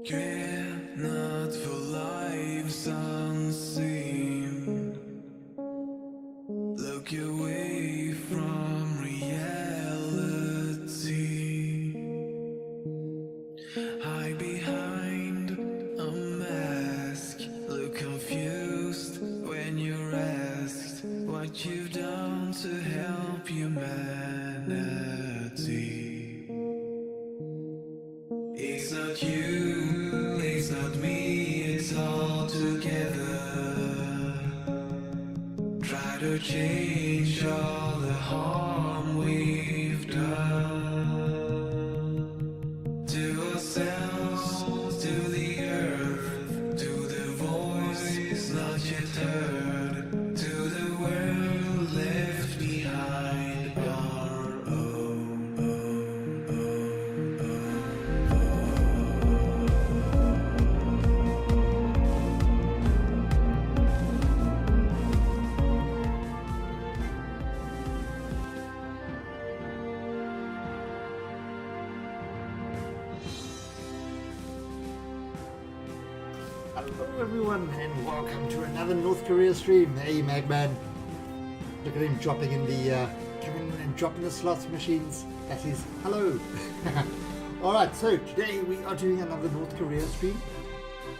Care not for lives unseen. Look away from reality. Hide behind a mask. Look confused when you're asked what you've done to help humanity. It's not you, it's not me, it's all together. Try to change all the harm we've done to ourselves, to the earth, to the voice not yet heard, to the world left behind our own. Hello everyone and welcome to another North Korea stream. Hey Magman, look at him dropping in the coming in and dropping the slots machines. That is hello. Alright, so today we are doing another North Korea stream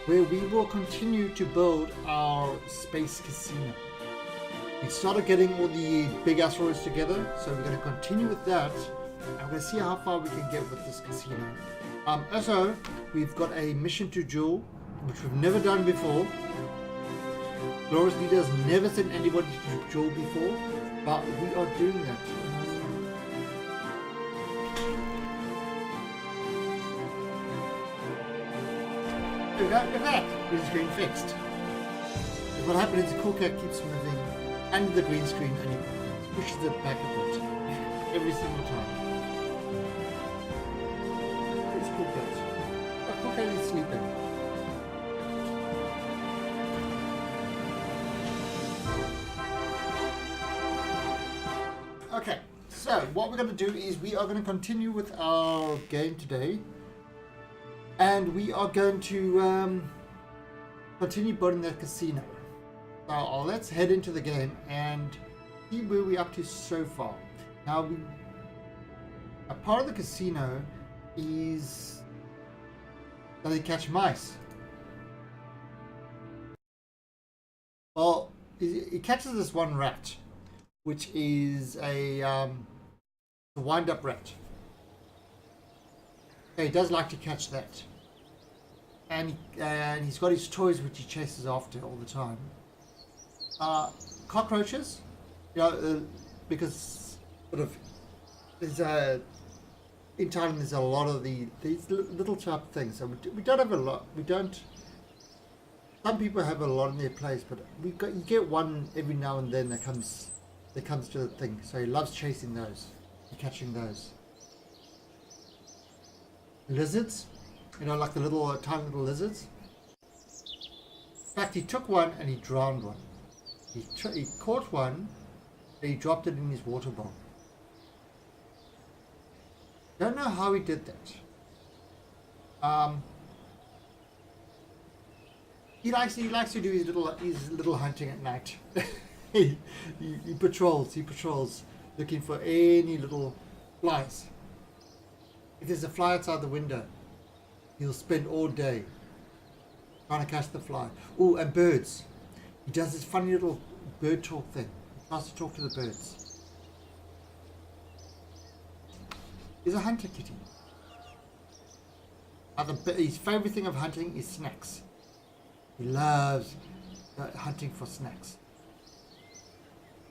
where we will continue to build our space casino. We started getting all the big asteroids together, so we're going to continue with that and we're going to see how far we can get with this casino. Also, we've got a mission to Jewel, which we've never done before. Glorious Leader has never sent anybody to Jewel before, but we are doing that. Look at that! Green screen fixed. What happens is the cool cat keeps moving and the green screen and he pushes it back a bit every single time. Where's cool cat? Oh, cool cat is sleeping. Okay, so what we're going to do is we are going to continue with our game today, and we are going to continue building that casino. So let's head into the game and see where we're up to so far. Now, a part of the casino is that they catch mice. Well, it catches this one rat, which is a wind-up rat. He does like to catch that, and he's got his toys which he chases after all the time. Cockroaches, you know, because sort of there's in Thailand there's a lot of these little type of things. So we don't have a lot. We don't. Some people have a lot in their place, but you get one every now and then that comes to the thing. So he loves chasing those and catching those. Lizards, you know, like the little tiny little lizards. In fact, he took one and he drowned one. He caught one and he dropped it in his water bowl. Don't know how he did that. He likes to do his little hunting at night. He patrols looking for any little flies. If there's a fly outside the window, he'll spend all day trying to catch the fly. Oh, and birds. He does this funny little bird talk thing. He tries to talk to the birds. He's a hunter kitty. His favorite thing of hunting is snacks. He loves hunting for snacks.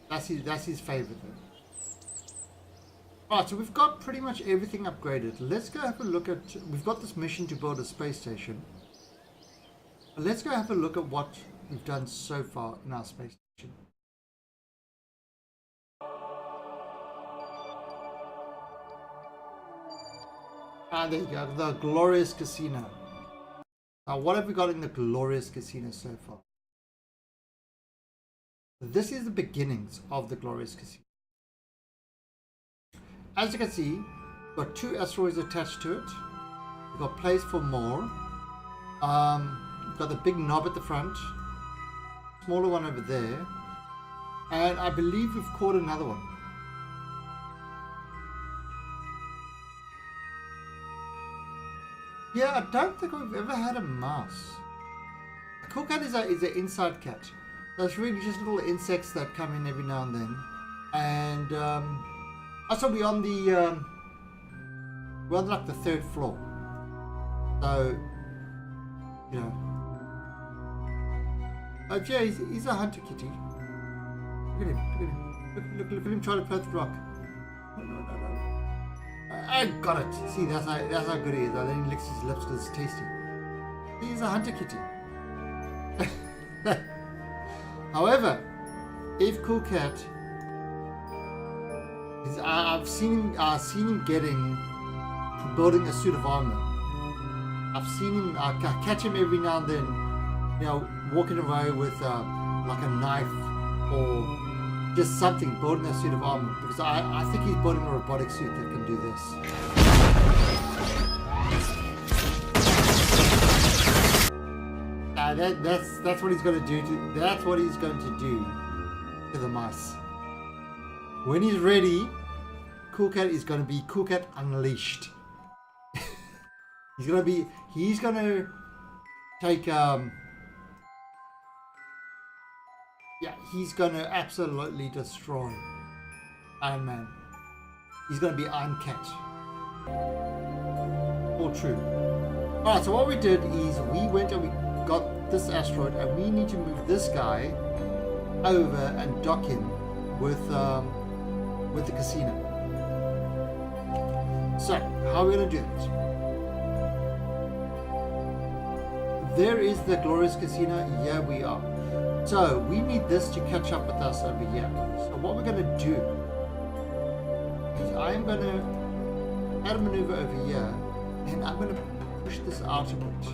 That's his favorite thing. Alright, so we've got pretty much everything upgraded. Let's go have a look at... We've got this mission to build a space station. Let's go have a look at what we've done so far in our space station. Ah, there you go. The Glorious Casino. Now, what have we got in the Glorious Casino so far? This is the beginnings of the Glorious Casino. As you can see, we've got 2 asteroids attached to it. We've got place for more. Got the big knob at the front, smaller one over there, and I believe we've caught another one. Yeah, I don't think we've ever had a mouse. A cool cat is an inside cat. So it's really just little insects that come in every now and then. And also we're on like the 3rd floor. So, you know. But yeah, he's a hunter kitty. Look at him. Look at him trying to pet the rock. No. I got it. See, that's how good he is. Then he licks his lips because it's tasty. He's a hunter kitty. However, if Cool Cat, I've seen him building a suit of armor. I've seen him. I catch him every now and then, you know, walking around with like a knife or just something, building a suit of armor, because I think he's building a robotic suit that can do this. That's what he's going to do. That's what he's going to do to the mice. When he's ready, Cool Cat is going to be Cool Cat Unleashed. He's going to take he's going to absolutely destroy Iron Man. He's going to be Iron Cat. All true. Alright, so what we did is we went and we got this asteroid, and we need to move this guy over and dock him with the casino. So, how are we going to do that? There is the glorious casino. Yeah, we are. So we need this to catch up with us over here. So what we're going to do is I'm going to add a maneuver over here, and I'm going to push this out a bit.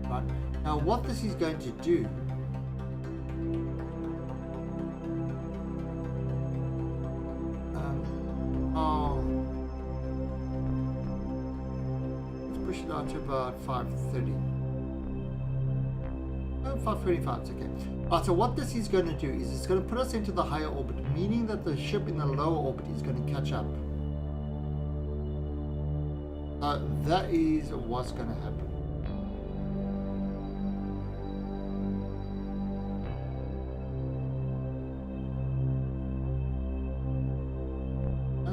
Right. Now what this is going to do let's push it out to about 530. 525, it's okay. Right, so what this is going to do is it's going to put us into the higher orbit, meaning that the ship in the lower orbit is going to catch up. That is what's going to happen.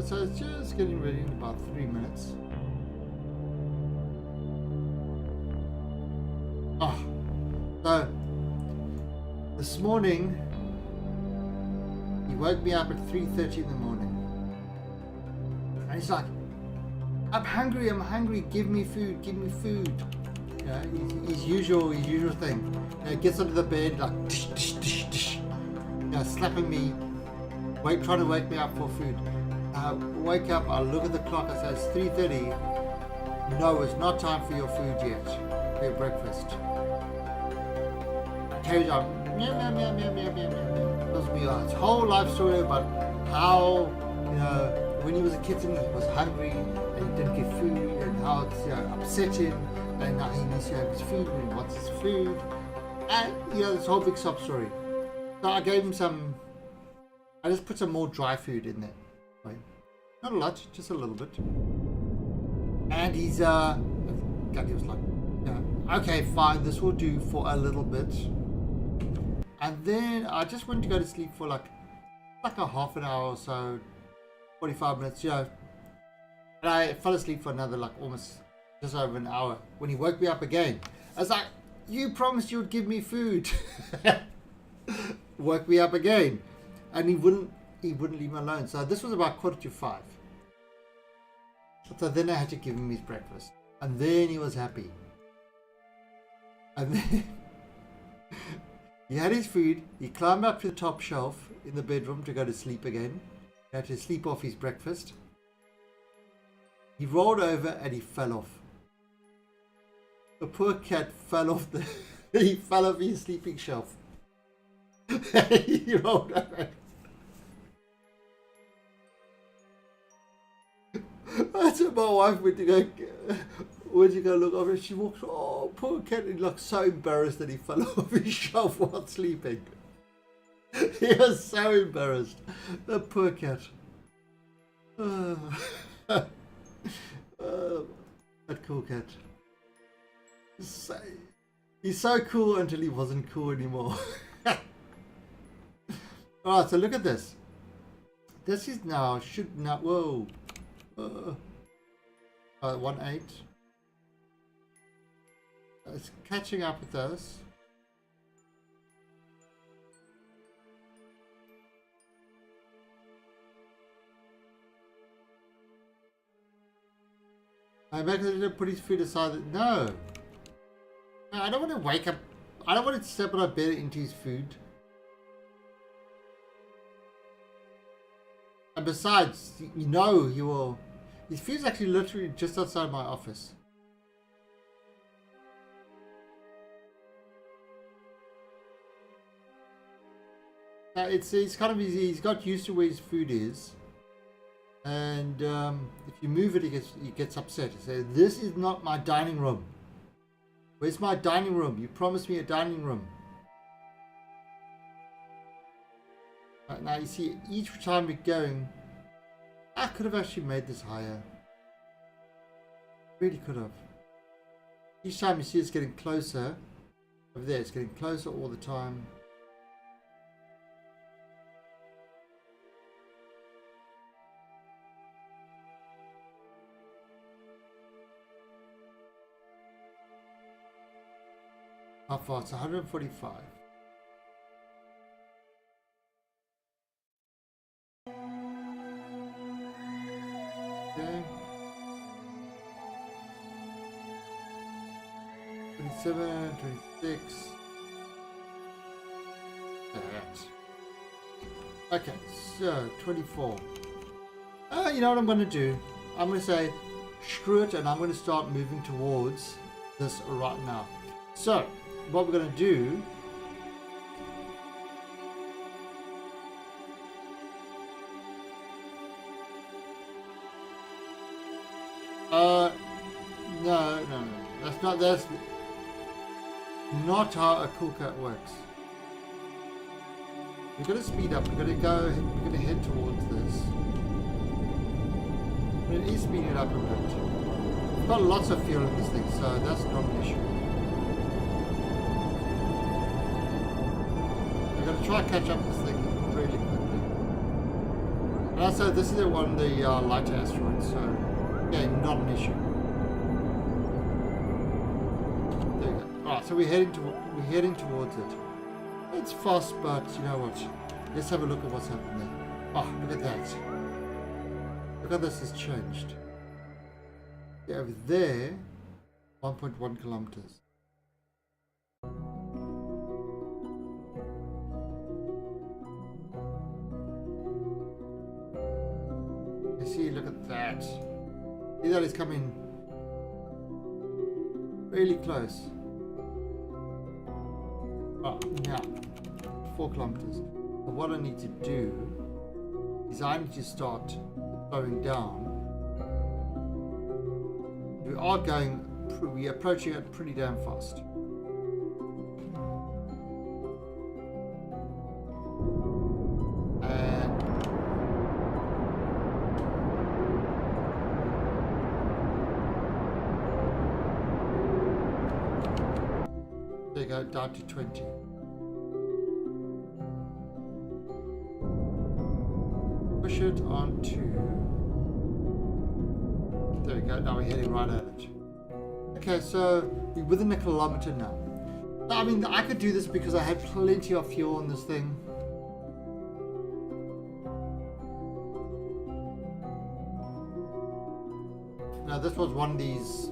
So it's just getting ready in about 3 minutes. So this morning he woke me up at 3:30 in the morning, and he's like, I'm hungry, give me food. You know, his usual thing. You know, gets under the bed like dish, dish, dish, dish. You know, slapping me, trying to wake me up for food. Wake up, I look at the clock, I say it's 3:30. No, it's not time for your food yet, for your breakfast. Carries on, meow, meow, meow, meow, meow, meow, meow. Tells me his whole life story about how, you know, when he was a kitten he was hungry and he didn't get food, and how it's, you know, upset him, and now he needs to have his food and he wants his food, and you know, this whole big sob story. So I gave him I just put some more dry food in there. Right. Not a lot, just a little bit. And he's he was like, yeah, okay, fine, this will do for a little bit. And then I just went to go to sleep for like a half an hour or so, 45 minutes, you know. And I fell asleep for another like almost just over an hour. When he woke me up again, I was like, you promised you would give me food. Woke me up again. And he wouldn't leave me alone. So this was about 4:45. So then I had to give him his breakfast. And then he was happy. And then he had his food. He climbed up to the top shelf in the bedroom to go to sleep again. He had to sleep off his breakfast. He rolled over and he fell off. The poor cat fell off he fell off his sleeping shelf. He rolled over. So my wife went to go Where'd you go look over? She walked. Oh, poor cat! He looked so embarrassed that he fell off his shelf while sleeping. He was so embarrassed. The poor cat. That cool cat. He's so cool until he wasn't cool anymore. Alright, so look at this. This is now, should not, whoa. 1.8. It's catching up with us. I make it put his food aside. No. No, I don't want to wake up. I don't want to step on our bed into his food. And besides, you know he will. His food's actually literally just outside my office. It's kind of easy. He's got used to where his food is, and if you move it, he gets upset. He says, "This is not my dining room. Where's my dining room? You promised me a dining room." Right, now you see, each time we're going, I could have actually made this higher. Really could have. Each time you see it's getting closer. Over there, it's getting closer all the time. How far? It's 145. Okay. 27, 26. That. Okay, so 24. You know what I'm going to do? I'm going to say screw it, and I'm going to start moving towards this right now. So what we're going to do, no, that's not how a cool cat works. We're going to speed up, we're going to head towards this. But it is speeding up a bit. We've got lots of fuel in this thing, so that's not an issue. We're going to try and catch up this thing really quickly. And also, this is one of the lighter asteroids, so yeah, not an issue. There you go. Alright, so we're heading towards it. It's fast, but you know what? Let's have a look at what's happened there. Oh, look at that. Look how this has changed. Yeah, over there, 1.1 kilometers. You see, look at that. See that it's coming really close. Oh, now, 4 kilometers. But what I need to do is I need to start slowing down. We're approaching it pretty damn fast. And there you go, down to 20. Push it onto. There we go, now we're heading right at it. Okay, so we're within a kilometer now. I mean, I could do this because I had plenty of fuel on this thing. Now this was one of these.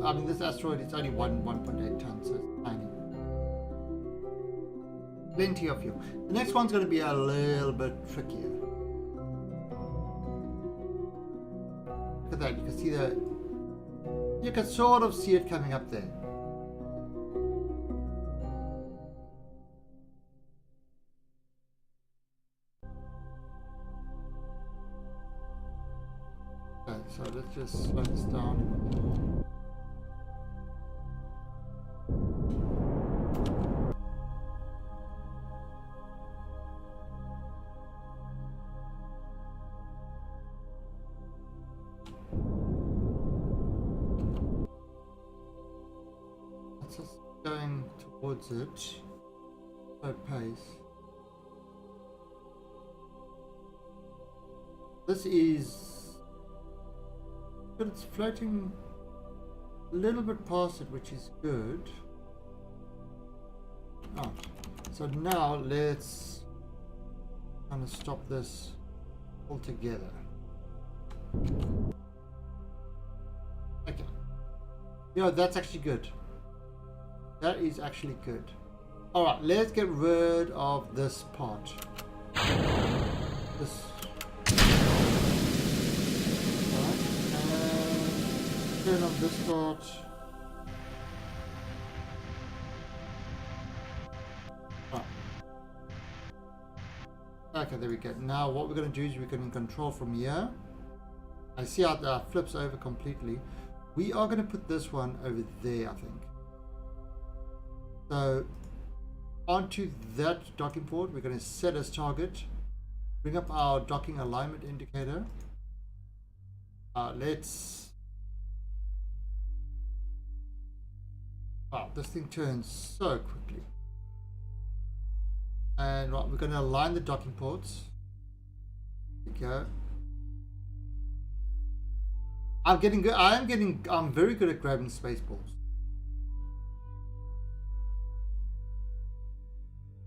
I mean, this asteroid is only 1.8 tons, so it's tiny. Plenty of fuel. The next one's going to be a little bit trickier. Look at that, you can see you can sort of see it coming up there. so let's just slow this down. That's just going towards it. Slow pace. This is, but it's floating a little bit past it, which is good. Oh, so now let's kind of stop this altogether. Okay. Yeah, that's actually good. That is actually good. All right, let's get rid of this part. This. Turn on this part. Oh. Okay, there we go. Now what we're going to do is we can control from here. I see how that flips over completely. We are going to put this one over there, I think. So onto that docking port, we're going to set as target. Bring up our docking alignment indicator. Let's. Wow, this thing turns so quickly. And right, we're going to align the docking ports. There we go. I'm getting good. I'm very good at grabbing space balls.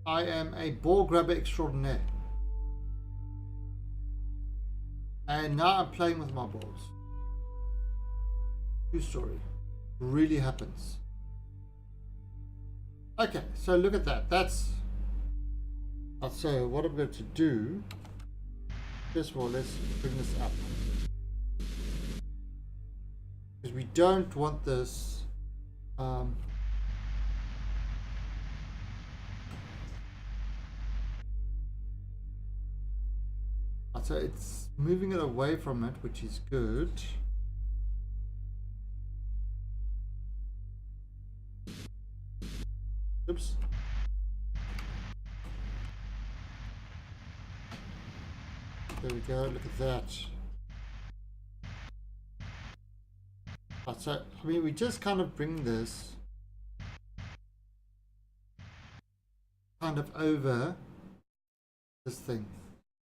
I am a ball grabber extraordinaire. And now I'm playing with my balls. True story. Really happens. Okay, so look at that. That's so what I'm going to do. First of all, let's bring this up, because we don't want this. So it's moving it away from it, which is good. Oops. There we go, look at that. Right, so, I mean, we just kind of bring this kind of over this thing.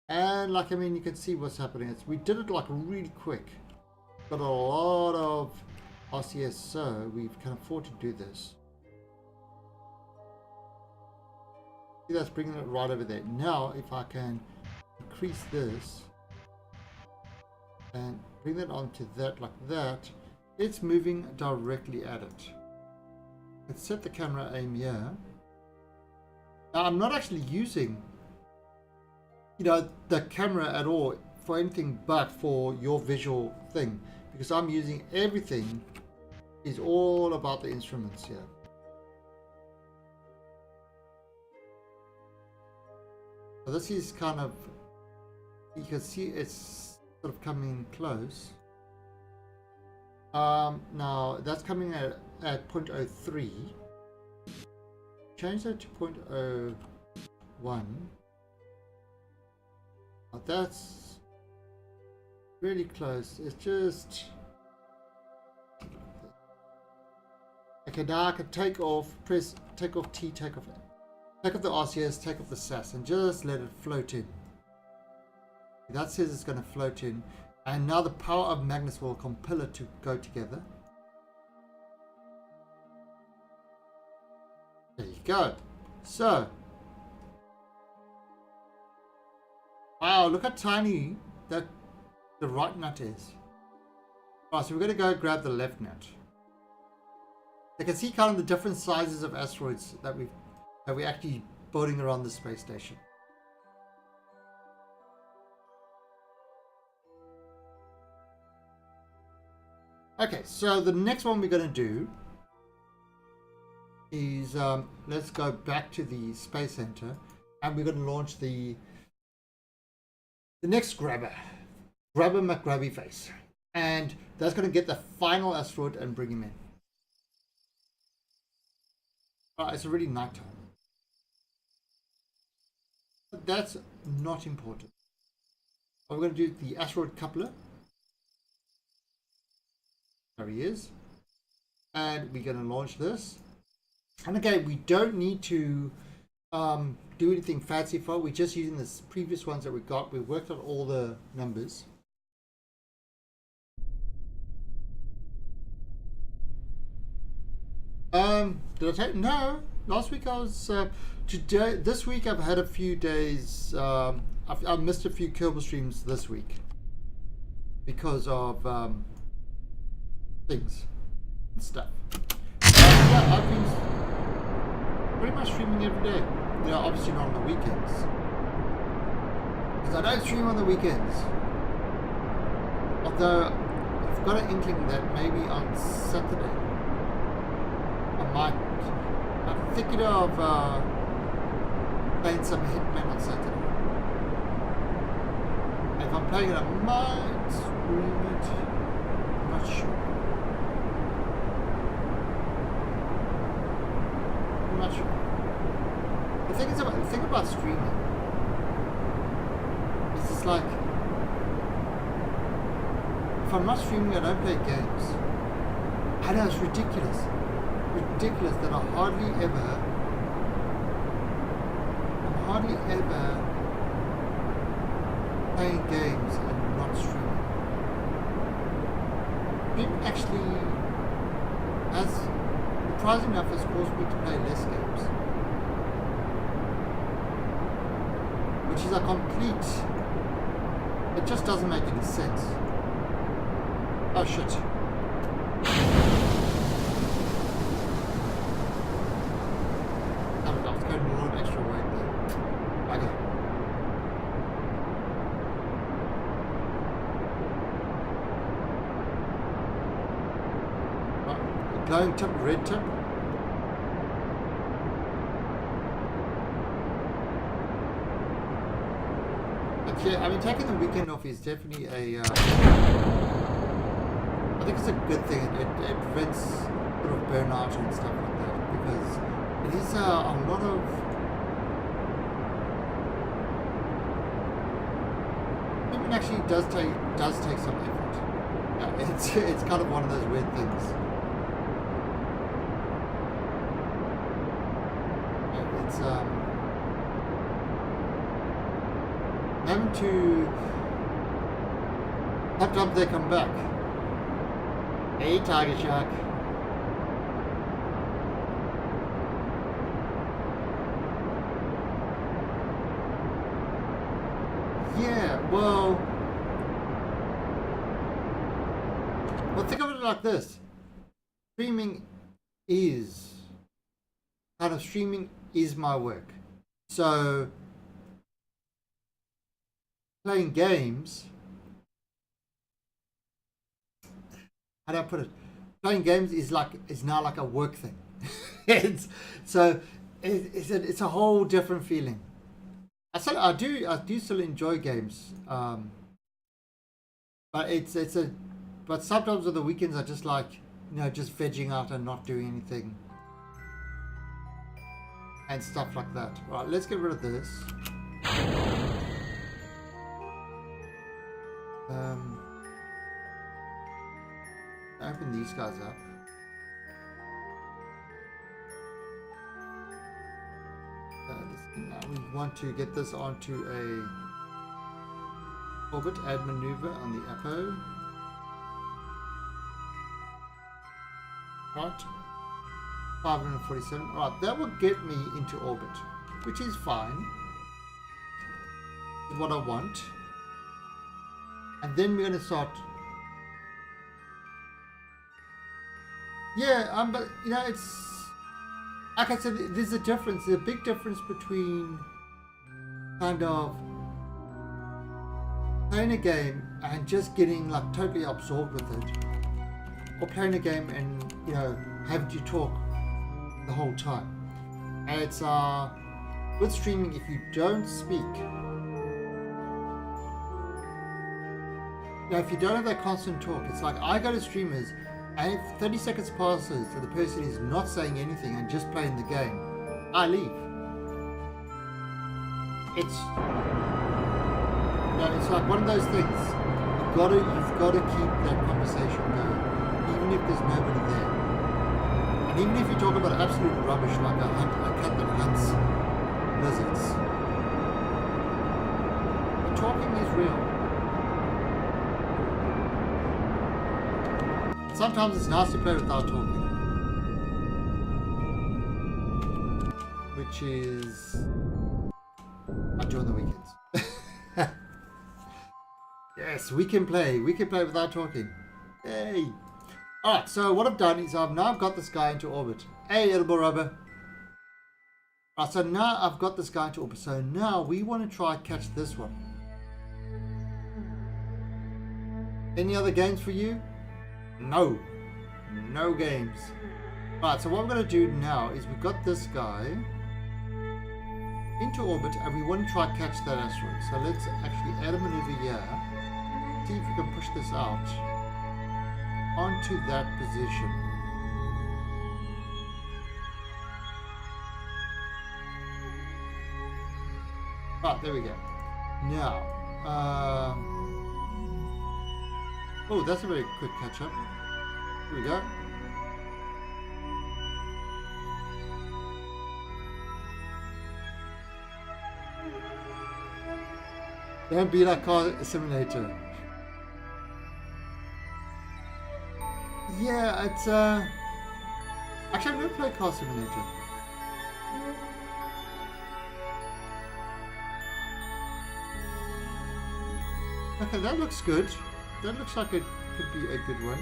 And like, I mean, you can see what's happening. We did it like really quick. Got a lot of RCS, so we can afford to do this. See, that's bringing it right over there. Now, if I can increase this and bring that onto that like that, it's moving directly at it. Let's set the camera aim here. Now, I'm not actually using, you know, the camera at all for anything but for your visual thing, because I'm using everything is all about the instruments here. So this is kind of, you can see it's sort of coming close. Now that's coming at 0.03. Change that to 0.01. Now that's really close. It's just okay. Now I can take off, take off T, take off the RCS, take off the SAS, and just let it float in. That says it's going to float in, and now the power of magnets will compel it to go together. There you go. So, wow, look how tiny that the right nut is. Right, so we're going to go grab the left nut. You can see kind of the different sizes of asteroids that we're actually boating around the space station. Okay, so the next one we're going to do is let's go back to the Space Center, and we're going to launch the next grabber McGrabby face. and that's going to get the final asteroid and bring him in. It's already nighttime. But that's not important. We're going to do the asteroid coupler. There he is. And we're going to launch this. And again, we don't need to do anything fanciful. We're just using the previous ones that we got. We worked out all the numbers. Did I take? No. Last week I was today. This week I've had a few days. I've missed a few Kerbal streams this week because of things and stuff. Yeah, I've been pretty much streaming every day. You know, obviously not on the weekends because I don't stream on the weekends. Although I've got an inkling that maybe on Saturday I'm thinking of playing some Hitman on Saturday. If I'm playing it, I might stream it. I'm not sure. I'm not sure. The thing about streaming is it's like, if I'm not streaming, I don't play games. I know, it's ridiculous. Ridiculous that I'm hardly ever playing games and not streaming. Streaming actually has, surprising enough, has caused me to play less games, which is a complete, it just doesn't make any sense. Oh shit. Glowing tip, red tip. But yeah, I mean, taking the weekend off is definitely a. I think it's a good thing. It prevents sort of burnout and stuff like that, because it is a lot of. It actually does take some effort. Yeah, it's kind of one of those weird things. Having to have up they come back. Hey, Tiger Shark. Yeah, well, think of it like this. Streaming is my work. So playing games, how do I put it? Playing games is now like a work thing. it's a whole different feeling. I do still enjoy games, but sometimes on the weekends I just like, just vegging out and not doing anything and stuff like that. Right, let's get rid of this. Open these guys up. Now we want to get this onto a orbit, add maneuver on the Apo. Right, 547. Right, that will get me into orbit, which is fine. Is what I want. And then we're going to start. Yeah, but it's like I said, there's a difference. There's a big difference between kind of playing a game and just getting totally absorbed with it, or playing a game and having to talk the whole time. And it's with streaming, if you don't speak, Now, if you don't have that constant talk, it's like I go to streamers, and if 30 seconds passes and the person is not saying anything and just playing the game, I leave. It's like one of those things. You've got to keep that conversation going, even if there's nobody there. And even if you talk about absolute rubbish like a cat that hunts lizards, the talking is real. Sometimes it's nice to play without talking, which is I do on the weekends. Yes, we can play without talking. Yay! Alright, so what I've done is I've now got this guy into orbit. Hey, edible rubber. Alright, so now I've got this guy into orbit. So now we want to try catch this one. Any other games for you? No. No games. Alright, so what I'm going to do now is we've got this guy into orbit and we want to try catch that asteroid. So let's actually add him over here. See if we can push this out onto that position. Right, there we go. Now, oh, that's a very quick catch up. Here we go. Don't be like Car Simulator. Yeah, it's actually I've never played Car Simulator. Okay, that looks good. That looks like it could be a good one.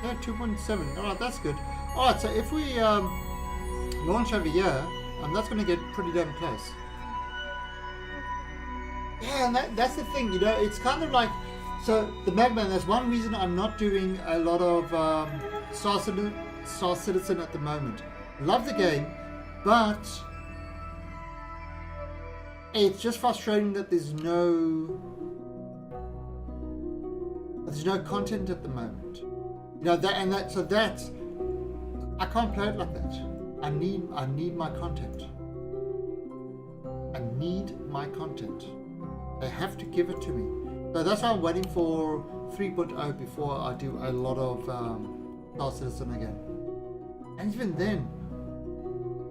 Yeah, 2.7. Alright, that's good. Alright, so if we launch over here, that's going to get pretty damn close. Yeah, and that's the thing, you know, it's kind of like, so the Magman, that's one reason I'm not doing a lot of Star Citizen at the moment. Love the game, but it's just frustrating that there's no content at the moment. You know, so I can't play it like that. I need my content. I need my content. They have to give it to me. So that's why I'm waiting for 3.0 before I do a lot of Star Citizen again. And even then,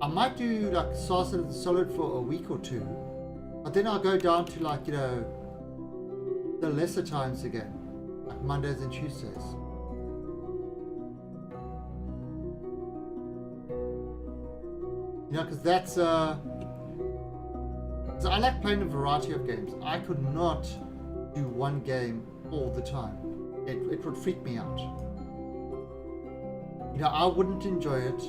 I might do like Star Citizen Solid for a week or two, but then I'll go down to like, you know, the lesser times again, like Mondays and Tuesdays. You know, because that's so I like playing a variety of games. I could not do one game all the time. It would freak me out. You know, I wouldn't enjoy it.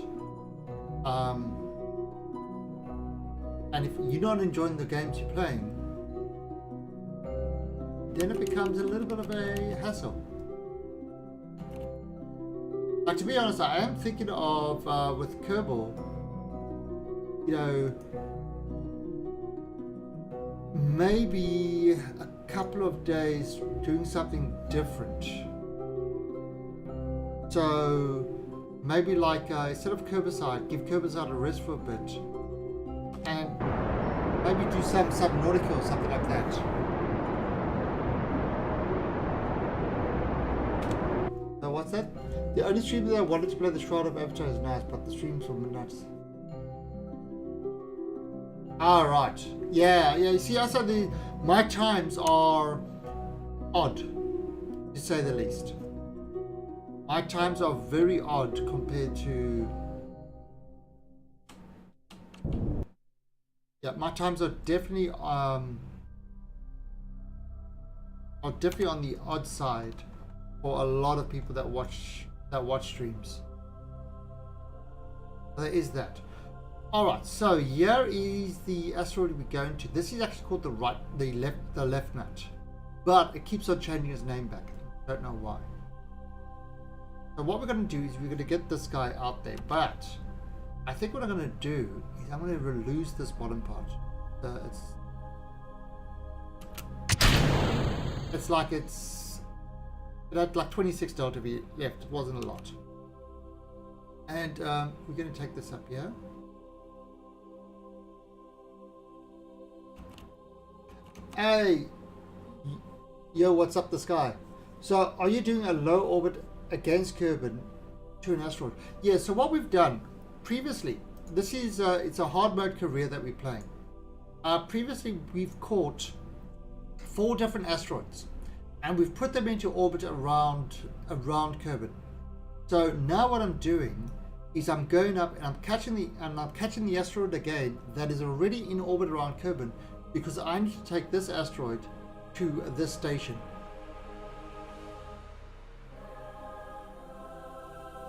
And if you're not enjoying the games you're playing, then it becomes a little bit of a hassle. Like, to be honest, I am thinking of, with Kerbal, you know, maybe a couple of days doing something different. So maybe like instead of Kerbicide, give Kerbicide a rest for a bit, and maybe do some Subnautica or something like that. So what's that? The only stream that I wanted to play the Shroud of Avatar is nice, but the streams were midnight. Alright. Yeah, you see, I said my times are odd, to say the least. My times are very odd compared to... Yeah, my times are definitely on the odd side for a lot of people that watch streams. There is that. Alright, so here is the asteroid we're going to. This is actually called the left nut. But it keeps on changing its name back. Don't know why. So what we're going to do is we're going to get this guy out there. But I think what I'm going to do is I'm going to lose this bottom part. So it's... It's like it had like 26 delta V left. It wasn't a lot. And we're going to take this up here. Hey, yo, what's up the sky? So are you doing a low orbit against Kerbin to an asteroid? Yeah, so what we've done previously, this is it's a hard mode career that we're playing. Previously we've caught 4 different asteroids and we've put them into orbit around Kerbin. So now what I'm doing is I'm going up and I'm catching the asteroid again that is already in orbit around Kerbin, because I need to take this asteroid to this station.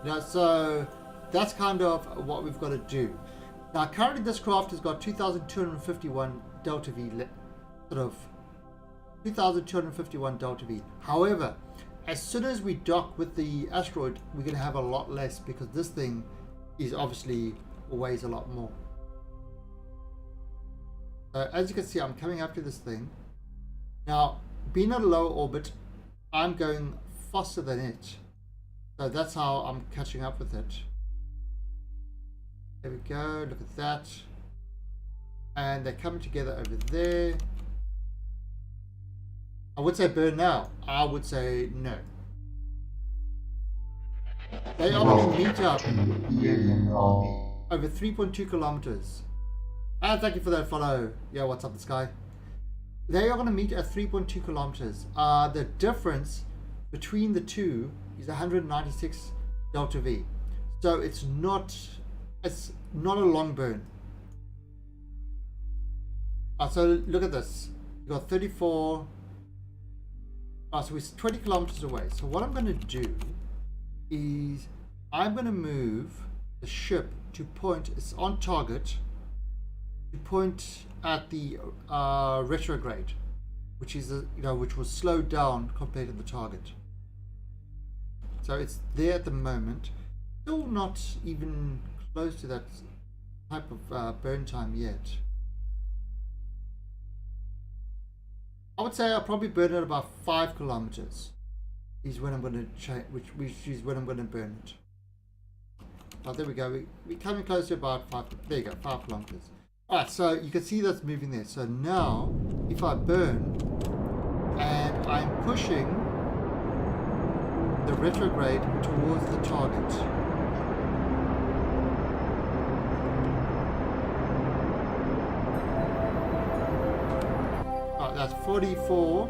Now, so that's kind of what we've got to do. Now, currently this craft has got 2,251 delta V, sort of 2,251 delta V. However, as soon as we dock with the asteroid, we're going to have a lot less, because this thing is obviously weighs a lot more. As you can see, I'm coming up to this thing. Now, being at a lower orbit, I'm going faster than it. So that's how I'm catching up with it. There we go, look at that. And they're coming together over there. I would say burn now. I would say no. They are going to meet up over 3.2 kilometers. And thank you for that follow. Yeah, what's up, this guy? They are going to meet at 3.2 kilometers. The difference between the two is 196 delta V. So it's not a long burn. So look at this. You got 34. So we're 20 kilometers away. So what I'm going to do is I'm going to move the ship to point. It's on target. To point at the retrograde, which is which was slowed down compared to the target. So it's there at the moment. Still not even close to that type of burn time yet. I would say I'll probably burn it about 5 kilometers. Is when I'm going to change, which is when I'm going to burn it. Oh, there we go. We're coming close to about 5. There you go, 5 kilometers. Alright, so you can see that's moving there. So now, if I burn and I'm pushing the retrograde towards the target. Alright, that's 44.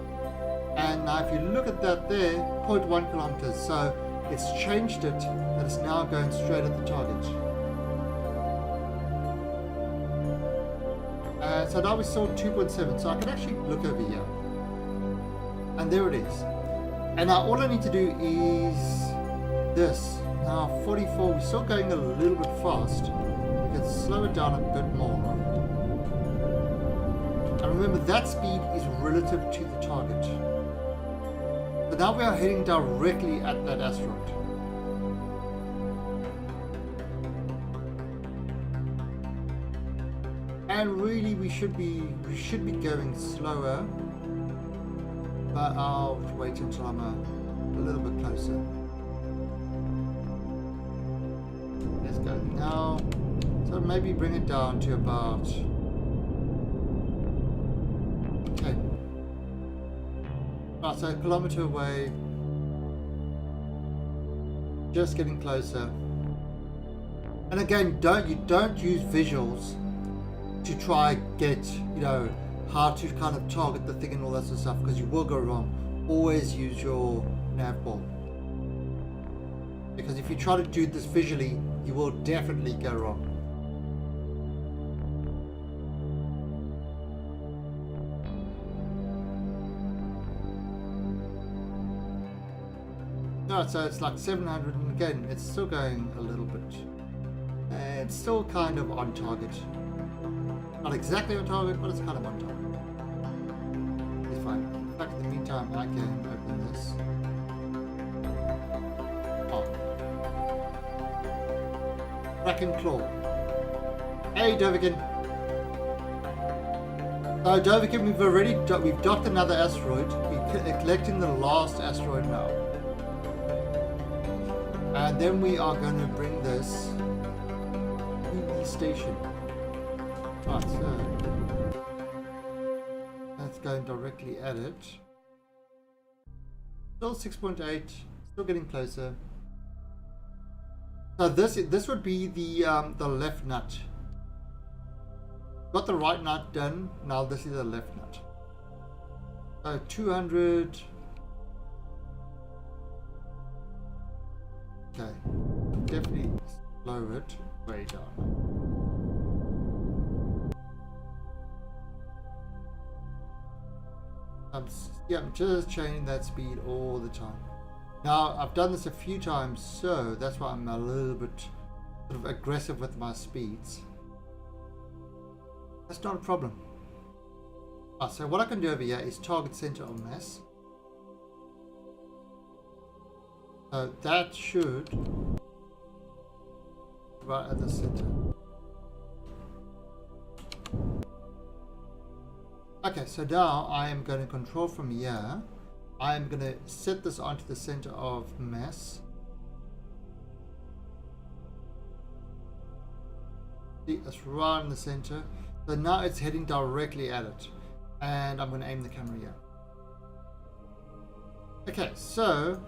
And now if you look at that there, 0.1 kilometers. So it's changed it, that it's now going straight at the target. So now we saw 2.7, so I can actually look over here. And there it is. And now all I need to do is this. Now 44, we're still going a little bit fast. We can slow it down a bit more. And remember, that speed is relative to the target. So now we are heading directly at that asteroid. And really we should be going slower, but I'll wait until I'm a little bit closer. Let's go now. So maybe bring it down to about 10. Right, so a kilometer away. Just getting closer. And again, don't use visuals to try get, how to kind of target the thing and all that sort of stuff, because you will go wrong. Always use your nav ball, because if you try to do this visually, you will definitely go wrong. No, so it's like 700, and again, it's still going a little bit. It's still kind of on target. Not exactly on target, but it's kind of on target. It's fine. In fact, in the meantime, I can open this. Oh. Crack and claw. Hey, Dovigan. So don't forget, we've docked another asteroid. We're collecting the last asteroid now. And then we are going to bring this to the station. Right, so that's going directly at it. Still 6.8, still getting closer. So this would be the left nut. Got the right nut done. Now this is the left nut. So 200. Okay, definitely slow it way down. I'm just changing that speed all the time. Now I've done this a few times, so that's why I'm a little bit sort of aggressive with my speeds. That's not a problem. So what I can do over here is target center of mass. So that should right at the center. Okay, so now I am going to control from here. I am going to set this onto the center of mass. See, it's right in the center. So now it's heading directly at it. And I'm going to aim the camera here. Okay, so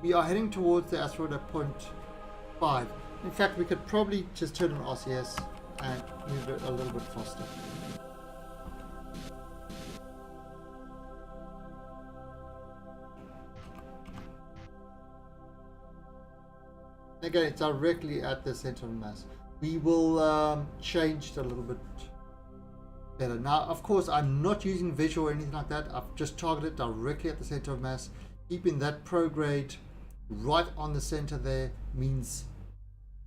we are heading towards the asteroid at 0.5. In fact, we could probably just turn on RCS and move it a little bit faster. Again, it's directly at the center of mass. We will change it a little bit better. Now, of course, I'm not using visual or anything like that. I've just targeted directly at the center of mass. Keeping that prograde right on the center there means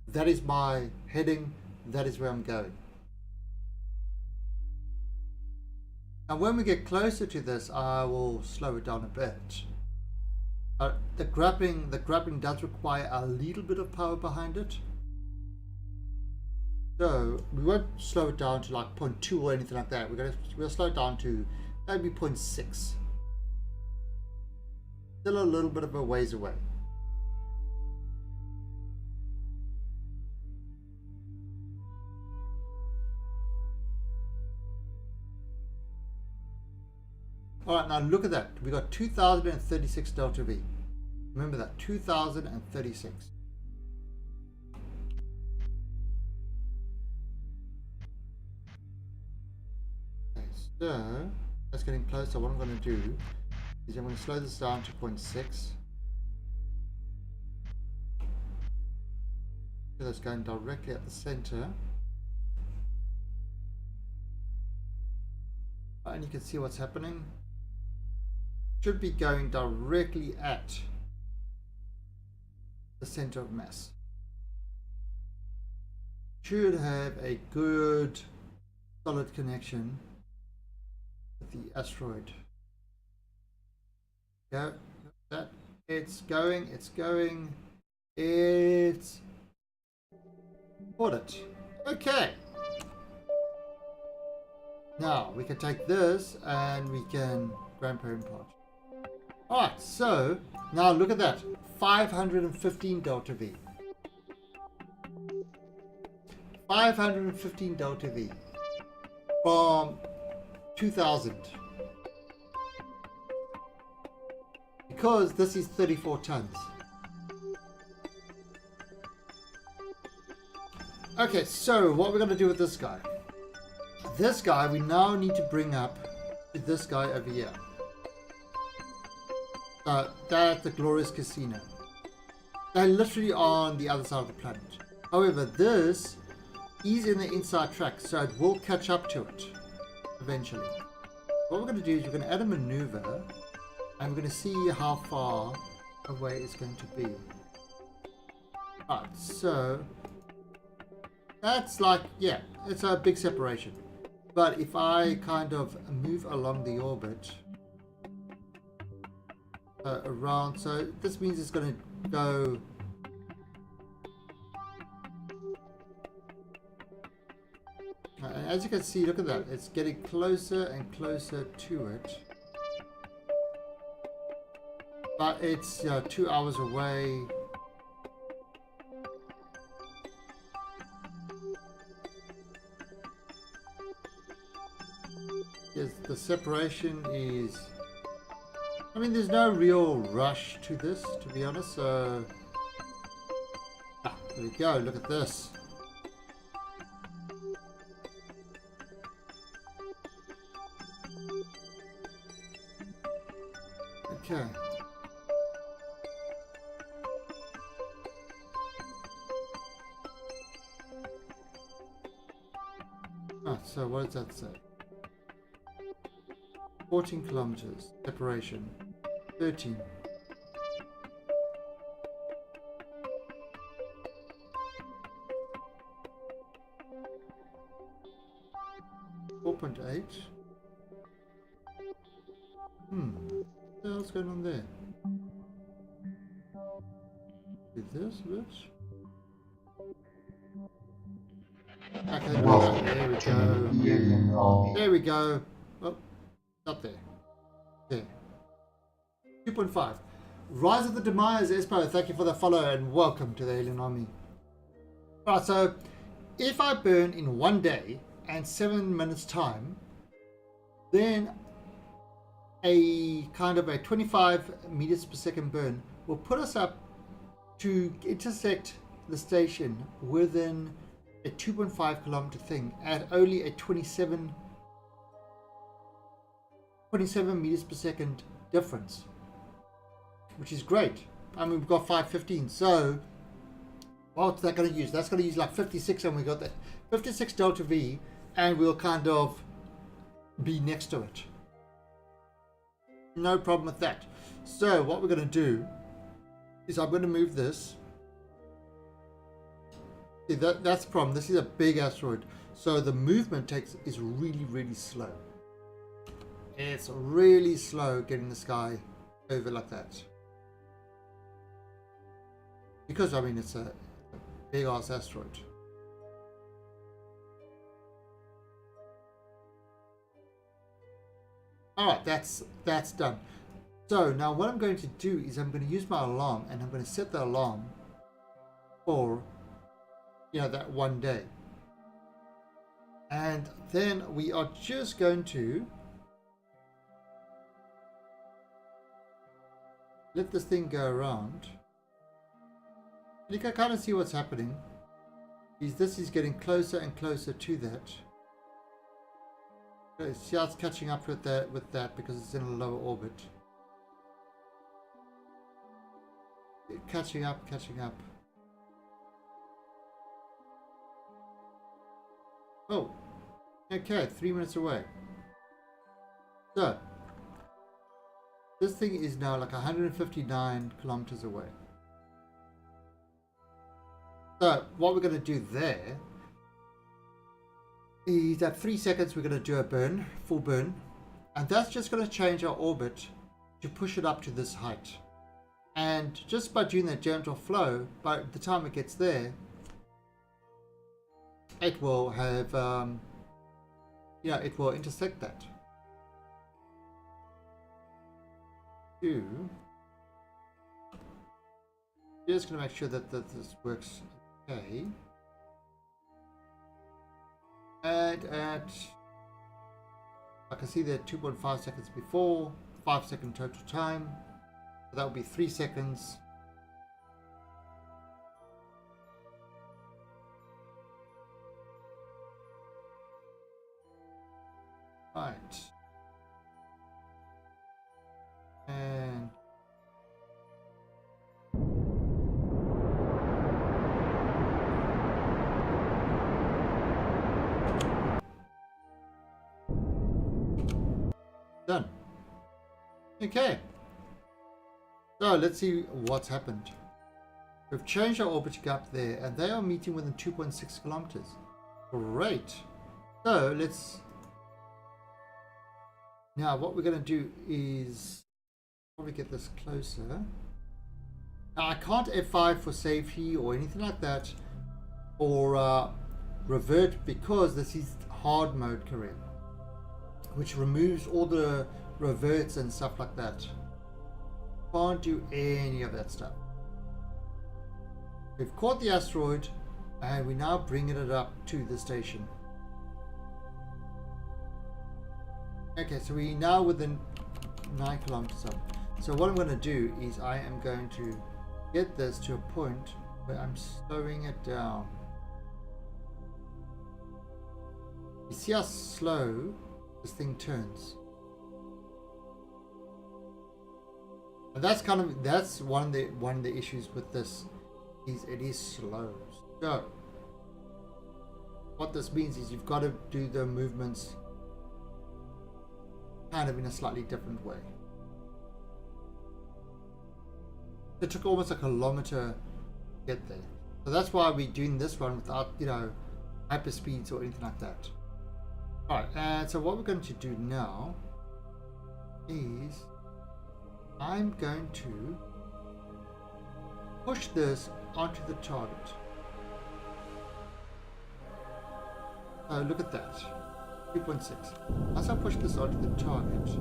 that is my heading. That is where I'm going. Now, when we get closer to this, I will slow it down a bit. The grappling does require a little bit of power behind it. So we won't slow it down to like 0.2 or anything like that. We'll slow it down to maybe 0.6. Still a little bit of a ways away. Alright, now look at that. We got 2036 delta V. Remember that, 2036. Okay, so that's getting closer. What I'm going to do is I'm going to slow this down to 0.6. So that's going directly at the center. And you can see what's happening. Should be going directly at the center of mass. Should have a good solid connection with the asteroid. Go, that it's going, it's caught it. Okay. Now we can take this and we can grandparent part. Alright, so now look at that. 515 delta V. 515 delta V from 2000. Because this is 34 tons. Okay, so what we're going to do with this guy. This guy we now need to bring up to this guy over here. That's the Glorious Casino. They're literally on the other side of the planet. However, this is in the inside track, so it will catch up to it eventually. What we're going to do is we're going to add a maneuver, and we're going to see how far away it's going to be. Alright, so that's like, yeah, it's a big separation. But if I kind of move along the orbit around, so this means it's going to go as you can see, look at that. It's getting closer and closer to it. But it's 2 hours away. Yes, the separation is... I mean, there's no real rush to this, to be honest. So, there we go. Look at this. Okay. Ah, so what does that say? 14 kilometers separation. 13. .8. What the hell's going on there? With this bit? Okay, there we go. There we go. Oh, not there. There. 2.5. Rise of the Demise, Espo. Thank you for the follow and welcome to the Alien Army. Right, so if I burn in 1 day and 7 minutes time, then a kind of a 25 meters per second burn will put us up to intersect the station within a 2.5 kilometer thing at only a 27 meters per second difference, which is great. I mean, we've got 515, so what's that going to use? That's going to use like 56, and we got that 56 delta V, and we'll kind of be next to it. No problem with that. So what we're going to do is I'm going to move this. See, that's the problem. This is a big asteroid, so the movement is really slow. It's really slow getting this guy over like that, because I mean it's a big ass asteroid. Alright, that's done. So now what I'm going to do is I'm going to use my alarm, and I'm going to set the alarm for that 1 day, and then we are just going to let this thing go around. You can kind of see what's happening. This is getting closer and closer to that. See how it's catching up with that because it's in a lower orbit. Catching up. Oh, okay, 3 minutes away. So this thing is now like 159 kilometers away. So what we're going to do there is at 3 seconds we're going to do a full burn, and that's just going to change our orbit to push it up to this height. And just by doing that gentle flow, by the time it gets there, it will have, it will intersect that. Just going to make sure that this works okay. And I can see there 2.5 seconds before, 5 second total time. So that will be 3 seconds. Right. And done. Okay. So let's see what's happened. We've changed our orbit gap there, and they are meeting within 2.6 kilometers. Great. So let's... Now what we're going to do is probably get this closer. Now I can't F5 for safety or anything like that, or revert, because this is hard mode Kareer, which removes all the reverts and stuff like that. Can't do any of that stuff. We've caught the asteroid and we're now bringing it up to the station. Okay, so we're now within 9 kilometers up. So what I'm going to do is I am going to get this to a point where I'm slowing it down. You see how slow this thing turns? And that's one of the issues with this, is it is slow. So what this means is you've got to do the movements kind of in a slightly different way. It took almost a kilometer to get there. So that's why we're doing this one without, you know, hyperspeeds or anything like that. Alright, and so what we're going to do now is I'm going to push this onto the target. Oh, look at that. 2.6. As I push this onto the target,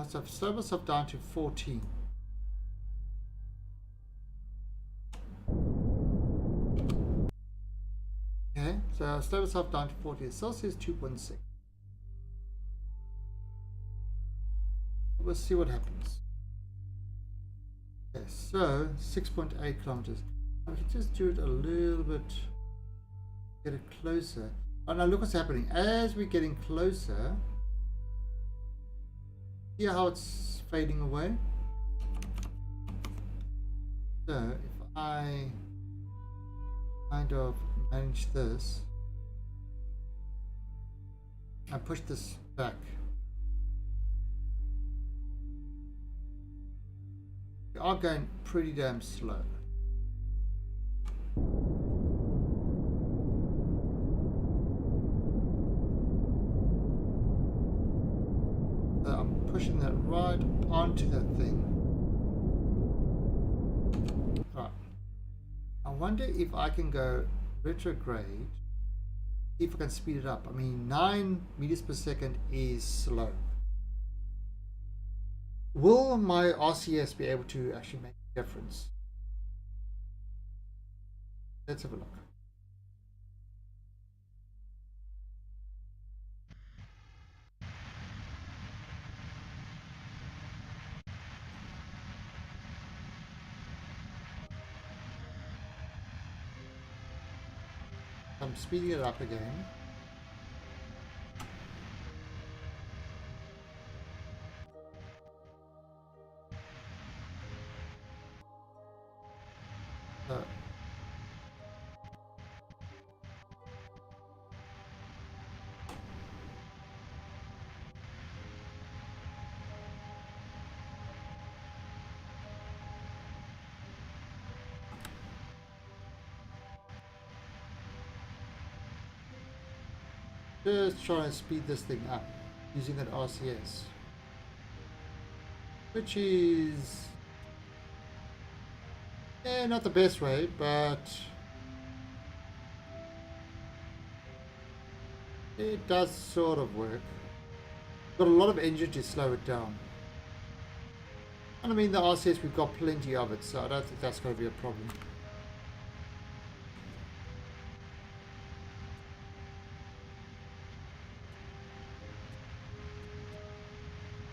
so I've slowed myself down to 14. Okay, so I've slowed myself down to 40. It still says 2.6. We'll see what happens. Okay, so 6.8 kilometers. I can just do it a little bit, get it closer. Oh, now look what's happening. As we're getting closer, see how it's fading away? So if I kind of manage this and push this back, we are going pretty damn slow. Pushing that right onto that thing. Right. I wonder if I can go retrograde, see if I can speed it up. I mean, 9 meters per second is slow. Will my RCS be able to actually make a difference? Let's have a look. I'm speeding it up again. Just trying to speed this thing up using that RCS, which is not the best way, but it does sort of work. Got a lot of engine to slow it down, and I mean the RCS, we've got plenty of it, so I don't think that's going to be a problem.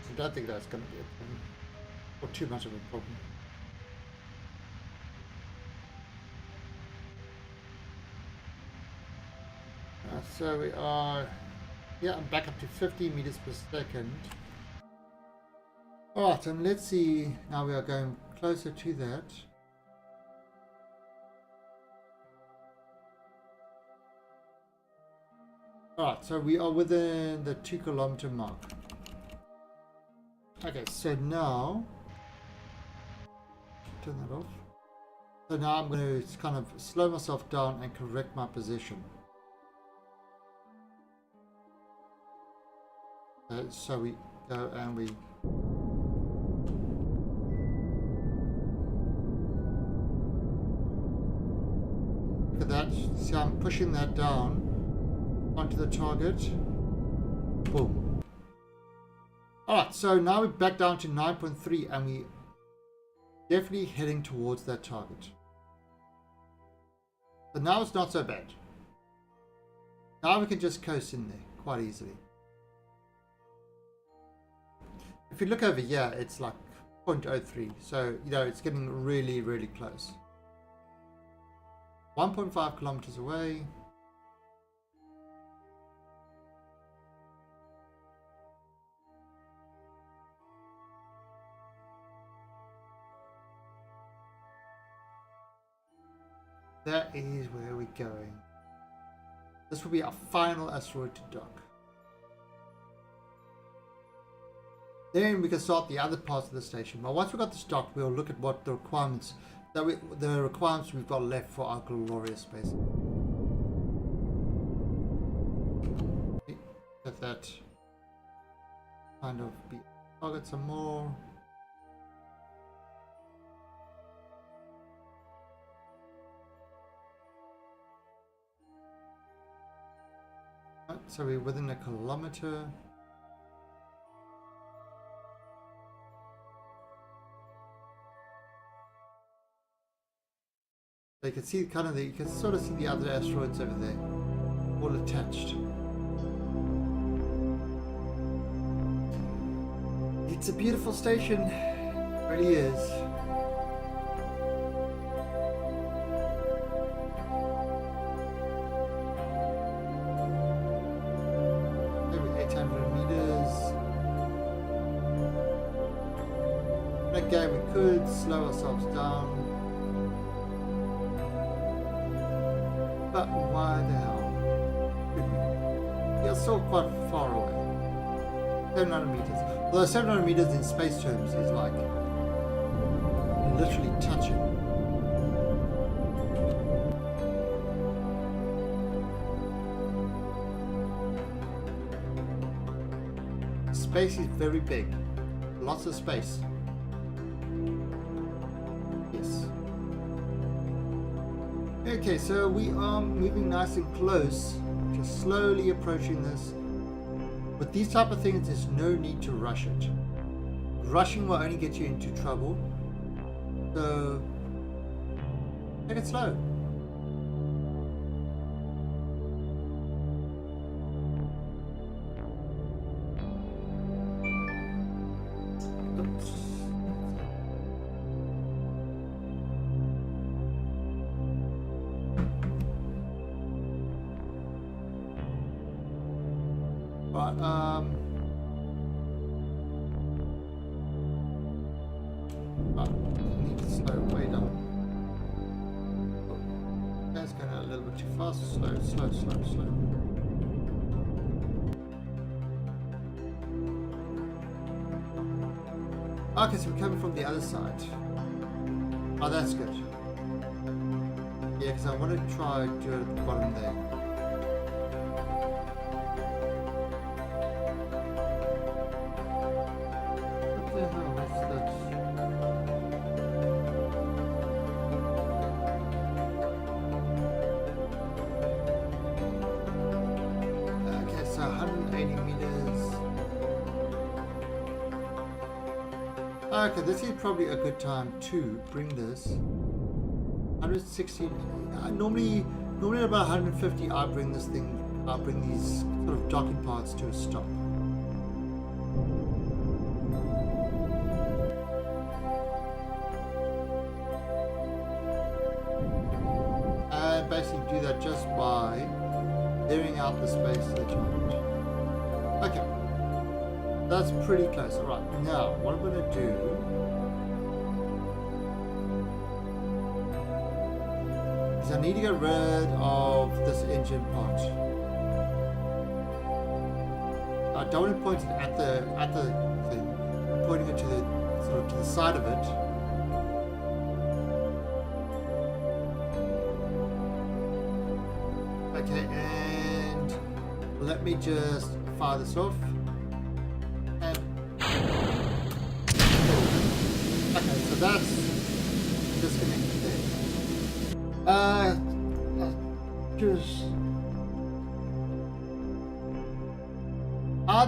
I don't think that's going to be a problem, or too much of a problem. So we are, yeah, I'm back up to 50 meters per second. Alright, and let's see, now we are going closer to that. Alright, so we are within the 2 kilometer mark. Okay, so now turn that off. So now I'm going to kind of slow myself down and correct my position. So we go and we look at that. See, I'm pushing that down onto the target. Boom. Alright, so now we're back down to 9.3 and we definitely heading towards that target. But now it's not so bad. Now we can just coast in there quite easily. If you look over here, it's like 0.03. So, you know, it's getting really, really close. 1.5 kilometers away. That is where we're going. This will be our final asteroid to dock. Then we can start the other parts of the station. Well, once we got this docked, we'll look at what the requirements we've got left for our glorious space. Let that kind of be target some more. Right, so we're within a kilometer. So you can see kind of you can sort of see the other asteroids over there, all attached. It's a beautiful station, it really is. Maybe 800 meters. Again, we could slow ourselves down. But why the hell? We are still quite far away. 700 meters. Although 700 meters in space terms is like literally touching. Space is very big. Lots of space. Yes. Okay, so we are moving nice and close, just slowly approaching this. With these type of things, there's no need to rush it. Rushing will only get you into trouble. So, take it slow. Oops. But I need to slow way down. Oh, that's going a little bit too fast. Slow, slow, slow, slow. Okay, so we're coming from the other side. Oh, that's good. Yeah, because I want to try do it at the bottom there. Okay, this is probably a good time to bring this 160. Normally at about 150, I bring this thing. I bring these sort of docking parts to a stop. And basically do that just by clearing out the space that you want. Okay. That's pretty close. Alright, now what I'm going to do is I need to get rid of this engine part. I don't want to point it at the thing. I'm pointing it to the sort of to the side of it. Okay, and let me just fire this off. And okay, so that's disconnected there. Just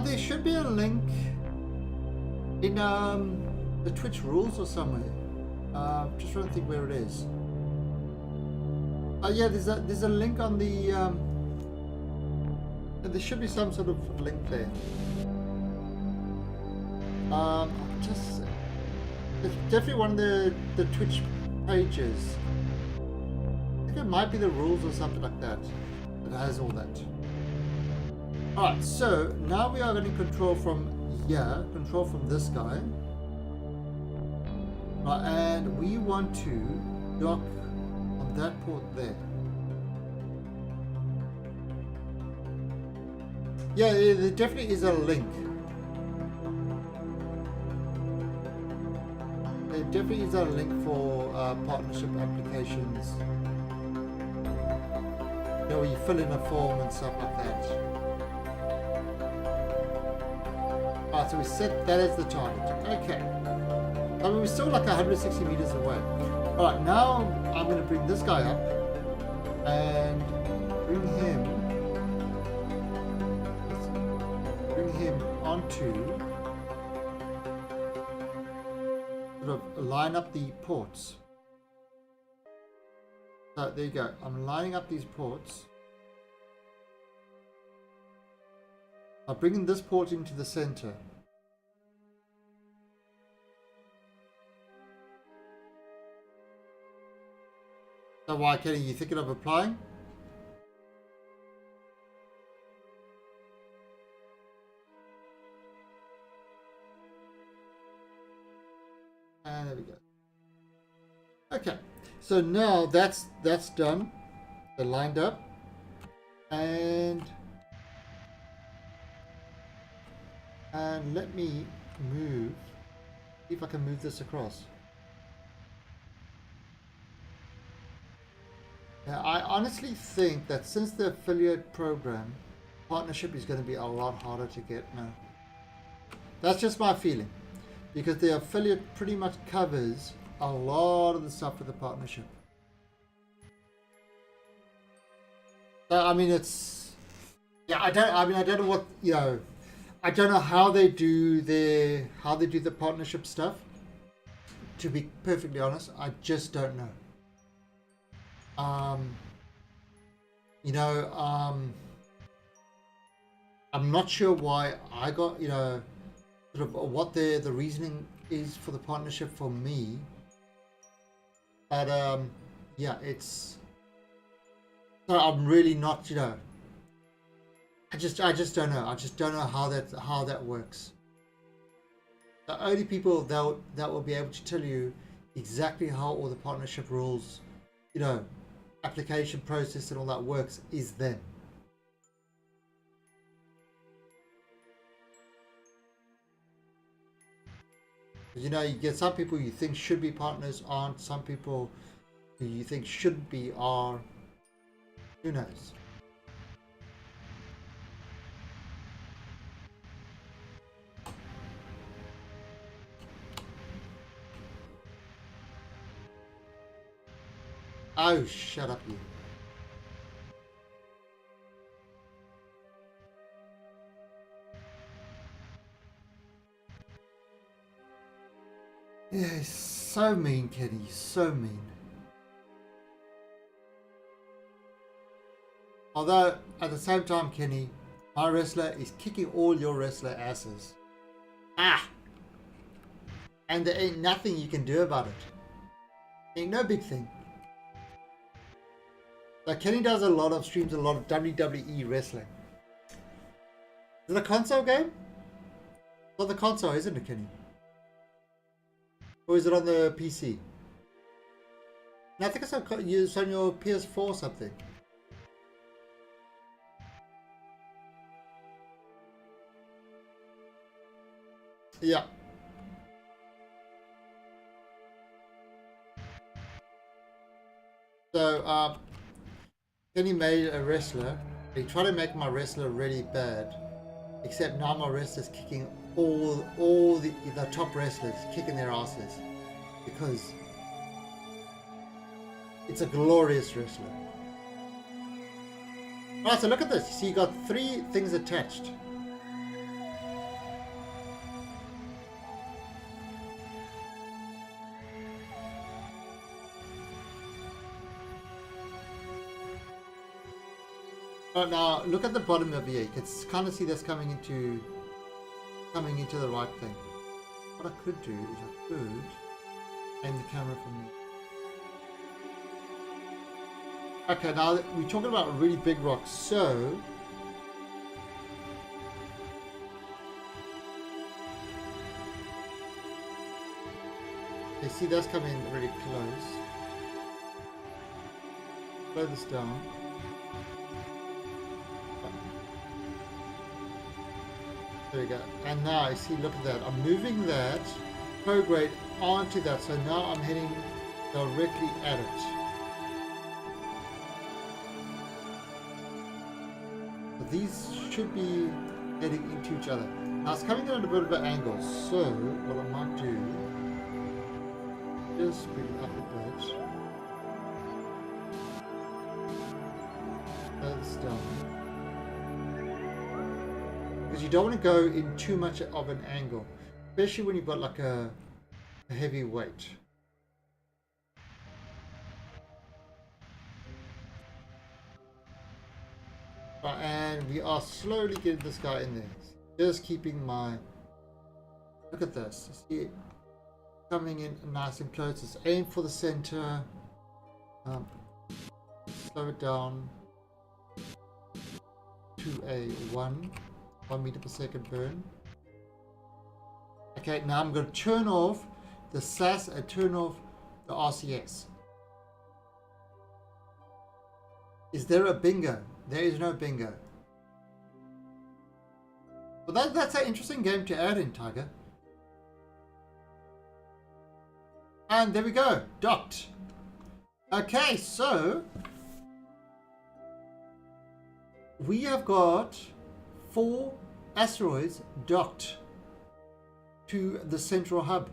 there should be a link in the Twitch rules or somewhere. Just trying to think where it is. Yeah, there's a link on the there should be some sort of link there. Just it's definitely one of the Twitch pages. I think it might be the rules or something like that that has all that. Alright, so now we are going to control from here, control from this guy. Right, and we want to dock on that port there. Yeah, there definitely is a link. There definitely is a link for partnership applications. You know, where you fill in a form and stuff like that. Alright, so we set that as the target. Okay. I mean, we're still like 160 meters away. Alright, now I'm going to bring this guy up and bring him onto, sort of line up the ports. So there you go. I'm lining up these ports. I'm bringing this port into the center. So why, Kenny, you thinking of applying? And there we go. Okay, so now that's done. They're lined up, and let me move. See if I can move this across. Now, I honestly think that since the affiliate program, partnership is going to be a lot harder to get now. That's just my feeling, because the affiliate pretty much covers a lot of the stuff with the partnership. So, I mean, it's, yeah, I don't know what, you know, I don't know how they do the partnership stuff. To be perfectly honest, I just don't know. You know, I'm not sure why I got, you know, sort of what the reasoning is for the partnership for me. But yeah, it's, so I'm really not, you know, I just don't know. I just don't know how that works. The only people that will be able to tell you exactly how all the partnership rules, you know, application process and all that works is them. You know, you get some people you think should be partners aren't, some people who you think shouldn't be are. Who knows? Oh, shut up, you. Yeah, he's so mean, Kenny. He's so mean. Although, at the same time, Kenny, my wrestler is kicking all your wrestler asses. Ah! And there ain't nothing you can do about it. Ain't no big thing. Like, Kenny does a lot of streams, a lot of WWE wrestling. Is it a console game? It's on the console, isn't it, Kenny? Or is it on the PC? No, I think it's on your PS4 or something. Yeah. So, Then he made a wrestler. He tried to make my wrestler really bad. Except now my wrestlers kicking all the top wrestlers kicking their asses. Because it's a glorious wrestler. Alright, so look at this. You see, you got 3 things attached. Right, now look at the bottom of here. You can kind of see that's coming into the right thing. What I could do is I could aim the camera from there. Okay, now we're talking about really big rocks, so you see that's coming really close. Slow this down. There we go. And now you see, look at that. I'm moving that prograde onto that, so now I'm heading directly at it. These should be heading into each other. Now it's coming in at a bit of an angle, so what I might do is bring it up a bit. That's down. Because you don't want to go in too much of an angle, especially when you've got like a heavy weight. And we are slowly getting this guy in there. Just keeping my... Look at this. You see it coming in nice and close. Just aim for the center. Slow it down to a 1 meter per second burn. Okay, now I'm going to turn off the SAS and turn off the RCS. Is there a bingo? There is no bingo. Well, that's an interesting game to add in, Tiger. And there we go, docked. Okay, so we have got 4 asteroids docked to the central hub.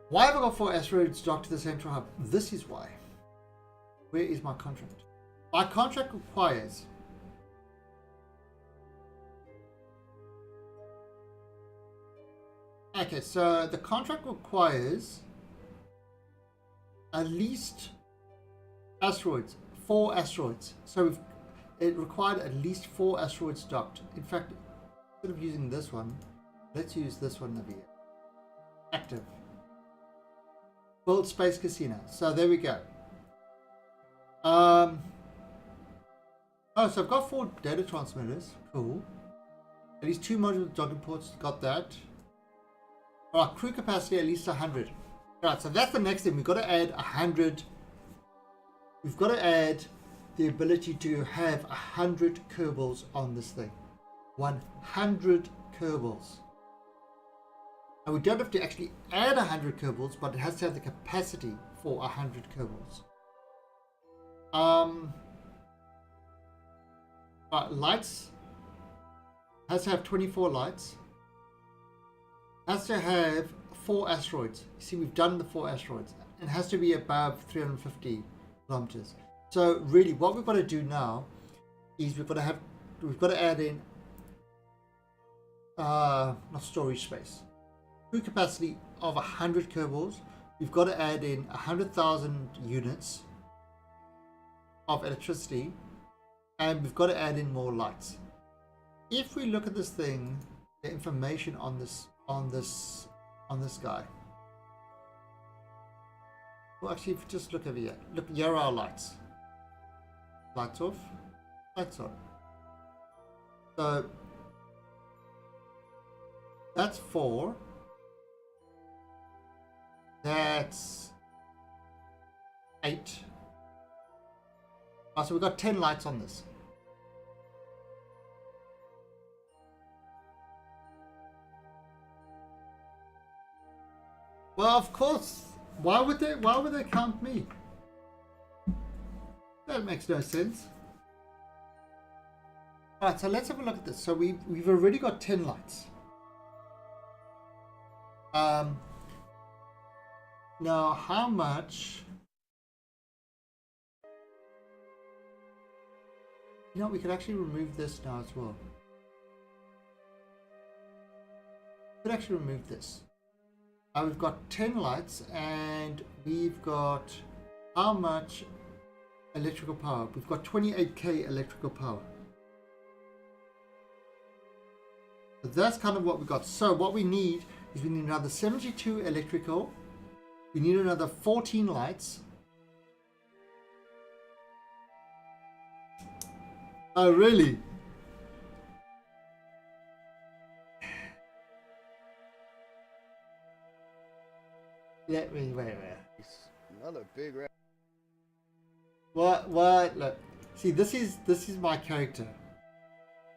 Why have I got 4 asteroids docked to the central hub? This is why. Where is my contract? My contract requires so the contract requires at least asteroids, 4 asteroids. So it required at least 4 asteroids docked. In fact, instead of using this one, let's use this one over here. Active. World Space Casino. So there we go. Oh, so I've got 4 data transmitters. Cool. At least 2 modular docking ports. Got that. Alright, crew capacity at least 100. Alright, so that's the next thing. We've got to add 100. We've got to add the ability to have 100 Kerbals on this thing. 100 Kerbals. And we don't have to actually add 100 Kerbals, but it has to have the capacity for 100 Kerbals. Lights has to have 24 lights. Has to have 4 asteroids. You see, we've done the 4 asteroids. It has to be above 350 kilometers. So really, what we've got to do now is we've got to add in not storage space. Crew capacity of 100 Kerbals. We've got to add in 100,000 units of electricity, and we've got to add in more lights. If we look at this thing, the information on this guy. Well, actually, if you just look over here, look, here are our lights. Lights off, lights on. So that's 4. That's 8. So we've got 10 lights on this. Well, of course. Why would they count me? That makes no sense. Alright, so let's have a look at this. So we've already got 10 lights. Now how much? You know, we could actually remove this now as well. We could actually remove this. We've got 10 lights and we've got how much electrical power? We've got 28k electrical power. So that's kind of what we got. So what we need is we need another 72 electrical. We need another 14 lights. Oh, really? Let me wait. Another big rat. What? Look. See, this is my character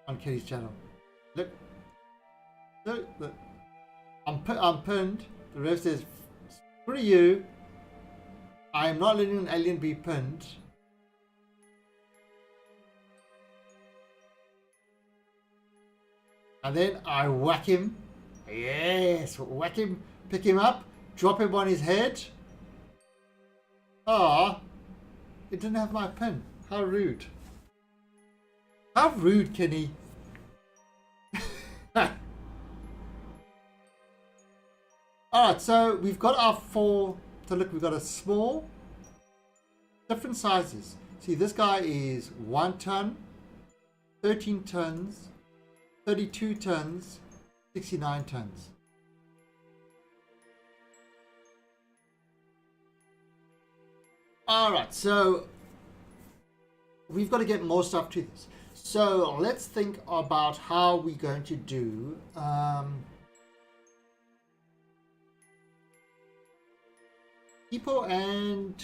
on Katie's channel. Look. I'm pinned. The ref says, "Screw you. I am not letting an alien be pinned." And then I whack him. Yes, whack him, pick him up, drop him on his head. Ah, it didn't have my pin. How rude. How rude, Kenny. Alright, so we've got our 4. So look, we've got a small, different sizes. See, this guy is 1 ton, 13 tons, 32 tons, 69 tons. Alright, so we've got to get more stuff to this. So let's think about how we're going to do people and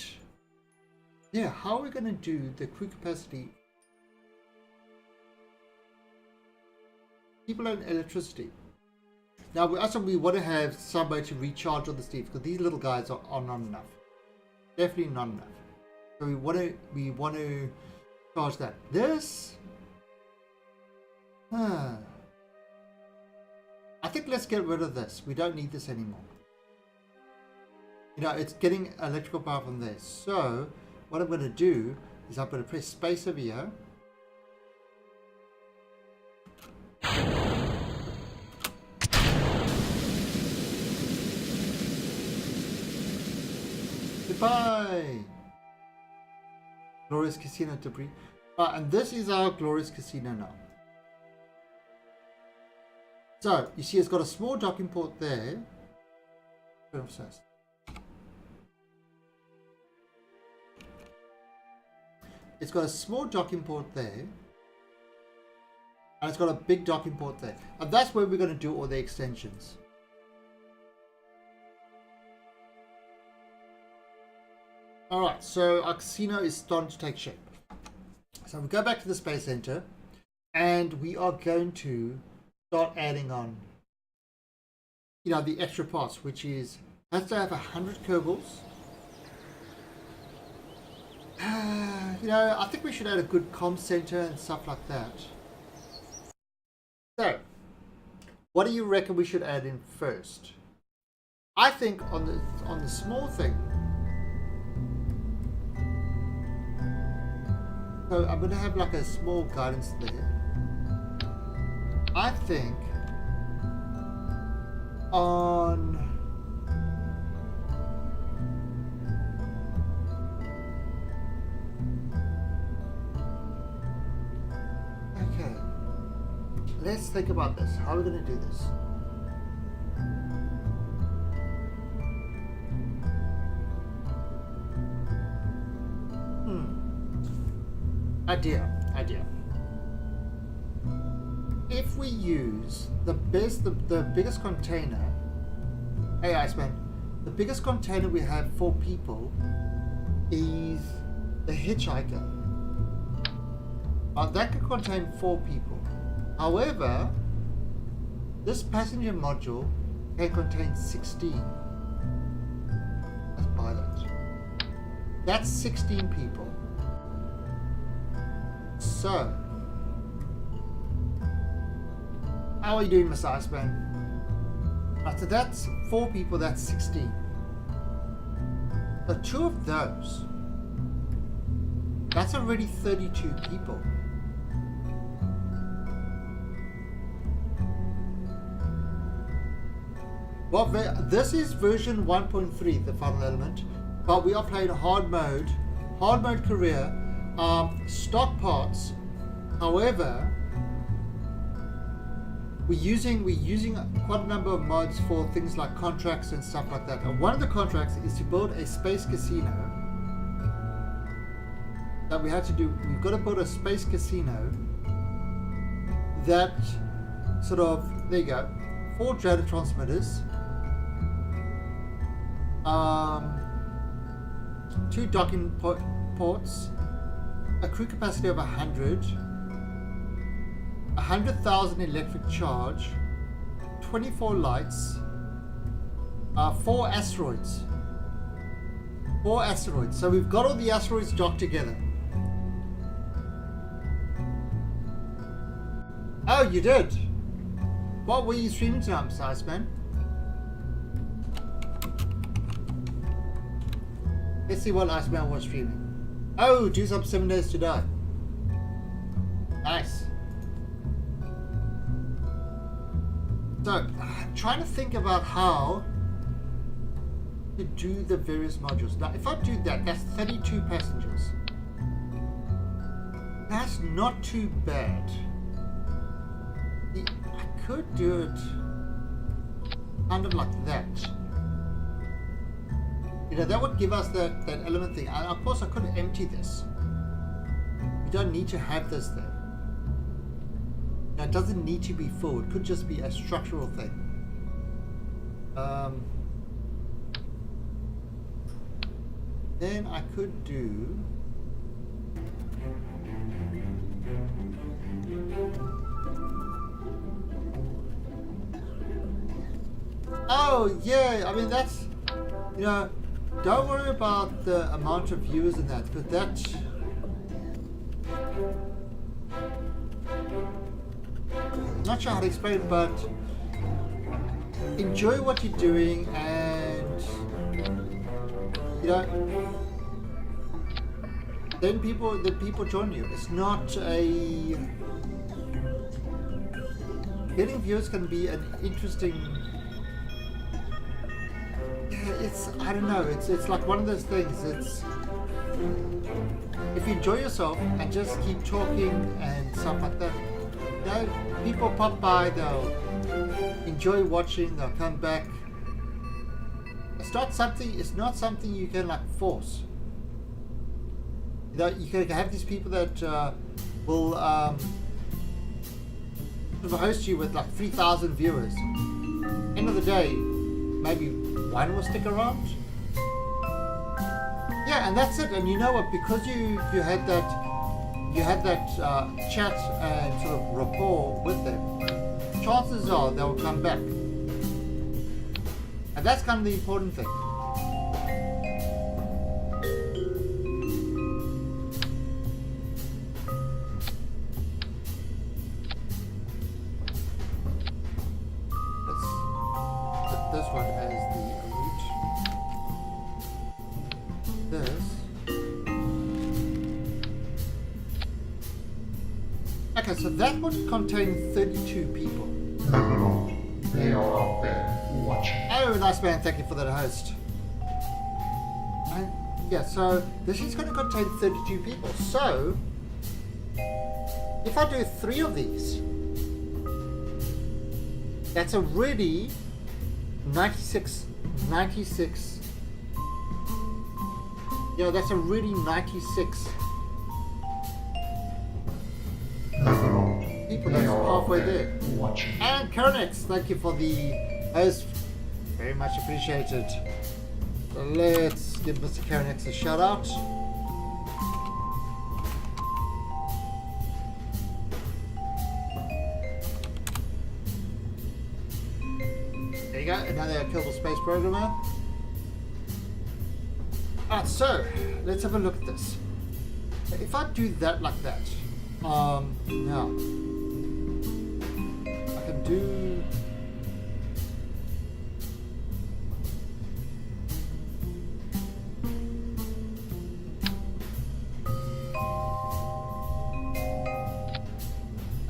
yeah, how are we going to do the crew capacity? People and electricity. Now we want to have somebody to recharge all the Steve because these little guys are not enough. Definitely not enough. So we want to charge that. This I think let's get rid of this. We don't need this anymore. You know, it's getting electrical power from there. So what I'm going to do is I'm going to press space over here. Goodbye! Glorious Casino debris. And this is our Glorious Casino now. So, you see it's got a small docking port there. It's got a small docking port there. And it's got a big docking port there. And that's where we're going to do all the extensions. Alright, so our casino is starting to take shape. So we go back to the Space Center. And we are going to start adding on, you know, the extra parts, which is, has to have 100 Kerbals. You know, I think we should add a good comm center and stuff like that. So, what do you reckon we should add in first? I think on the small thing. So I'm going to have like a small guidance there. I think on okay, let's think about this. How are we going to do this? Idea. If we use the biggest container, hey Iceman, the biggest container we have for people is the hitchhiker. That can contain 4 people. However, this passenger module can contain 16. Let's buy that. That's 16 people. So, how are you doing, Mr. Iceman? So that's 4 people, that's 16. So 2 of those, that's already 32 people. Well, this is version 1.3, the final element, but we are playing hard mode career, stock parts. However, we're using quite a number of mods for things like contracts and stuff like that. And one of the contracts is to build a space casino. That we had to do. We've got to build a space casino that sort of, there you go, 4 data transmitters, 2 docking ports, a crew capacity of 100,000 electric charge, 24 lights, 4 asteroids. 4 asteroids. So we've got all the asteroids docked together. Oh, you did? What were you streaming tonight, Mr. Iceman? Let's see what Iceman was streaming. Oh, do some 7 Days to Die. Nice. So, I'm trying to think about how to do the various modules. Now, if I do that, that's 32 passengers. That's not too bad. I could do it kind of like that. You know, that would give us that element thing. And of course, I could empty this. We don't need to have this there. Now, it doesn't need to be full. It could just be a structural thing. Then I could do... Oh, yeah, I mean, that's, you know, don't worry about the amount of viewers in that, but that... Not sure how to explain it, but enjoy what you're doing, and, you know, then people join you. It's not a... Getting viewers can be an interesting... It's, I don't know, it's like one of those things. It's, if you enjoy yourself and just keep talking and stuff like that, you know, people pop by, they'll enjoy watching, they'll come back. It's not something you can like force. You know, you can have these people that will host you with like 3,000 viewers. End of the day, maybe one will stick around. Yeah, and that's it. And you know what? Because you had that chat and sort of rapport with them, chances are they'll come back. And that's kind of the important thing. Let's put this one as the root. This. Okay, so that would contain 32 people. They are out there watching. Oh, nice man, thank you for that host. And yeah, so this is going to contain 32 people. So, if I do 3 of these, that's already 96. You know, that's already 96 people. That's halfway there. Watching. And Kareer, thank you for the host. Very much appreciated. So let's give Mr. Kareer a shout out. There you go, another Kerbal Space Programmer. Alright, so let's have a look at this. If I do that like that, Now I can do.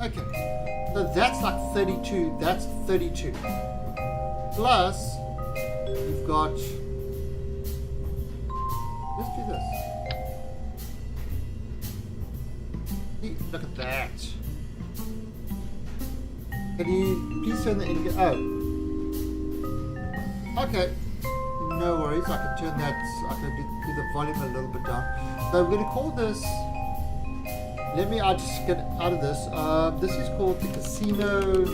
Okay, so that's like 32. That's 32. Plus, we've got. Let's do this. See, look at that. Can you please turn the indicator? Oh. Okay. No worries. I can turn that. I can do the volume a little bit down. So I'm going to call this. Let me just get out of this. This is called the Casino.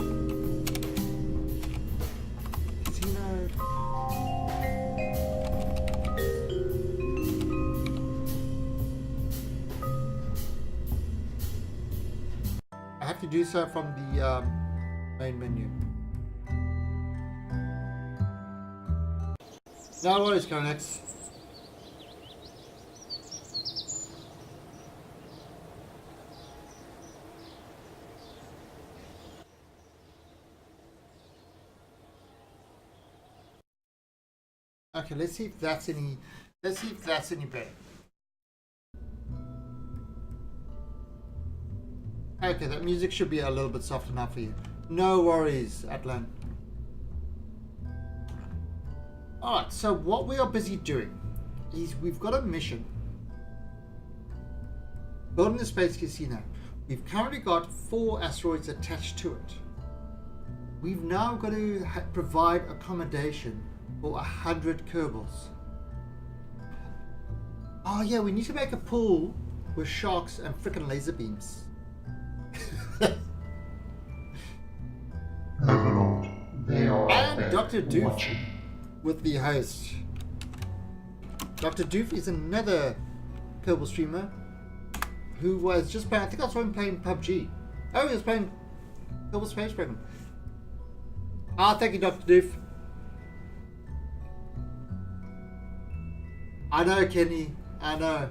I have to do so from the main menu. Now what is going next? Okay, let's see if that's any. Let's see if that's any better. Okay, that music should be a little bit softer now for you. No worries, Atlan. Alright, so what we are busy doing is we've got a mission. Building the Space Casino. We've currently got 4 asteroids attached to it. We've now got to provide accommodation for 100 Kerbals. Oh yeah, we need to make a pool with sharks and frickin' laser beams. Overlord, they are out And there Dr. Doof watching. with the host. Dr. Doof is another Kerbal streamer who was just playing, I think I saw him playing PUBG. Oh, he was playing Kerbal Space Program. Ah, thank you, Dr. Doof. I know, Kenny. I know.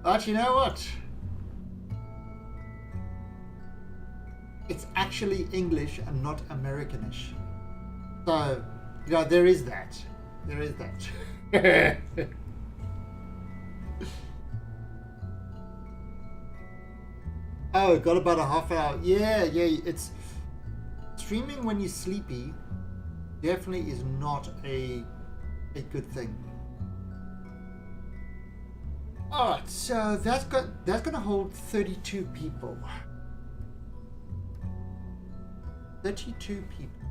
But you know what? It's actually English and not Americanish. So, you know, there is that. There is that. Oh, got about a half hour. Yeah, it's streaming when you're sleepy definitely is not a good thing. Alright, so that's gonna hold 32 people. 32 people.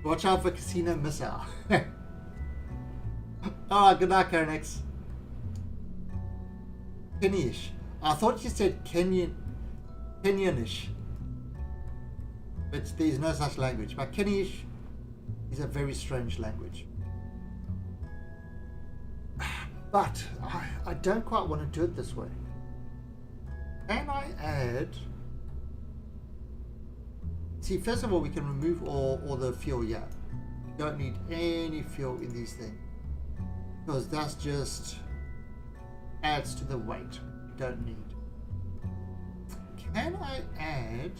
Watch out for casino missile. Alright, good night, Karenex. Kenya-ish. I thought you said Kenyan-ish. But there is no such language. But Kenya-ish is a very strange language. But I don't quite want to do it this way. Can I add... See, first of all, we can remove all the fuel, yeah. You don't need any fuel in these things. Because that's just adds to the weight. You don't need. Can I add...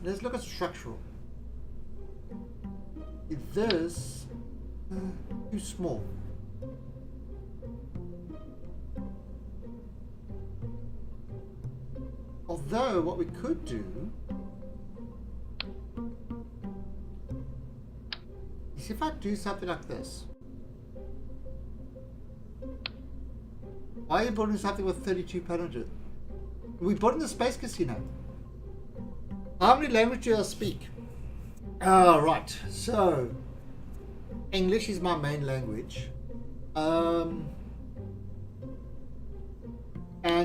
Let's look at structural. Is this too small? Although what we could do is if I do something like this. Why are you building something with 32 passengers? We bought in the Space Casino. How many languages do I speak? Oh, right. So, English is my main language. And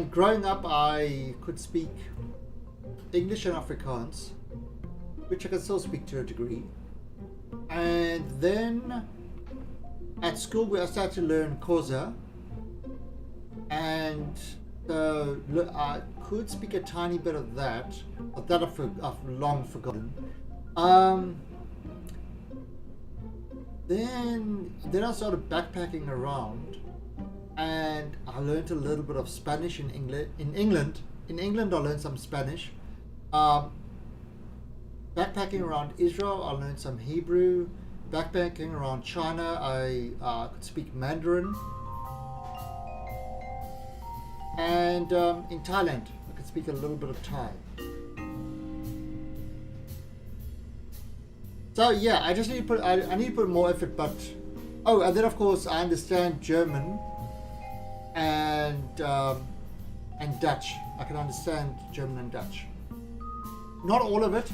growing up, I could speak English and Afrikaans, which I can still speak to a degree. And then at school, I started to learn Xhosa, and so I could speak a tiny bit of that, but that I've long forgotten. Then I started backpacking around, and I learned a little bit of Spanish in England. In England, I learned some Spanish. Backpacking around Israel, I learned some Hebrew. Backpacking around China, I could speak Mandarin. And in Thailand, I could speak a little bit of Thai. So yeah, I just need to put I need to put more effort. But and then of course I understand German and Dutch. I can understand German and Dutch. Not all of it,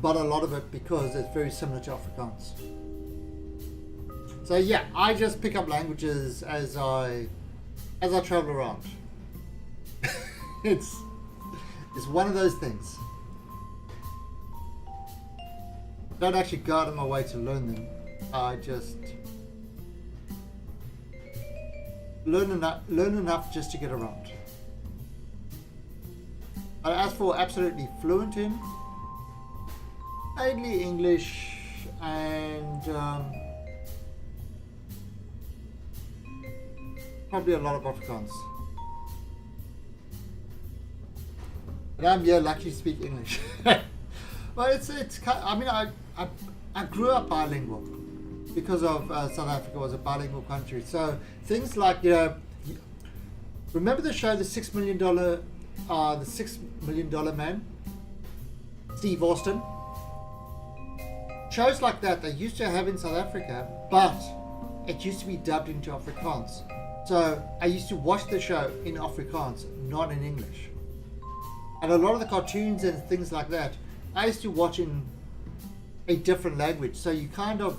but a lot of it, because it's very similar to Afrikaans. So yeah, I just pick up languages as I travel around. It's one of those things. I don't actually go out of my way to learn them. I just learn enough just to get around. But as for absolutely fluent in, mainly English and probably a lot of Afrikaans. But I'm here lucky to speak English. Well, it's kind I mean, I grew up bilingual because of South Africa was a bilingual country. So things like, remember the show, the $6 Million Man, Steve Austin? Shows like that they used to have in South Africa, but it used to be dubbed into Afrikaans. So I used to watch the show in Afrikaans, not in English. And a lot of the cartoons and things like that, I used to watch in a different language. So you kind of,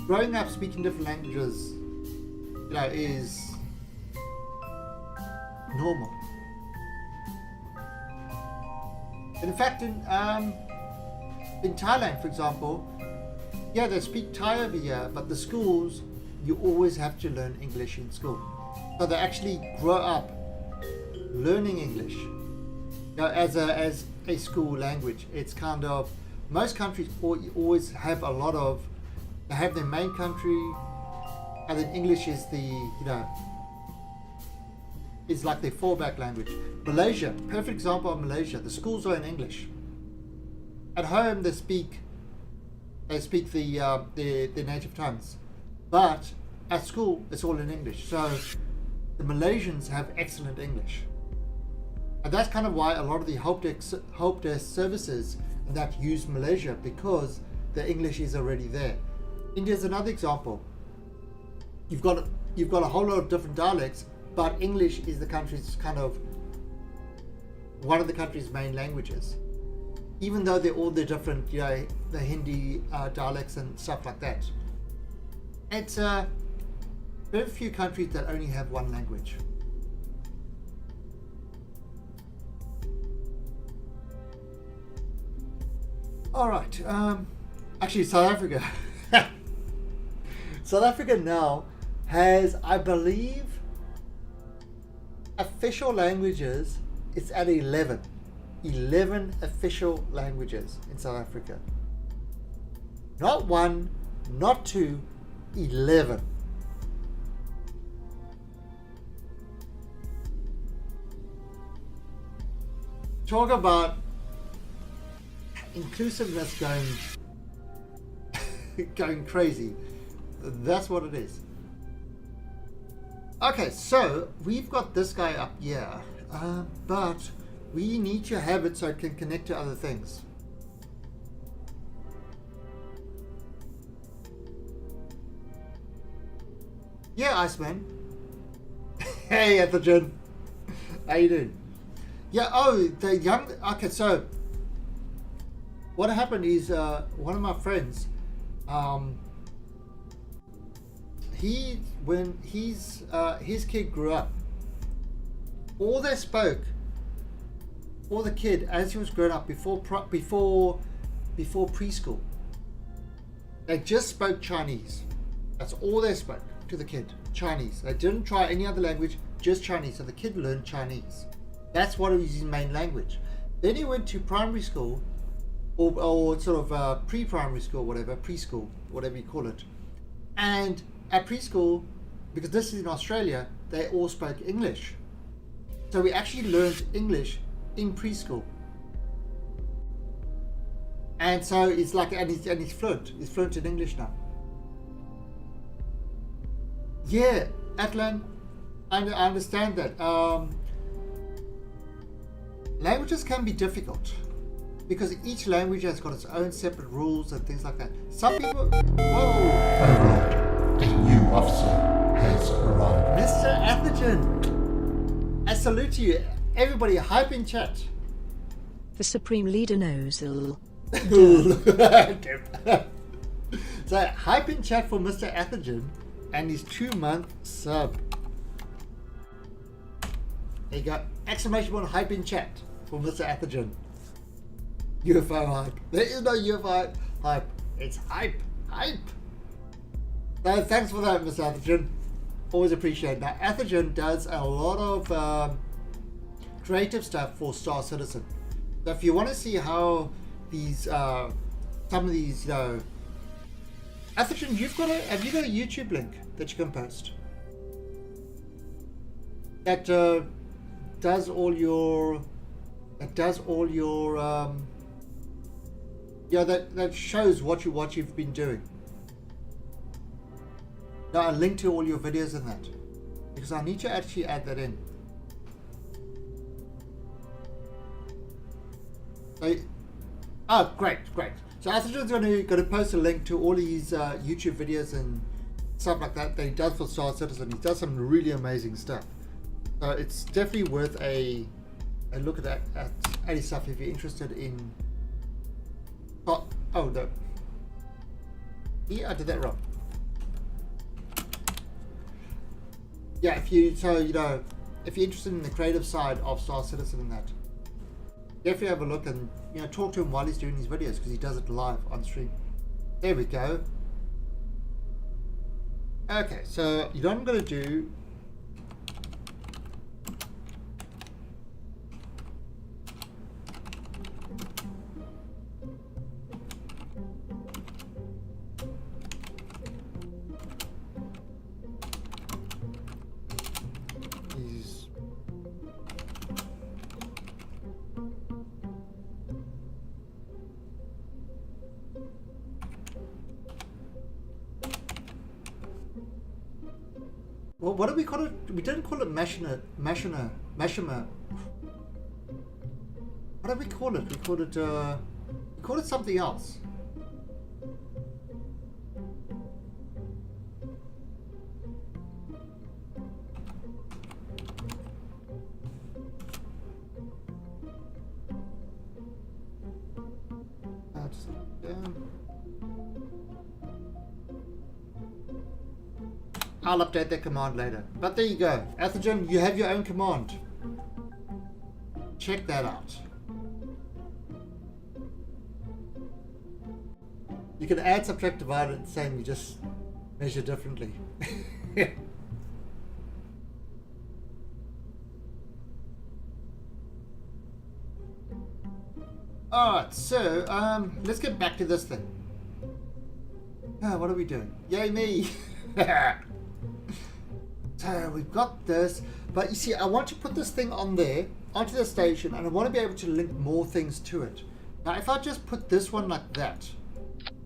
growing up speaking different languages, is normal. And in fact, in Thailand, for example, yeah, they speak Thai over here, but the schools, you always have to learn English in school. So they actually grow up learning English as a school language. It's kind of, most countries always have they have their main country, and then English is is like their fallback language. Malaysia, perfect example of Malaysia. The schools are in English. At home they speak their native tongues, but at school it's all in English. So the Malaysians have excellent English. And that's kind of why a lot of the help desk services that use Malaysia, because the English is already there. India's another example. You've got a whole lot of different dialects, but English is the country's kind of one of the country's main languages. Even though they're all the different, the Hindi dialects and stuff like that. It's very few countries that only have one language. All right. Actually, South Africa. South Africa now has, I believe, official languages. It's at 11. 11 official languages in South Africa. Not one, not two, 11. Talk about inclusiveness going crazy. That's what it is. Okay, so we've got this guy up here, but we need to have it so it can connect to other things. Yeah, Iceman. Hey, Ethelgen. How you doing? Yeah, okay, so what happened is one of my friends, when his kid grew up, all they spoke, or the kid as he was growing up before preschool, they just spoke Chinese. That's all they spoke. to the kid, Chinese. They didn't try any other language, just Chinese. So the kid learned Chinese. That's what was his main language. Then he went to primary school, or sort of pre-primary school, whatever, preschool, whatever you call it. And at preschool, because this is in Australia, they all spoke English. So we actually learned English in preschool. And so it's like, and he's fluent. He's fluent in English now. Yeah, Atlan, I understand that. Languages can be difficult because each language has got its own separate rules and things like that. Some people... Whoa! Overlord, a new officer has arrived. Mr. Atherton, I salute to you. Everybody, hype in chat. The Supreme Leader knows. So, hype in chat for Mr. Atherton and his 2-month sub. There you go. Exclamation point hype in chat for Mr. Atherton. UFO hype. There is no UFO hype. It's hype. Hype. So thanks for that, Mr. Atherton. Always appreciate that. Atherton does a lot of creative stuff for Star Citizen. So if you want to see how these, some of these, Atherton, have you got a YouTube link that you can post? That does all your that shows what you've been doing. Now a link to all your videos and that, because I need to actually add that in. So, great. So Atherton's going to post a link to all his YouTube videos and stuff like that he does for Star Citizen. He does some really amazing stuff. So it's definitely worth a look at his stuff if you're interested in. Oh no. Yeah, I did that wrong. Yeah, if you're interested in the creative side of Star Citizen and that, definitely have a look and talk to him while he's doing these videos, because he does it live on stream. There we go. Okay, so what I'm going to do. Well, what do we call it? We didn't call it Mashina. What did we call it? We called it something else. I'll update that command later. But there you go. Atherton, you have your own command. Check that out. You can add, subtract, divide, and same. You just measure differently. Alright, so let's get back to this thing. What are we doing? Yay me! So we've got this, but you see, I want to put this thing on there, onto the station, and I want to be able to link more things to it. Now, if I just put this one like that,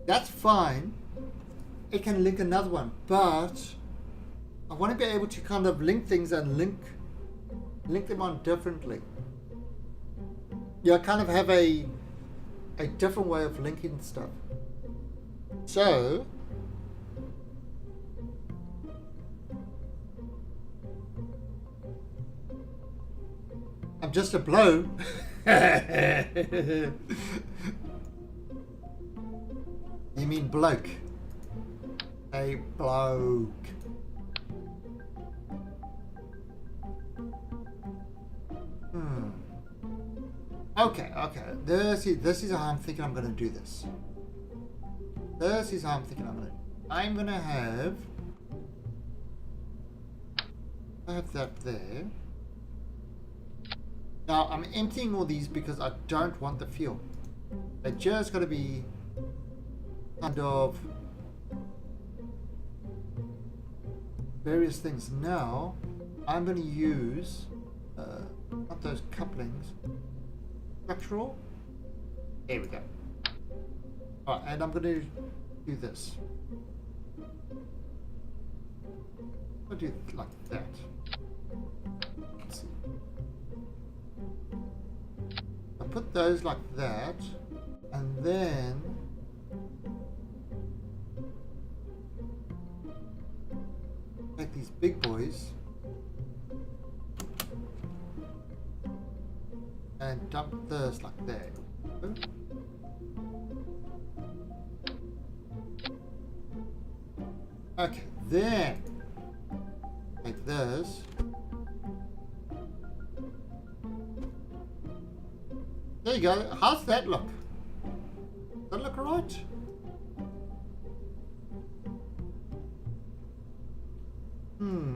that's fine. It can link another one, but I want to be able to kind of link things and link them on differently. Kind of have a different way of linking stuff. So I'm just a blow. You mean bloke? A bloke. Okay. This is how I'm thinking I'm going to do this. I'm going to have I have that there. Now I'm emptying all these because I don't want the fuel. They just got to be kind of various things. Now I'm going to use not those couplings, structural. There we go. Alright, and I'm going to do this. I'll do it like that. Let's see. I'll put those like that, and then take these big boys and dump this like there. Okay, then take this. There you go. How's that look? Does that look alright?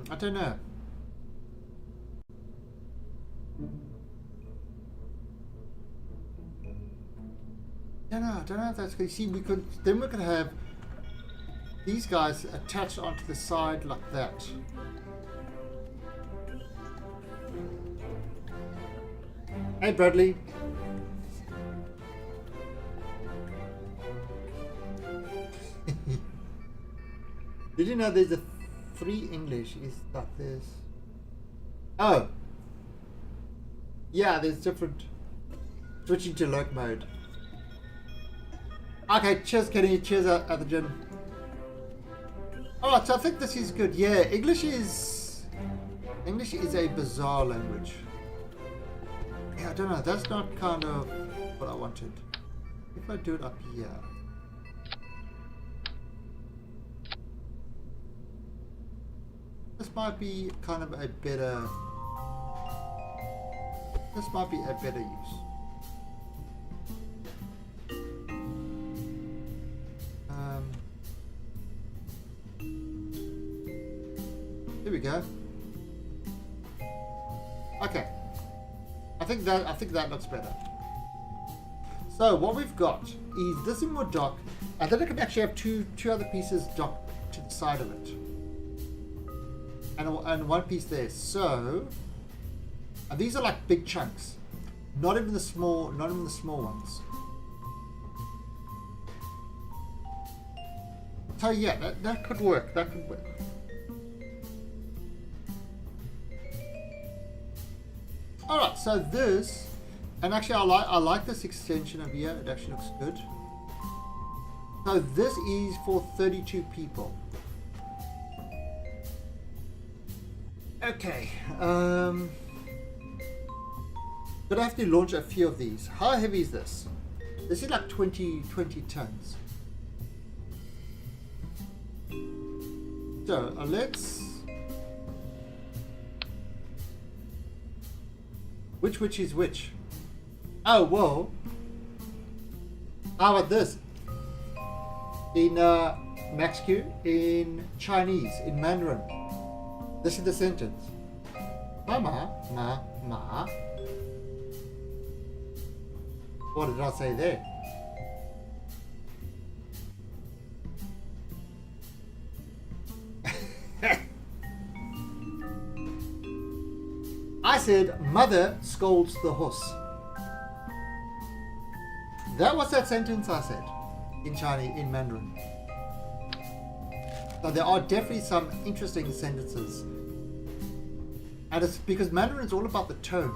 I don't know. I don't know if that's good. See, we could have these guys attached onto the side like that. Hey, Bradley. Did you know there's a 3 English is like this? Oh. Yeah, there's different. Switching to lurk mode. Okay, cheers Kenny, cheers at the gym. Alright, so I think this is good. Yeah, English is a bizarre language. Yeah, I don't know, that's not kind of what I wanted. If I do it up here. This might be kind of a better use. Here we go. Okay. I think that looks better. So what we've got is this in more dock, and then I can actually have two other pieces docked to the side of it. And one piece there. So, and these are like big chunks, not even the small ones. So yeah, that could work. That could work. All right. So this, and actually I like this extension over here. It actually looks good. So this is for 32 people. Okay, gonna have to launch a few of these. How heavy is this? This is like 20 tons. So let's. Which is which? Oh well. How about this? In MaxQ, in Chinese, in Mandarin. This is the sentence. Mama, ma. What did I say there? I said, mother scolds the horse. That was that sentence I said in Chinese, in Mandarin. So there are definitely some interesting sentences. And it's because Mandarin is all about the tone.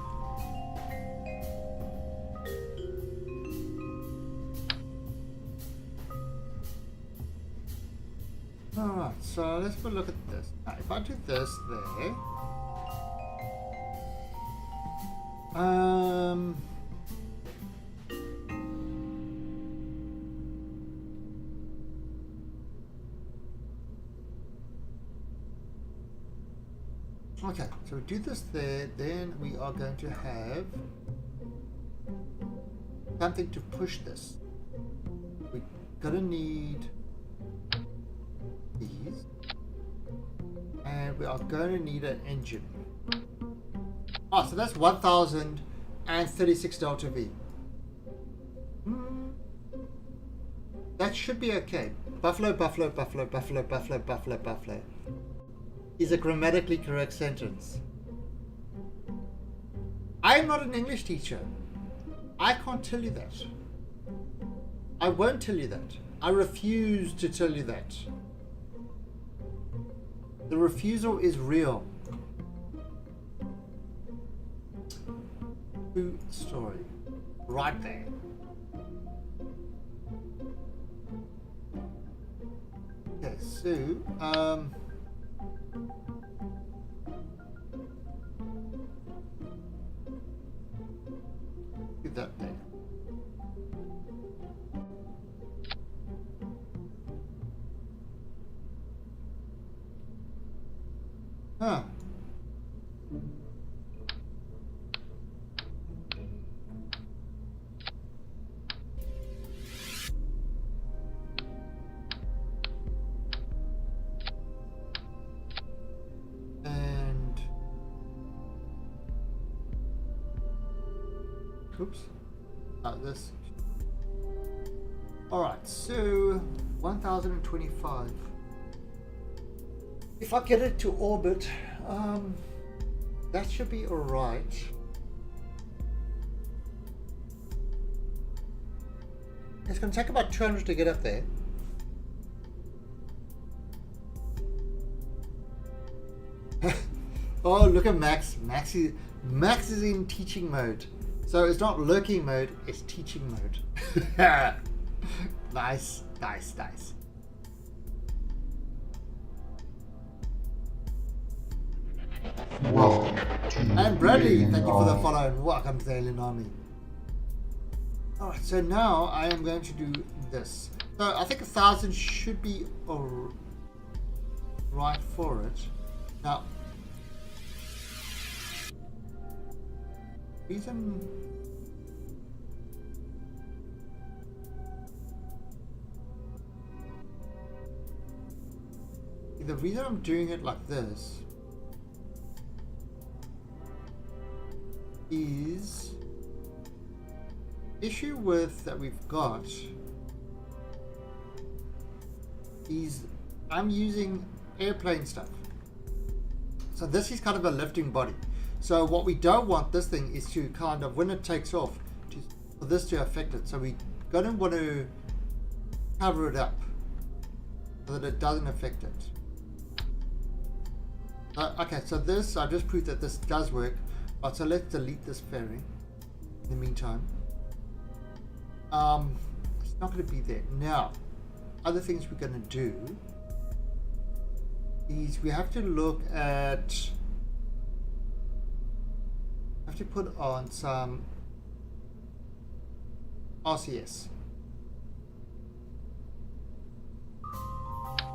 Alright, so let's have a look at this. Now, if I do this there. Okay, so we do this there, then we are going to have something to push this. We're gonna need these, and we are going to need an engine. Oh, so that's 1036 delta V. That should be okay. Buffalo, buffalo, buffalo, buffalo, buffalo, buffalo, buffalo is a grammatically correct sentence. I'm not an English teacher. I can't tell you that. I won't tell you that. I refuse to tell you that. The refusal is real. True story. Right there. Okay, so, do that there. Huh. And oops. This. All right, so 1025. If I get it to orbit, that should be all right. It's going to take about 200 to get up there. Oh, look at Max. Max is in teaching mode. So it's not lurking mode, it's teaching mode. Nice, nice, nice. Welcome to And Bradley, Alien thank you for the Army. follow and welcome to the Alien Army. Alright, so now I am going to do this. So I think 1,000 should be right for it. Now, reason the reason I'm doing it like this is issue with that we've got is I'm using airplane stuff. So this is kind of a lifting body. So what we don't want this thing is to kind of, when it takes off, for this to affect it. So we gonna want to cover it up so that it doesn't affect it. Okay, so this, I just proved that this does work. Right, so let's delete this fairing in the meantime. It's not going to be there. Now, other things we're going to do is we have to look at, have to put on some RCS.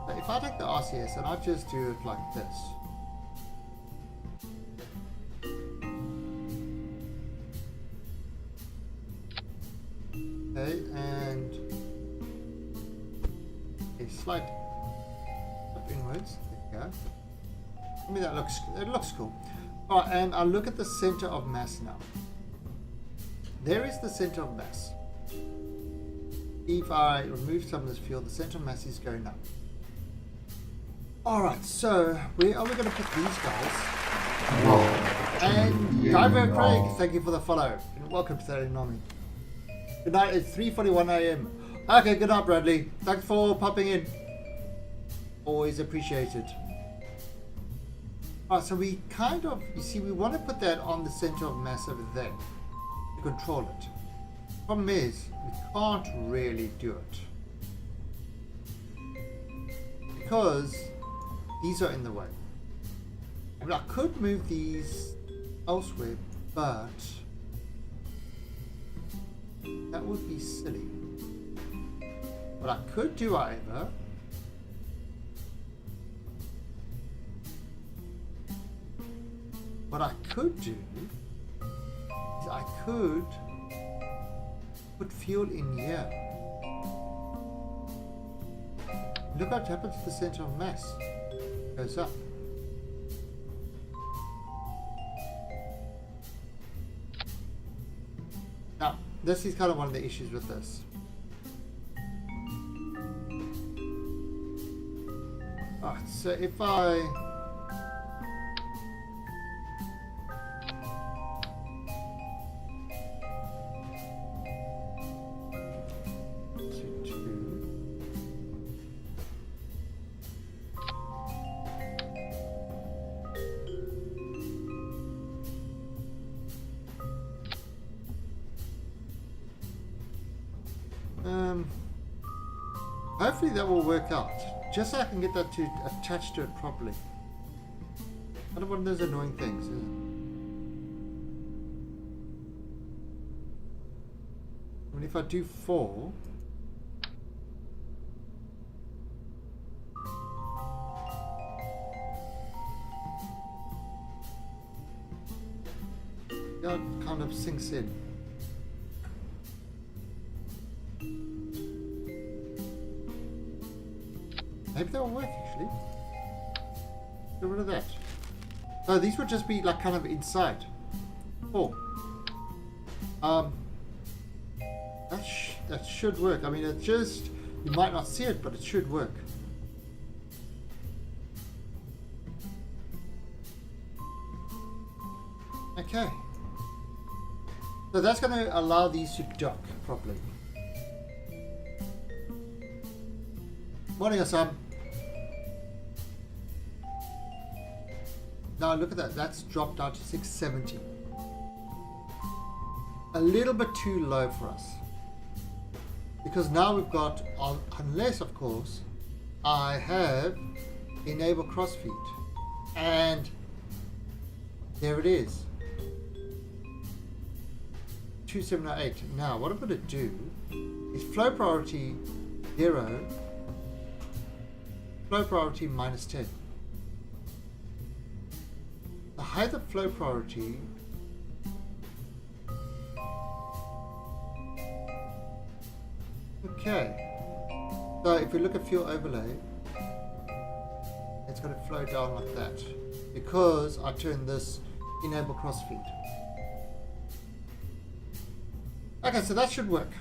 So if I take the RCS and I just do it like this. Okay, and a slight up inwards. There you go. I mean, it looks cool. Alright, and I look at the center of mass now. There is the center of mass. If I remove some of this fuel, the center of mass is going up. Alright, so where are we going to put these guys? And Diver Craig, thank you for the follow. And welcome to the Alien Army. Good night, it's 3:41 AM. Okay, good night, Bradley. Thanks for popping in. Always appreciated. Alright, so we kind of, you see, we want to put that on the center of mass over there to control it. Problem is, we can't really do it because these are in the way. I mean, I could move these elsewhere, but that would be silly. What I could do, however, is I could put fuel in here. Look what happens to the center of mass. It goes up. this is kind of one of the issues with this. Alright, so if I hopefully that will work out. Just so I can get that to attach to it properly. I don't want those annoying things. I mean, if I do 4, that kind of sinks in. Maybe that will work actually. Get rid of that. Oh, these would just be like kind of inside. Oh. That should work. I mean, it just, you might not see it, but it should work. Okay. So that's going to allow these to dock properly. Morning, Assam. Now look at that. That's dropped down to 670. A little bit too low for us. Because now we've got, unless of course, I have enable crossfeed. And there it is. 2708. Now what I'm going to do is flow priority 0. Flow priority -10. The higher the flow priority, okay. So if we look at fuel overlay, it's going to flow down like that because I turned this enable crossfeed. Okay, so that should work.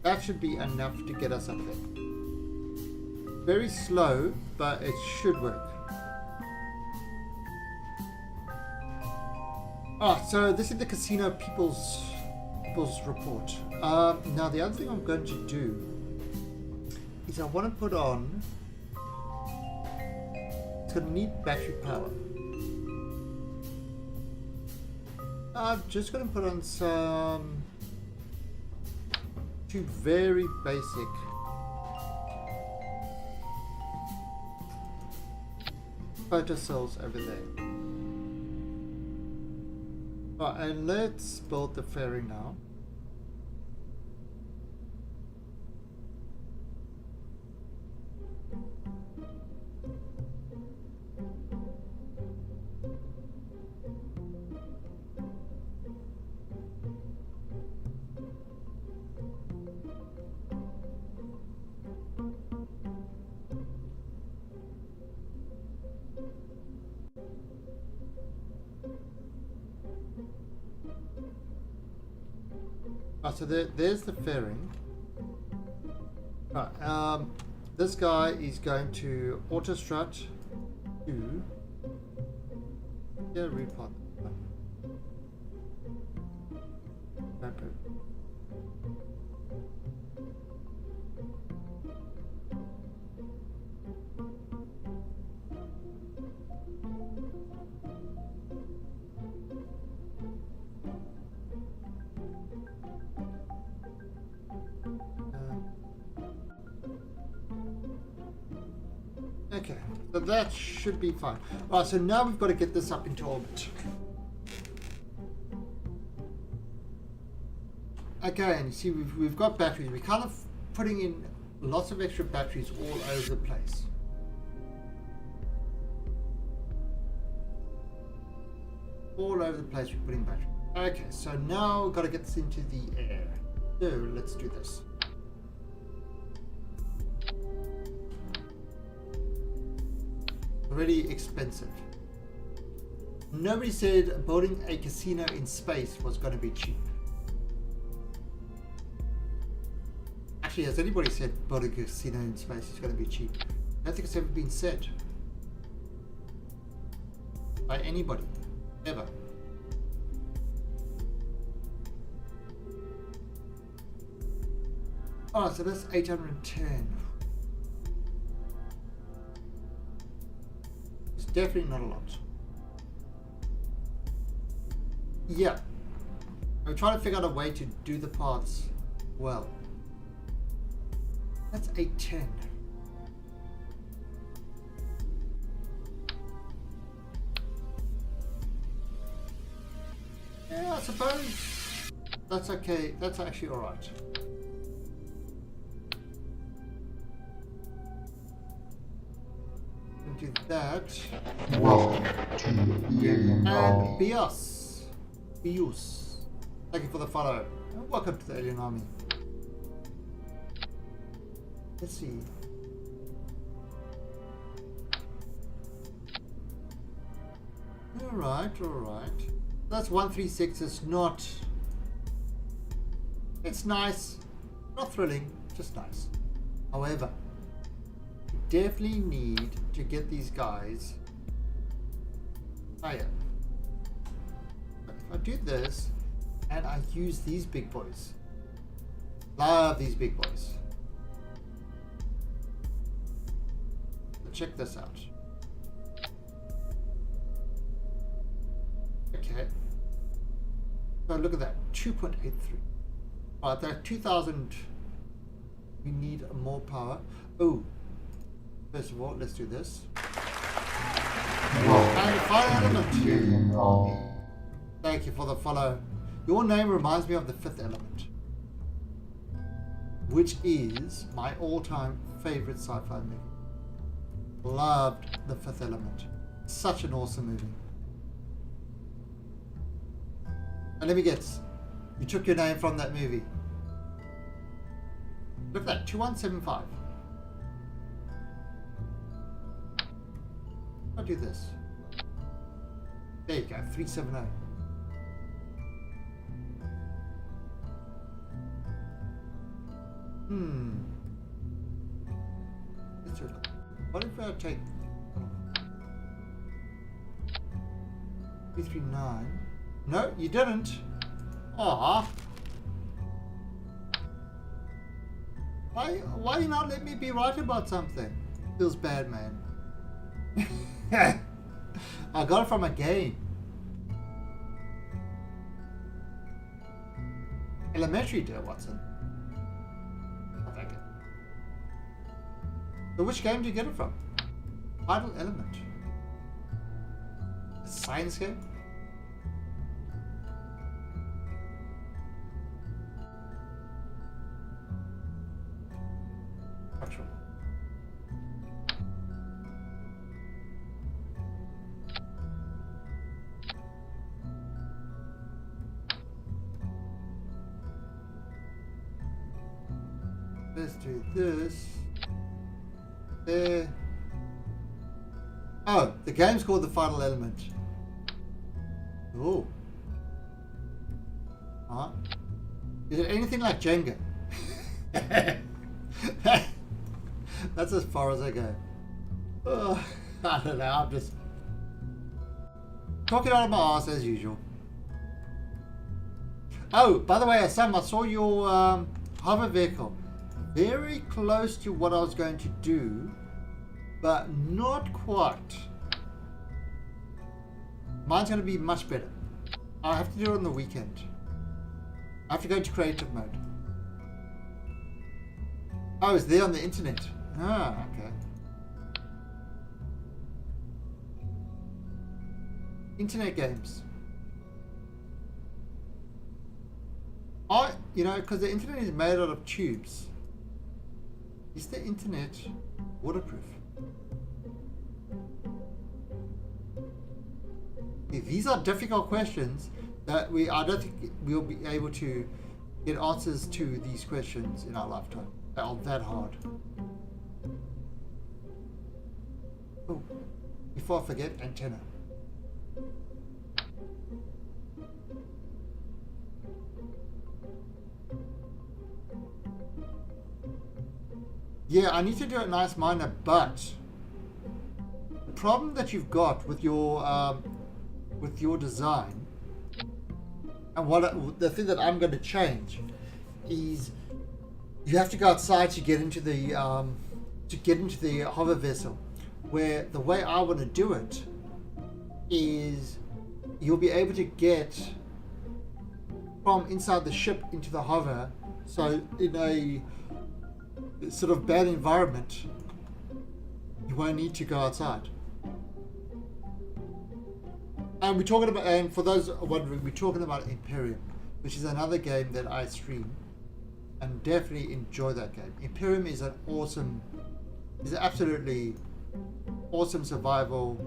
That should be enough to get us up there. Very slow, but it should work. So this is the casino people's report. Now the other thing I'm going to do is I want to put on, it's going to need battery power. I'm just going to put on some 2 very basic photo cells over there. Right, and let's build the fairing now. So there's the fairing. Right, this guy is going to auto strut to repot. Okay, so that should be fine. Alright, so now we've got to get this up into orbit. Okay, and you see we've got batteries. We're kind of putting in lots of extra batteries all over the place. All over the place we're putting batteries. Okay, so now we've got to get this into the air. So let's do this. Already expensive. Nobody said building a casino in space was going to be cheap. Actually, has anybody said building a casino in space is going to be cheap? I don't think it's ever been said by anybody, ever. Oh, so that's 810. It's definitely not a lot. Yeah. I'm trying to figure out a way to do the parts well. That's 810. Yeah, I suppose that's okay. That's actually alright. Do that. Welcome to the Alien And Army. Bios. Thank you for the follow. And welcome to the Alien Army. Let's see. Alright. That's 136. It's not. It's nice. Not thrilling, just nice. However, you definitely need to get these guys higher. But if I do this and I use these big boys, love these big boys. So check this out. Okay. So look at that, 2.83. Alright, that 2000. We need more power. Oh, first of all, let's do this. And fire element. Alien Army. Thank you for the follow. Your name reminds me of the Fifth Element, which is my all-time favorite sci-fi movie. Loved the Fifth Element. Such an awesome movie. And let me guess, you took your name from that movie. Look at that, 2175. I'll do this. There you go, 370. Let's do it. What if I take 339? No, you didn't. Aww. Why you not let me be right about something? Feels bad, man. I got it from a game. Elementary, dear Watson. I'll take it. So which game do you get it from? Vital Element. A science game? Actual. Let's do this. There. Oh, the game's called The Final Element. Oh. Huh? Is it anything like Jenga? That's as far as I go. Oh, I don't know, I'm just talking out of my ass as usual. Oh, by the way, Sam, I saw your hover vehicle. Very close to what I was going to do, but not quite. Mine's going to be much better. I have to do it on the weekend. I have to go into creative mode. Oh, it's there on the internet. Ah, okay. Internet games. Because the internet is made out of tubes. Is the internet waterproof? These are difficult questions that I don't think we'll be able to get answers to these questions in our lifetime. They are that hard. Oh, before I forget, antenna. Yeah, I need to do a nice miner, but the problem that you've got with your design, and the thing that I'm going to change is you have to go outside to get into the hover vessel. Where the way I want to do it is you'll be able to get from inside the ship into the hover. So in a sort of bad environment, you won't need to go outside. And we're talking about, and for those wondering, we're talking about Imperium, which is another game that I stream and definitely enjoy that game. Imperium is an absolutely awesome survival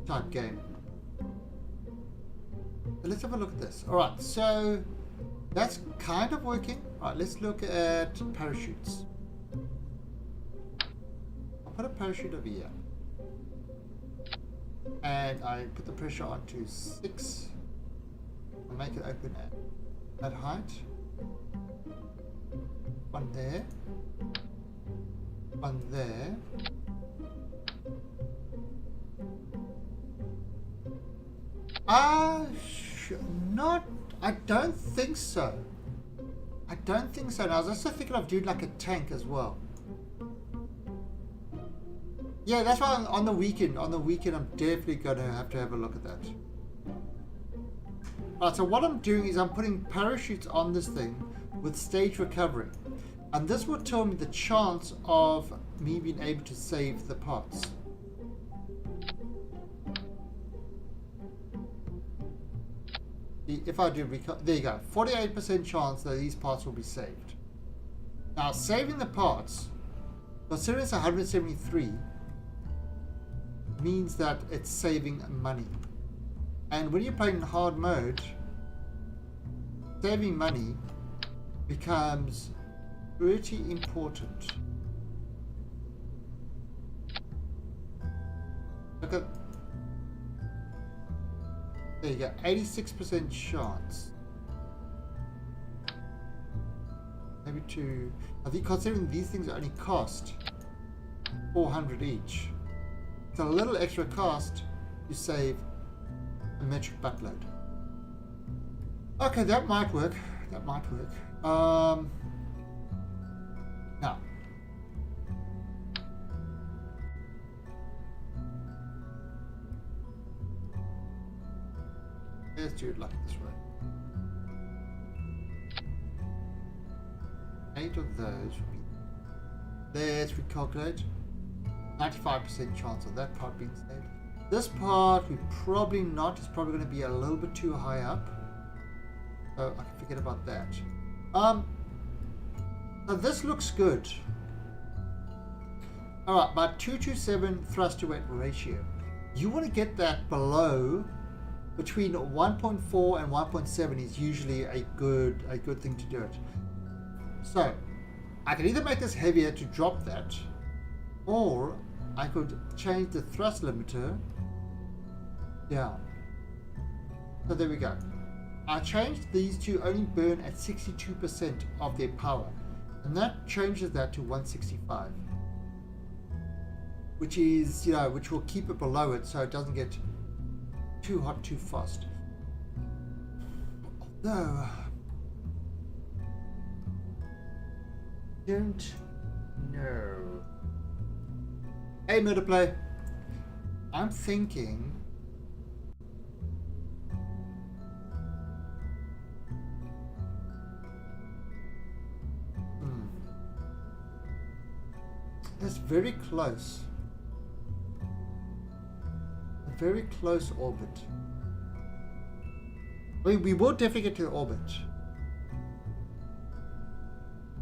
type game. So let's have a look at this. Alright, so that's kind of working. Alright, let's look at parachutes. I'll put a parachute over here. And I put the pressure on to 6. I'll make it open at that height. One there. One there. I don't think so. I don't think so. Now, I was also thinking of doing like a tank as well. Yeah, that's why on the weekend, I'm definitely going to have a look at that. Alright, so what I'm doing is I'm putting parachutes on this thing with stage recovery. And this will tell me the chance of me being able to save the parts. If I do there you go, 48% chance that these parts will be saved. Now, saving the parts, considering it's 173, means that it's saving money. And when you're playing in hard mode, saving money becomes pretty important. Look at, there you go, 86% chance. Maybe I think considering these things only cost 400 each, it's a little extra cost to save a metric buttload. Okay, that might work. That might work. Now, let's do it like this way. 8 of those would be. Let's recalculate. 95% chance of that part being saved. This part we probably not. It's probably going to be a little bit too high up. So I can forget about that. Now this looks good. Alright, about 2:7 thrust to weight ratio. You want to get that below, between 1.4 and 1.7 is usually a good thing to do it. So I can either make this heavier to drop that, or I could change the thrust limiter down. So there we go. I changed these to only burn at 62% of their power, and that changes that to 165, which is, which will keep it below it so it doesn't get too hot too fast. Although don't know. Hey, Murderplay, I'm thinking that's very close. A very close orbit. I mean, we will definitely get to the orbit.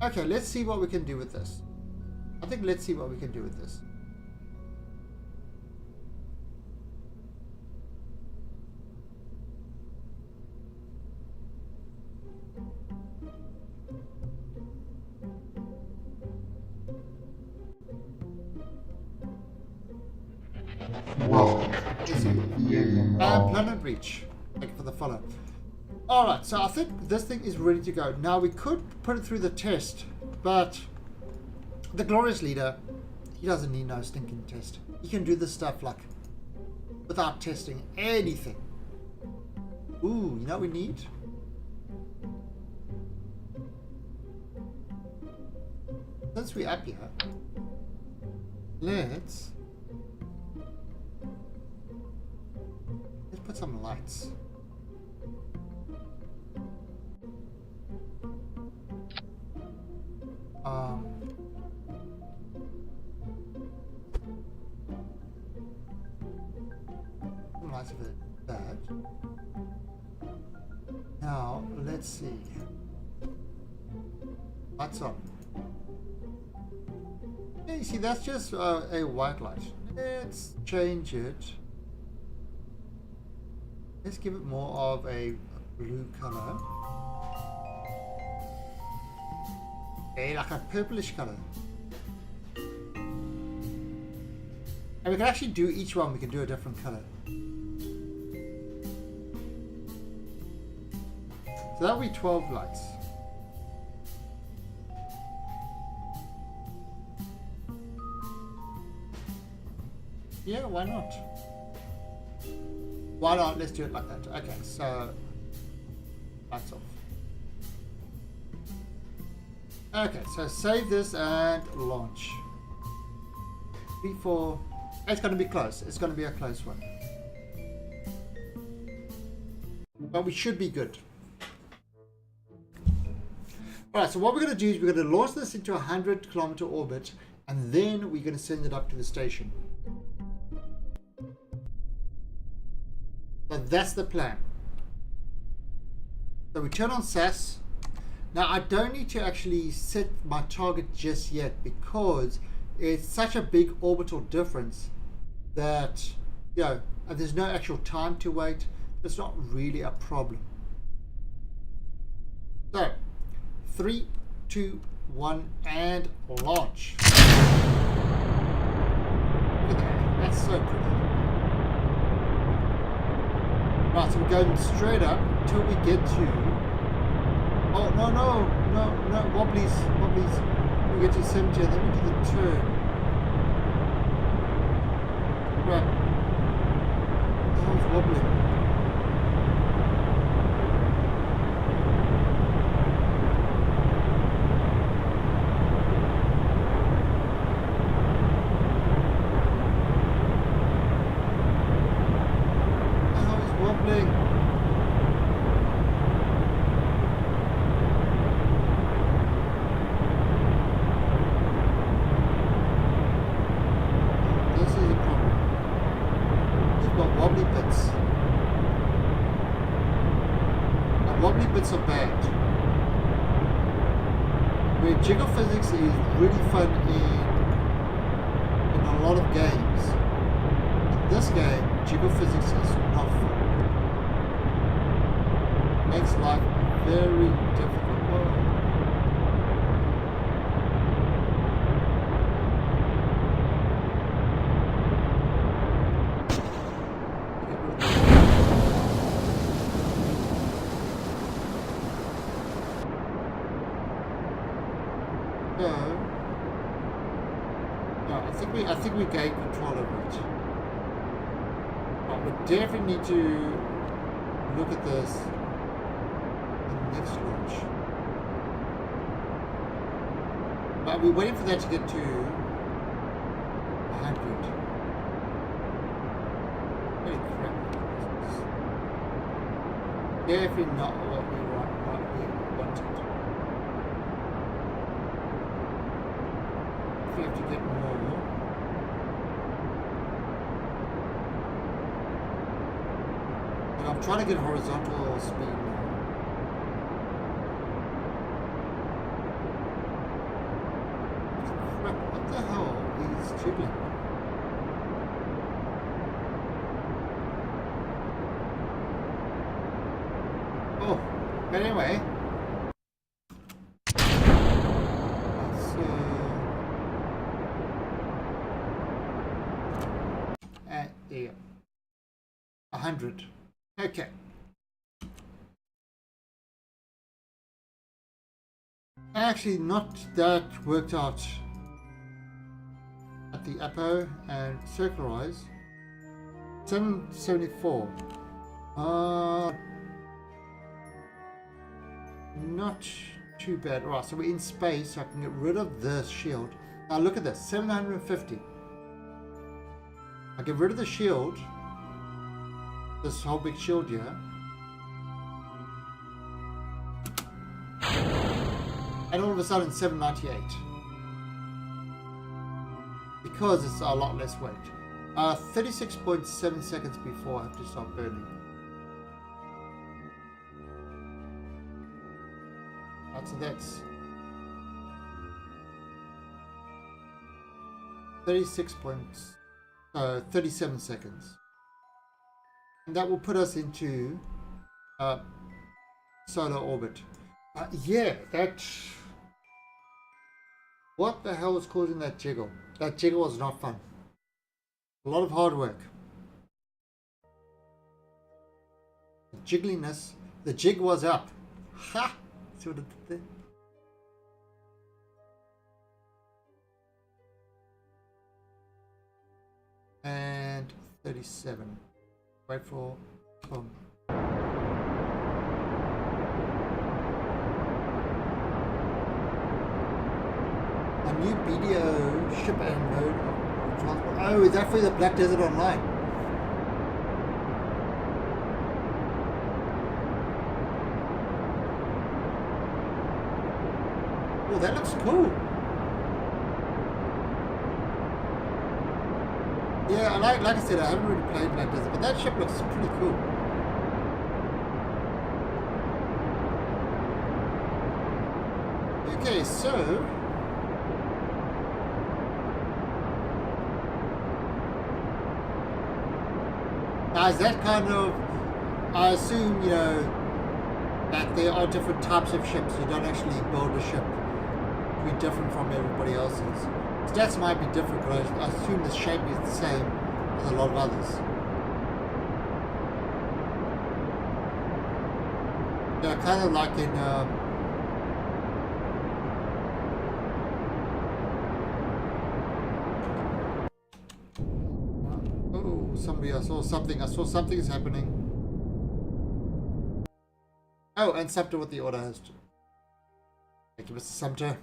Okay, let's see what we can do with this. I think let's see what we can do with this. Welcome to the Planet Reach. Thank you for the follow. Alright, so I think this thing is ready to go. Now we could put it through the test, but The glorious leader, he doesn't need no stinking test. He can do this stuff like without testing anything. Ooh, you know what we need? Since we're up here, let's put some lights. Some lights over that. Now let's see. Lights on. Yeah, you see, that's just a white light. Let's change it. Let's give it more of a blue color. Okay, like a purplish color. And we can actually do each one, we can do a different color. So that'll be 12 lights. Yeah, why not? Why not? Let's do it like that. Okay, so lights off. Okay, so save this and launch. 3, 4. It's going to be close. It's going to be a close one. But we should be good. Alright, so what we're going to do is we're going to launch this into a 100-kilometer orbit, and then we're going to send it up to the station. So that's the plan. So we turn on SAS. Now I don't need to actually set my target just yet because it's such a big orbital difference that, you know, and there's no actual time to wait. It's not really a problem. So 3, 2, 1 and launch. Look at that. That's so pretty. Right, so we're going straight up until we get to... Oh, no, wobblies. We get to 70 and then we do the turn. Right. The hell's wobbling? Jiggle physics is really fun in a lot of games. In this game, jiggle physics is not fun. It makes life very difficult. I think we gain control over it. But we definitely need to look at this in the next launch. But we're waiting for that to get to 100. Holy crap. Definitely not what we wanted. We have to get more. I'm trying to get horizontal speed now. Crap, what the hell is dribbling? Oh, but anyway. There you go. 100. Okay. Actually, not that worked out the Apo and circularize. 774. Not too bad. Right, so we're in space, so I can get rid of this shield. Now look at this, 750. I get rid of the shield, this whole big shield here, and all of a sudden 798. Because it's a lot less weight. 36.7 seconds before I have to start burning. Right, so that's 37 seconds. And that will put us into solar orbit. Yeah, that... What the hell was causing that jiggle? That jiggle was not fun. A lot of hard work. The jiggliness. The jig was up. Ha! See what it did there? And 37. Wait for... Boom. A new BDO ship and mode of transport. Oh, is that for the Black Desert Online? Oh, that looks cool. Yeah, like I said, I haven't really played Black Desert, but that ship looks pretty cool. Okay, so... Now, is that kind of... I assume, you know, that there are different types of ships. You don't actually build a ship to be different from everybody else's. Stats might be different, but I assume the shape is the same as a lot of others. Yeah, kind of like in oh, somebody, I saw something is happening. Oh, and Sumter with the order host. Thank you, Mr. Sumter.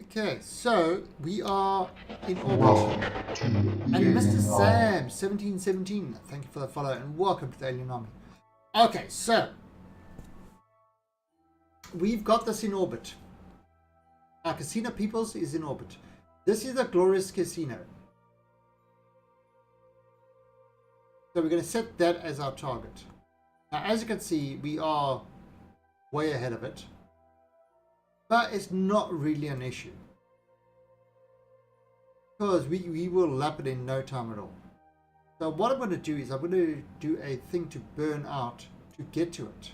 Okay, so we are in orbit. And Mr. Sam, 1717, thank you for the follow and welcome to the Alien Army. Okay, so we've got this in orbit. Our Casino Peoples is in orbit. This is a glorious casino. So we're going to set that as our target. Now, as you can see, we are way ahead of it. But it's not really an issue. Because we will lap it in no time at all. So what I'm going to do is I'm going to do a thing to burn out to get to it.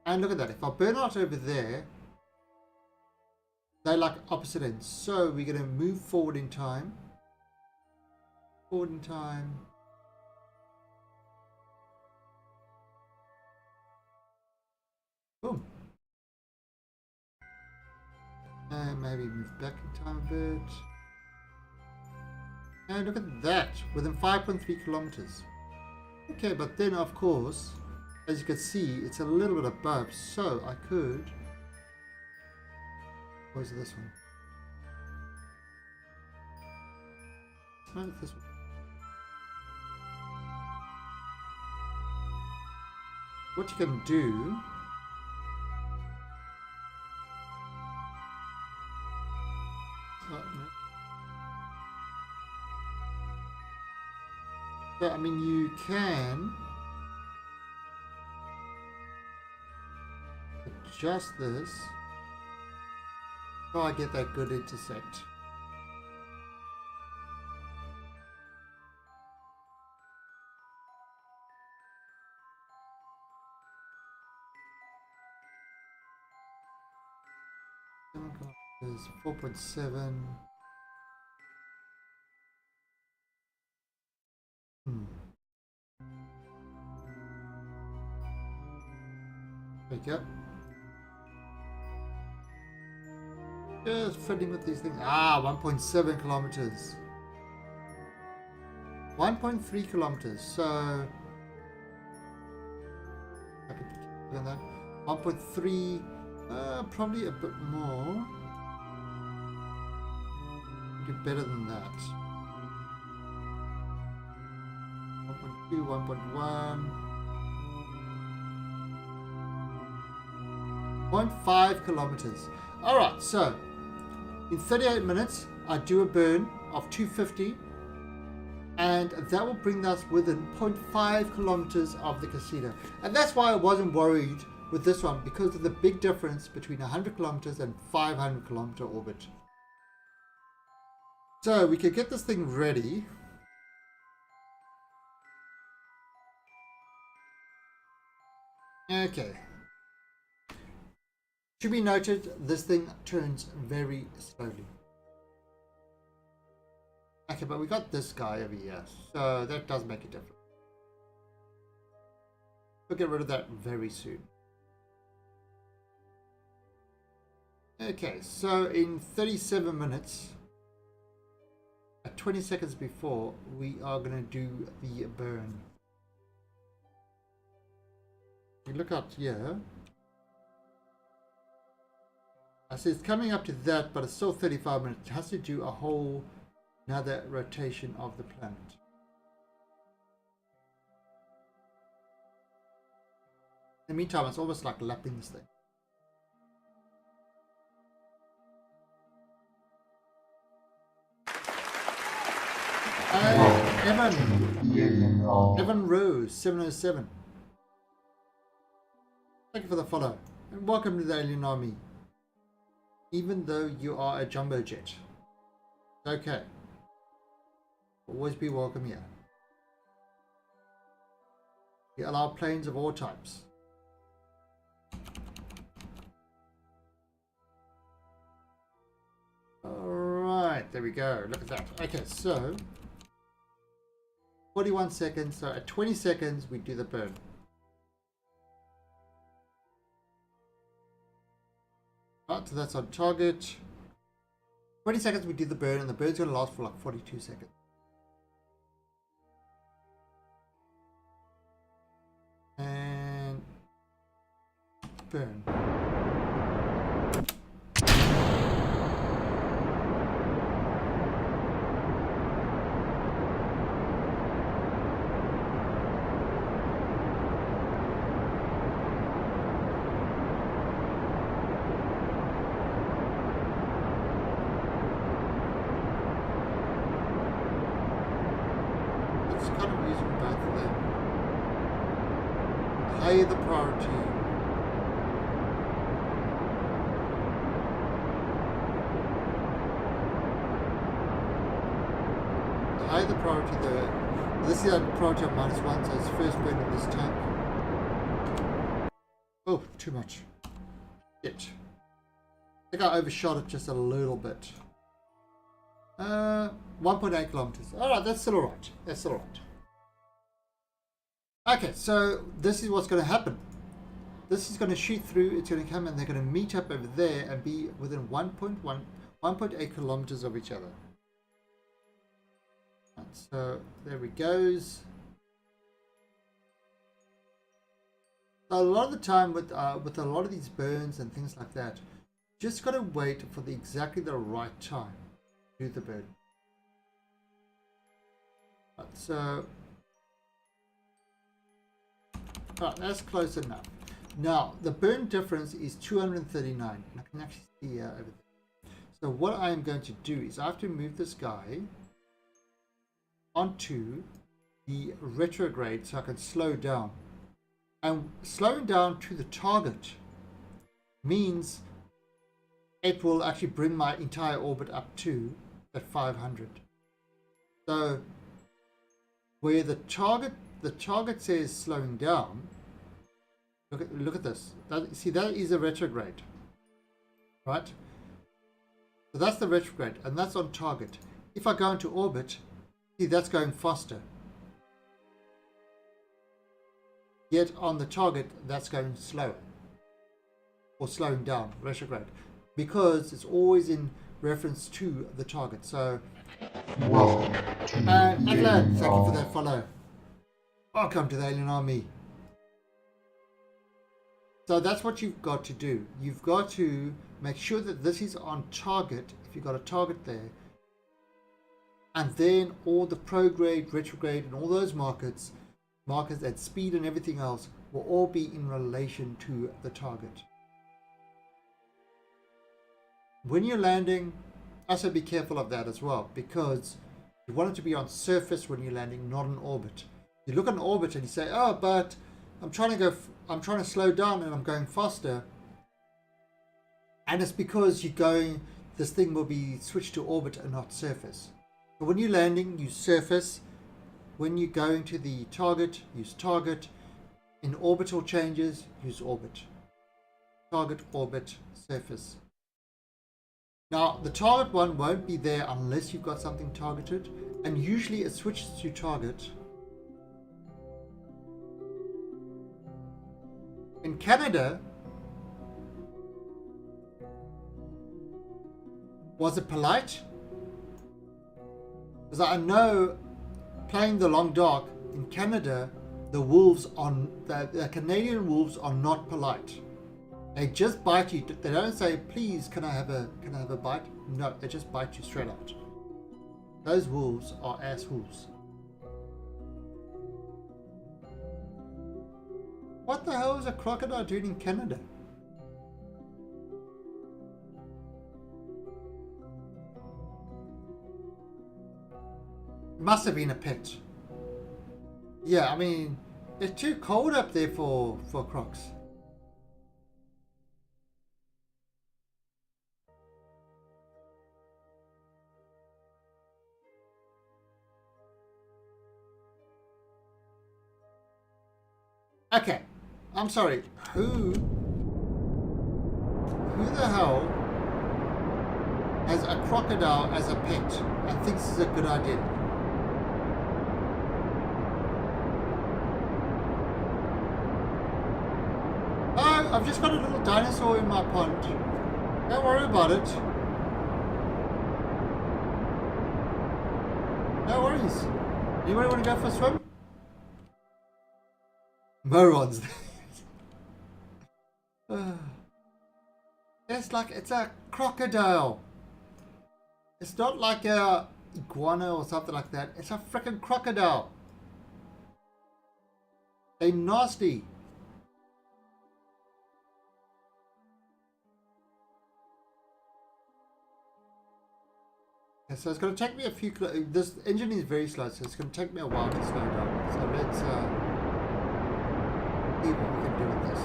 And look at that. If I burn out over there, they're like opposite ends. So we're going to move forward in time. Forward in time. Boom. And maybe move back in time a bit. And look at that, within 5.3 kilometers. Okay, but then of course, as you can see, it's a little bit above, so I could... Or is it this one? No, it's this one. What you can do... Oh, no. So, I mean, you can adjust this. Try to get that good intersect. Is 4.7. There you go. Just fiddling with these things. Ah, 1.7 kilometers. 1.3 kilometers. So I could put on that. 1.3. Probably a bit more. Do better than that. 1.2, 1.1. 0.5 kilometers. Alright, so in 38 minutes I do a burn of 250, and that will bring us within 0.5 kilometers of the casino. And that's why I wasn't worried with this one, because of the big difference between 100 kilometers and 500 kilometer orbit. So we could get this thing ready. Okay. To be noted, this thing turns very slowly. Okay, but we got this guy over here, so that does make a difference. We'll get rid of that very soon. Okay, so in 37 minutes, at 20 seconds before, we are going to do the burn. You look out here. I see it's coming up to that, but it's still 35 minutes. It has to do a whole another rotation of the planet. In the meantime, it's almost like lapping this thing. Evan Rose 707. Thank you for the follow, and welcome to the Alien Army. Even though you are a jumbo jet, okay. Always be welcome here. We allow planes of all types. Alright, there we go. Look at that. Okay, so 41 seconds. So at 20 seconds, we do the burn. Right, so that's on target. 20 seconds, we do the burn, and the burn's going to last for like 42 seconds. And burn. It's kind of using both of them. Higher the priority. The higher the priority, this is a priority of -1, so it's first burn in this tank. Oh, too much. Shit. I think I overshot it just a little bit. 1.8 kilometers. Alright, that's still alright. That's still alright. Okay, so this is what's going to happen. This is going to shoot through, it's going to come, and they're going to meet up over there and be within 1.8 kilometers of each other. Right, so there we goes. So a lot of the time with a lot of these burns and things like that, just got to wait for exactly the right time to do the burn. Right, so alright, that's close enough. Now the burn difference is 239. I can actually see over there. So what I am going to do is I have to move this guy onto the retrograde so I can slow down. And slowing down to the target means it will actually bring my entire orbit up to at 500. So where the target says slowing down, look at this. See, that is a retrograde, right? So that's the retrograde, and that's on target. If I go into orbit, see, that's going faster. Yet on the target, that's going slower, or slowing down, retrograde. because it's always in reference to the target. So, Welcome to and Atlan, thank you for of that follow. Welcome to the Alien Army. So that's what you've got to do. You've got to make sure that this is on target, if you've got a target there. And then all the prograde, retrograde, and all those markers at speed and everything else will all be in relation to the target. When you're landing, also be careful of that as well, because you want it to be on surface when you're landing, not in orbit. You look on orbit and you say, oh, but I'm trying to slow down and I'm going faster. And it's because this thing will be switched to orbit and not surface. So when you're landing, use surface. When you're going to the target, use target. In orbital changes, use orbit. Target, orbit, surface. Now, the target one won't be there unless you've got something targeted, and usually it switches to target. In Canada, was it polite? Because I know, playing the long dark, in Canada, the wolves the Canadian wolves are not polite. They just bite you. They don't say, please, can I have a bite? No, they just bite you straight out. Those wolves are assholes. What the hell is a crocodile doing in Canada? Must have been a pet. Yeah, I mean, it's too cold up there for crocs. Okay, I'm sorry. Who the hell has a crocodile as a pet and thinks it's a good idea? Oh, I've just got a little dinosaur in my pond. Don't worry about it. No worries. Anybody want to go for a swim? Morons. It's a crocodile. It's not like a iguana or something like that. It's a freaking crocodile. They're nasty. Okay, so it's going to take me a few. This engine is very slow, so it's going to take me a while to slow down. So let's see what we can do with this.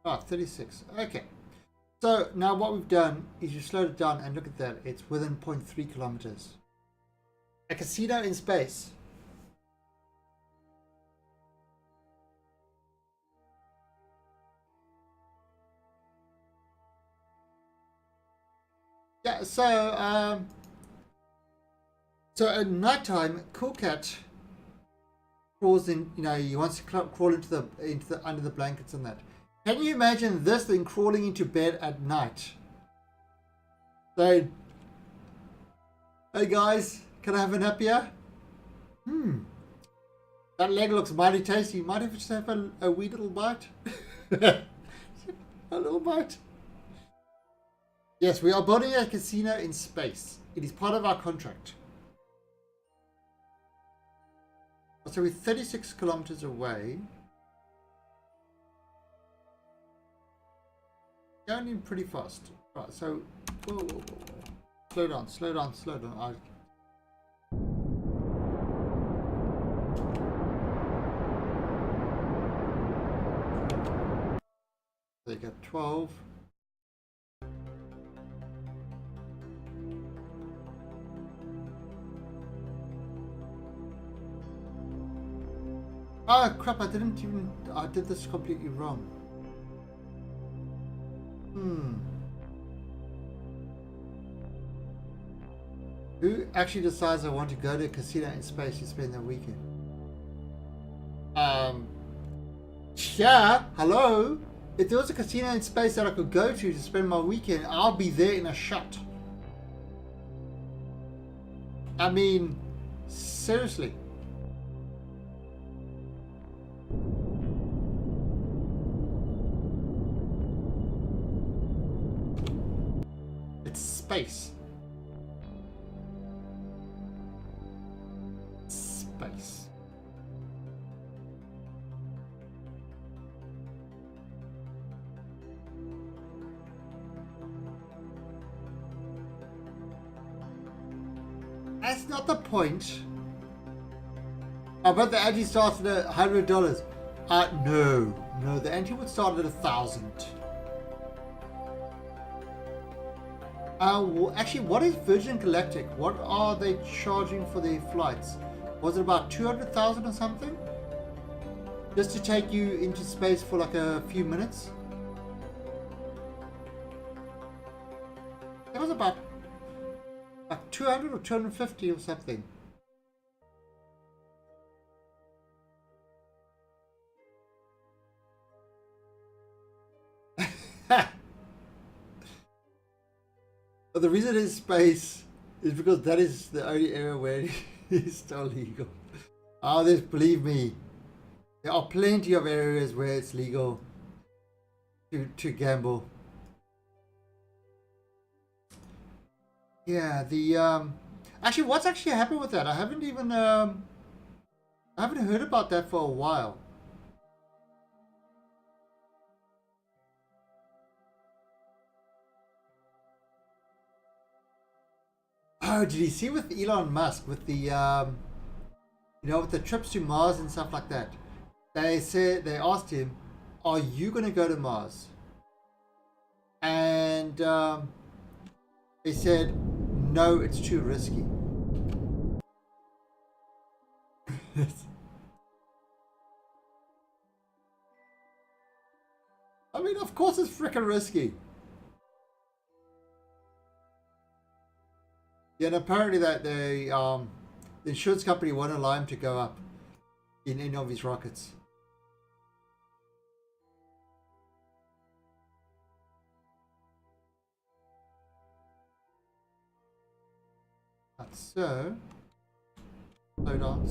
Ah, 36. Okay. So now what we've done is you slowed it down and look at that. It's within 0.3 kilometers. A casino in space. Yeah, so at night time, Cool Cat crawls in. You know, he wants to crawl into the under the blankets and that. Can you imagine this thing crawling into bed at night? Saying, "Hey guys, can I have a nap here? That leg looks mighty tasty. Might have just have a wee little bite, a little bite." Yes, we are building a casino in space. It is part of our contract. So we're 36 kilometers away. Going in pretty fast. Right, so whoa. Slow down. There you go, 12. Oh crap, I did this completely wrong. Who actually decides I want to go to a casino in space to spend the weekend? Yeah, hello? If there was a casino in space that I could go to spend my weekend, I'll be there in a shot. I mean, seriously. It's space. Space. That's not the point. I bet the ante starts at $100. No, the ante would start at 1,000. Actually, what is Virgin Galactic? What are they charging for their flights? Was it about 200,000 or something? Just to take you into space for like a few minutes? It was about like 200 or 250 or something. But the reason it's space is because that is the only area where it is still legal. Oh, believe me, there are plenty of areas where it's legal to gamble. Yeah, actually, what's actually happened with that? I haven't even I haven't heard about that for a while. Oh, did you see with Elon Musk with the you know, with the trips to Mars and stuff like that? They asked him, "Are you going to go to Mars?" And he said, "No, it's too risky." I mean, of course it's freaking risky. Yeah, and apparently that the insurance company won't allow him to go up in any of his rockets. Right, so slow down,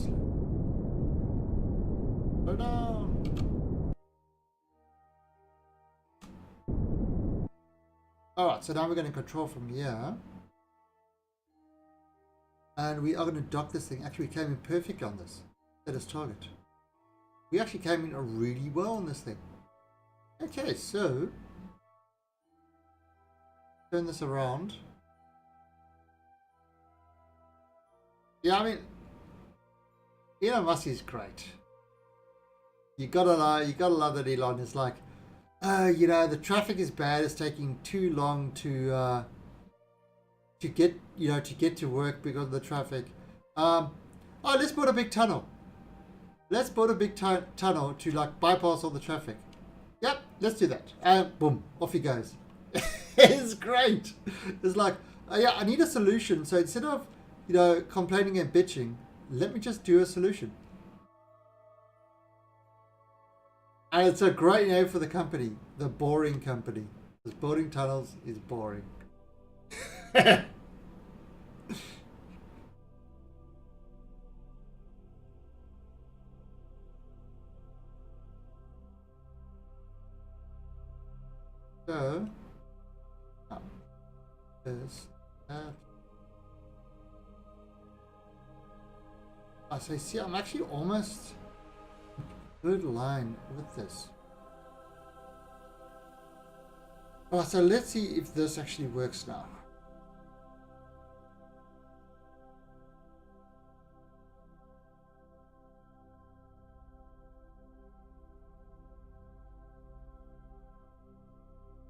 slow down. Alright, so now we're going to control from here. And we are going to dock this thing. Actually, we came in perfect on this. Set as target. We actually came in really well on this thing. Okay, so turn this around. Yeah, I mean, Elon Musk is great. You gotta love that Elon is like, you know, the traffic is bad. It's taking too long to get to work because of the traffic. Oh, let's build a big tunnel. Let's build a big tunnel to like bypass all the traffic. Yep, let's do that. And boom, off he goes. It's great. It's like, yeah, I need a solution. So instead of, you know, complaining and bitching, let me just do a solution. And it's a great name for the company, the Boring Company. Because building tunnels is boring. So, this, that. As I see, I'm actually almost good line with this. Oh, so let's see if this actually works now.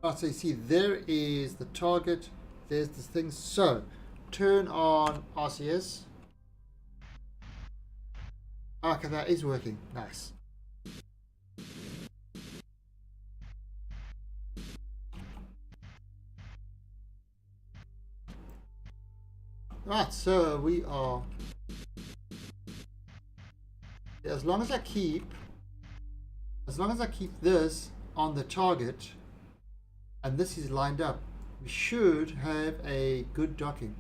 Oh, so you see, there is the target. There's this thing. So, turn on RCS. Okay, that is working. Nice. Right, so we are, as long as I keep this on the target and this is lined up, we should have a good docking.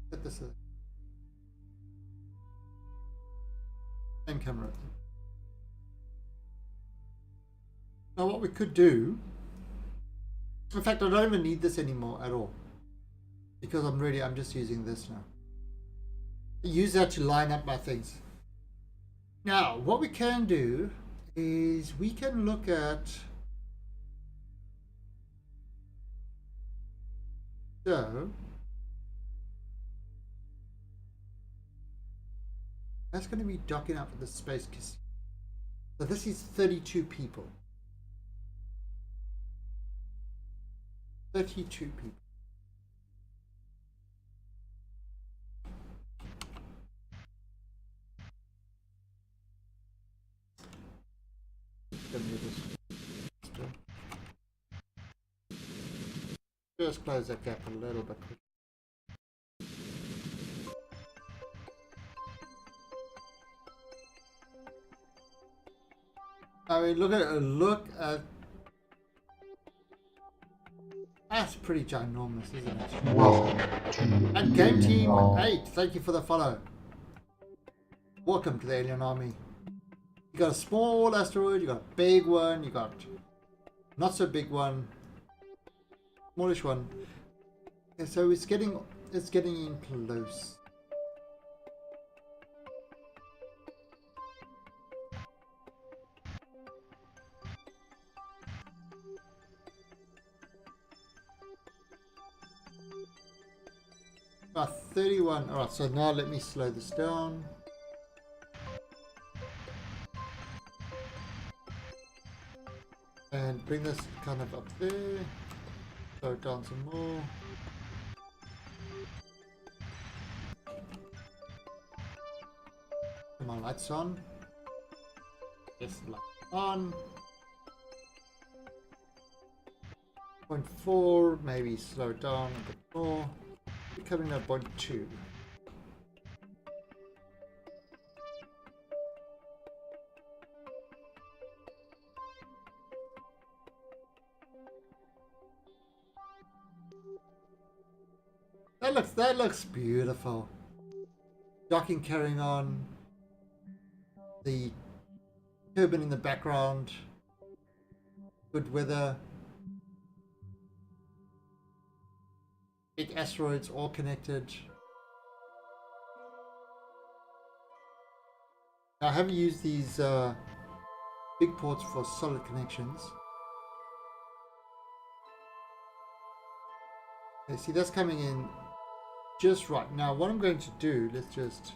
Set this same camera. Now what we could do, in fact I don't even need this anymore at all, because I'm just using this now. Use that to line up my things. Now what we can do is we can look at, so that's going to be docking up with the space casino. So this is 32 people. 32 people. Just close that gap a little bit. I mean, look at that's pretty ginormous, isn't it? Welcome to And Game Team Alien 8, thank you for the follow. Welcome to the Alien Army. You got a small asteroid, you got a big one, you got not so big one, smallish one. Okay, so it's getting in close. About 31. Alright, so now let me slow this down. And bring this kind of up there. Slow it down some more. Turn my lights on. Yes, lights on. 0.4, maybe slow it down a bit more. We're coming at 0.2. That looks beautiful. Docking carrying on. The turbine in the background. Good weather. Big asteroids all connected. Now, I haven't used these big ports for solid connections. Okay, see, that's coming in just right. Now, what I'm going to do, let's just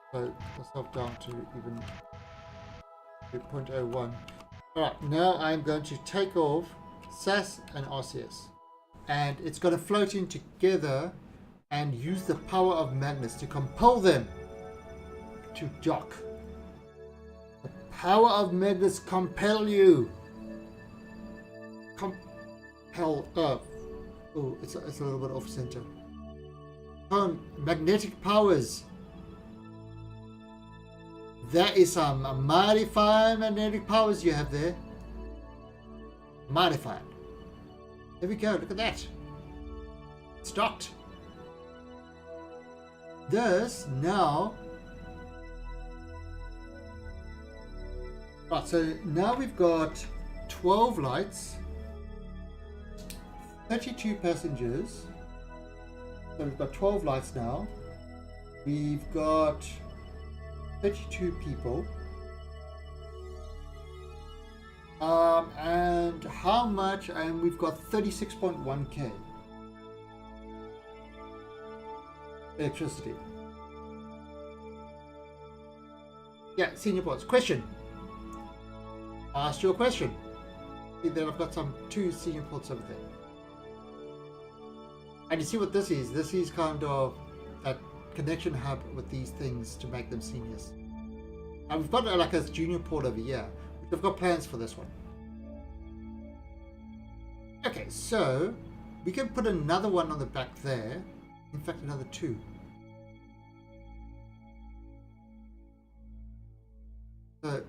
slow myself down to even 0.01. Alright, now I'm going to take off SAS and RCS. And it's going to float in together and use the power of magnets to compel them to dock. The power of magnets compel you. Compel. Oh, it's a little bit off center. Magnetic powers. That is some mighty fine magnetic powers you have there. Mighty fine. There we go, look at that. It's docked. This now. Right, so now we've got 12 lights, 32 passengers. So we've got 12 lights now. We've got 32 people. And how much? And we've got 36.1k electricity. Yeah, senior ports. Question. I asked you a question. See, then I've got some 2 senior ports over there. And you see what this is? This is kind of that connection hub with these things to make them seniors. And we've got like a junior port over here. We've got plans for this one. Okay, so we can put another one on the back there. In fact, another two. So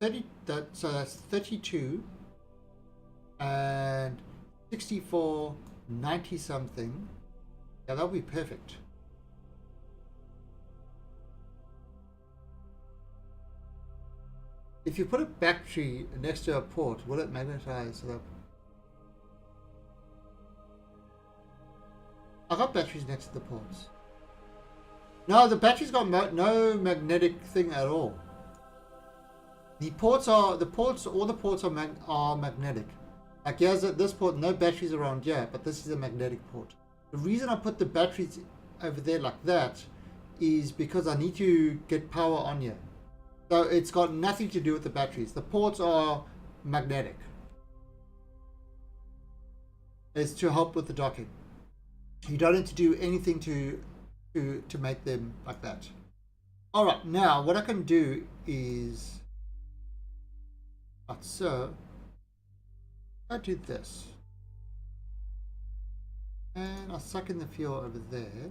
30. So that's 32 and 64, 90 something. Yeah, that'll be perfect. If you put a battery next to a port, will it magnetize the... I got batteries next to the ports. No, the battery's got no magnetic thing at all. The ports are all the ports are magnetic. Like here's this port, no batteries around here, but this is a magnetic port. The reason I put the batteries over there like that is because I need to get power on here. So it's got nothing to do with the batteries. The ports are magnetic. It's to help with the docking. You don't need to do anything to make them like that. All right, now what I can do is, like so, I do this, and I'll suck in the fuel over there.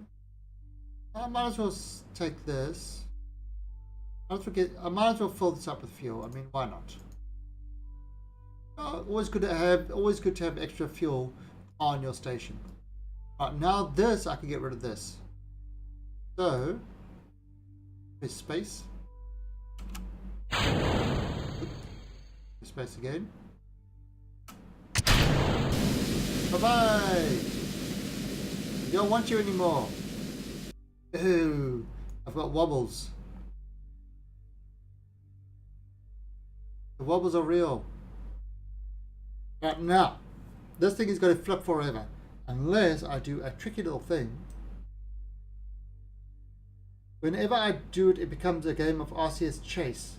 I might as well take this. I might as well fill this up with fuel. I mean, why not? Always good to have extra fuel on your station. Right, now this, I can get rid of this. So, there's space. Space again. Bye-bye! I don't want you anymore. Ooh, I've got wobbles. The wobbles are real. Right, now, this thing is going to flip forever. Unless I do a tricky little thing. Whenever I do it, it becomes a game of RCS chase.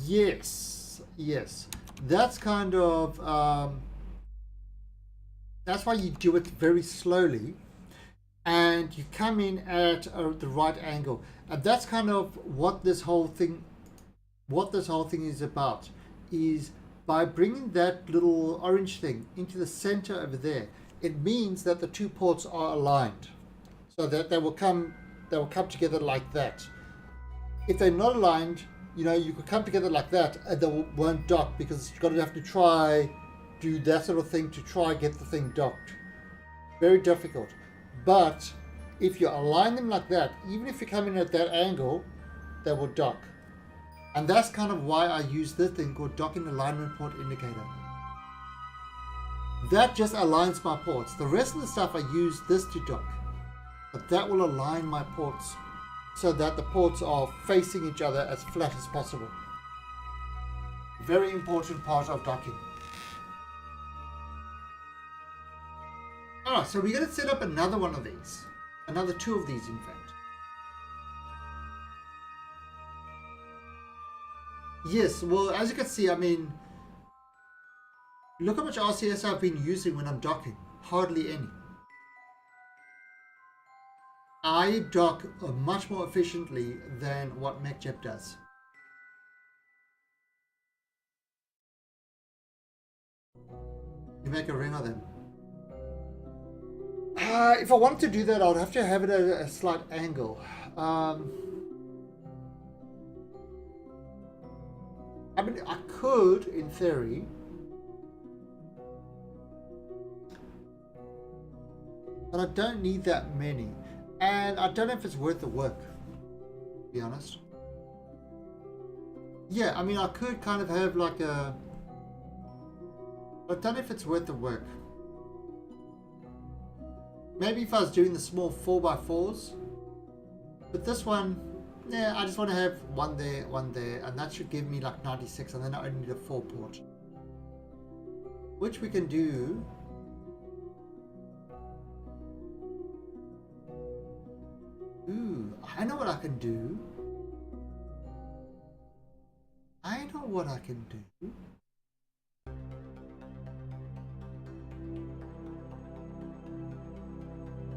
Yes, yes. That's kind of, that's why you do it very slowly. And you come in at the right angle. And that's kind of what this whole thing is about. Is by bringing that little orange thing into the center over there, it means that the two ports are aligned, so that they will come together like that. If they're not aligned, you could come together like that and they won't dock, because you're going to have to do that sort of thing to try get the thing docked. Very difficult. But if you align them like that, even if you come in at that angle, they will dock. And that's kind of why I use this thing called Docking Alignment Port Indicator. That just aligns my ports. The rest of the stuff I use this to dock. But that will align my ports so that the ports are facing each other as flat as possible. Very important part of docking. Alright, so we're going to set up another one of these. Another two of these, in fact. Yes, well, as you can see, I mean, look how much RCS I've been using when I'm docking. Hardly any. I dock much more efficiently than what MechJeb does. You make a ring of them. If I wanted to do that, I would have to have it at a slight angle. I mean, I could, in theory, but I don't need that many. And I don't know if it's worth the work, to be honest. Yeah, I mean, I could kind of have like a... I don't know if it's worth the work. Maybe if I was doing the small 4x4s. But this one, yeah, I just want to have one there, and that should give me like 96, and then I only need a 4-port. Which we can do. Ooh, I know what I can do. I know what I can do.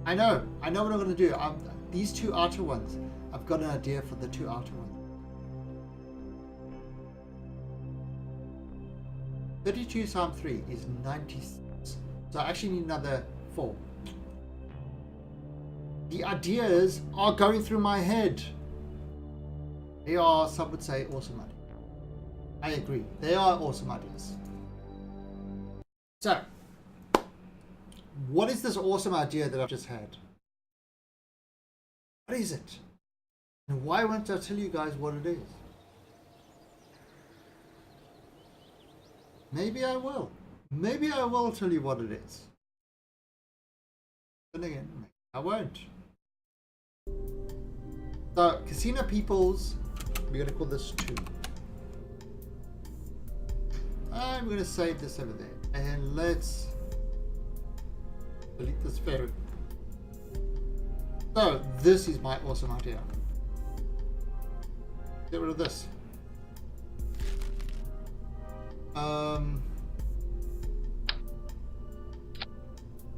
I know what I'm going to do. These two outer ones, I've got an idea for the two outer ones. 32 times 3 is 96. So I actually need another 4. The ideas are going through my head. They are, some would say, awesome ideas. I agree. They are awesome ideas. So, what is this awesome idea that I've just had? What is it? And why won't I tell you guys what it is? Maybe I will. Maybe I will tell you what it is. Then again, maybe I won't. So, casino peoples, we're going to call this 2. I'm going to save this over there. And let's delete this ferret. So, this is my awesome idea. Get rid of this.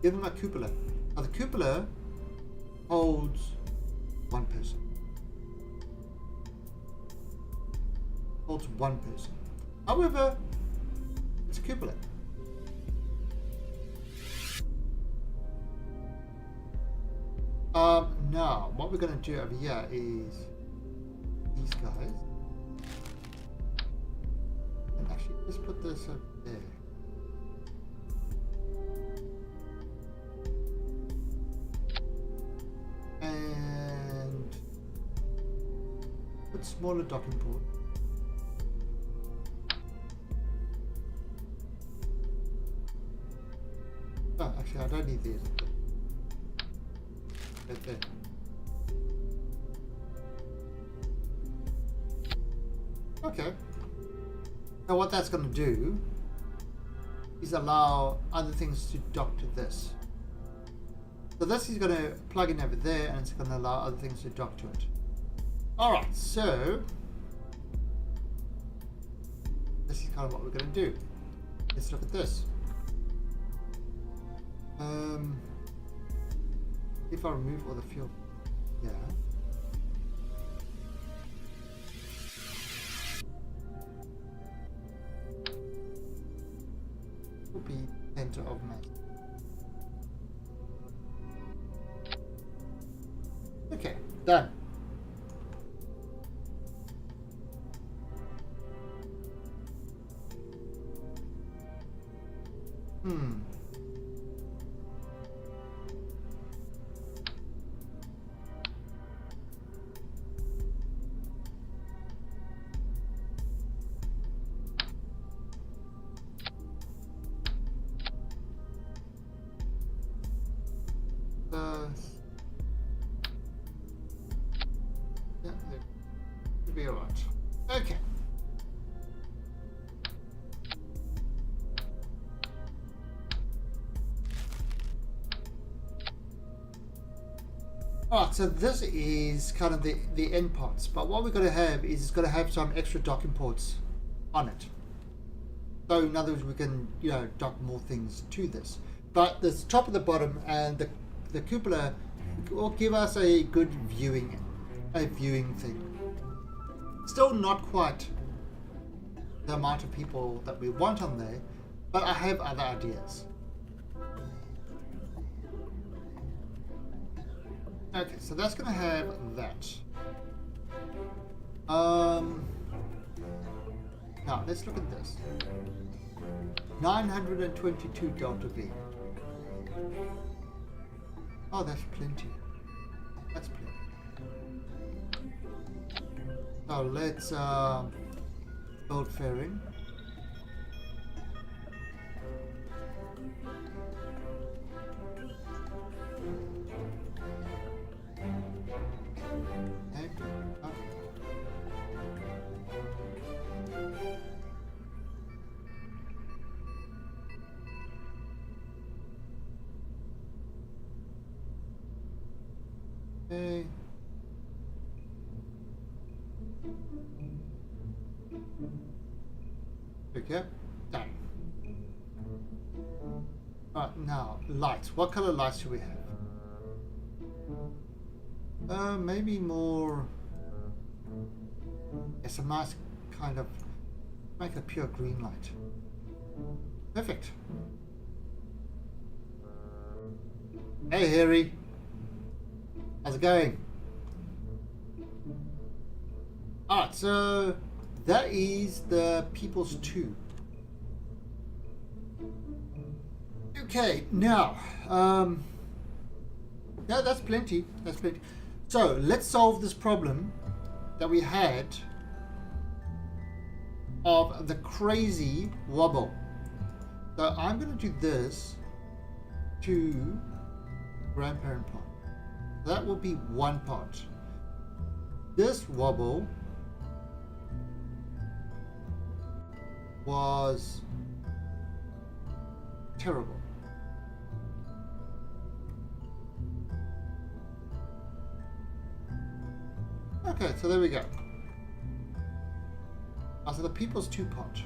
Give them a cupola. Now the cupola holds 1 person. Holds 1 person. However, it's a cupola. Now what we're going to do over here is these guys. And actually, let's put this up there. And put smaller docking port. Oh, actually, I don't need these. Right there. Okay. Now what that's going to do is allow other things to dock to this. So this is going to plug in over there, and it's going to allow other things to dock to it. Alright, so this is kind of what we're going to do. Let's look at this. If I remove all the fuel, yeah. Will be center of mass. Okay, done. Yeah, it'll be alright. Okay. Alright, so this is kind of the end parts, but what we're going to have is it's going to have some extra docking ports on it. So in other words, we can, you know, dock more things to this. But the top and the bottom and the cupola will give us a good viewing thing. Still not quite the amount of people that we want on there, but I have other ideas. Okay, so that's going to have that. Now let's look at this. 922 delta V. Oh, that's plenty. That's plenty. So let's build fairing. Okay. Okay, done. Alright, now lights. What color lights do we have? Maybe more. It's a nice kind of, make a pure green light. Perfect. Hey Harry, how's it going? Alright, so that is the People's 2. Okay, now, yeah, that's plenty. That's plenty. So let's solve this problem that we had of the crazy wobble. So I'm going to do this to grandparent part. That will be one part. This wobble was terrible. Okay, so there we go. So the People's 2 part.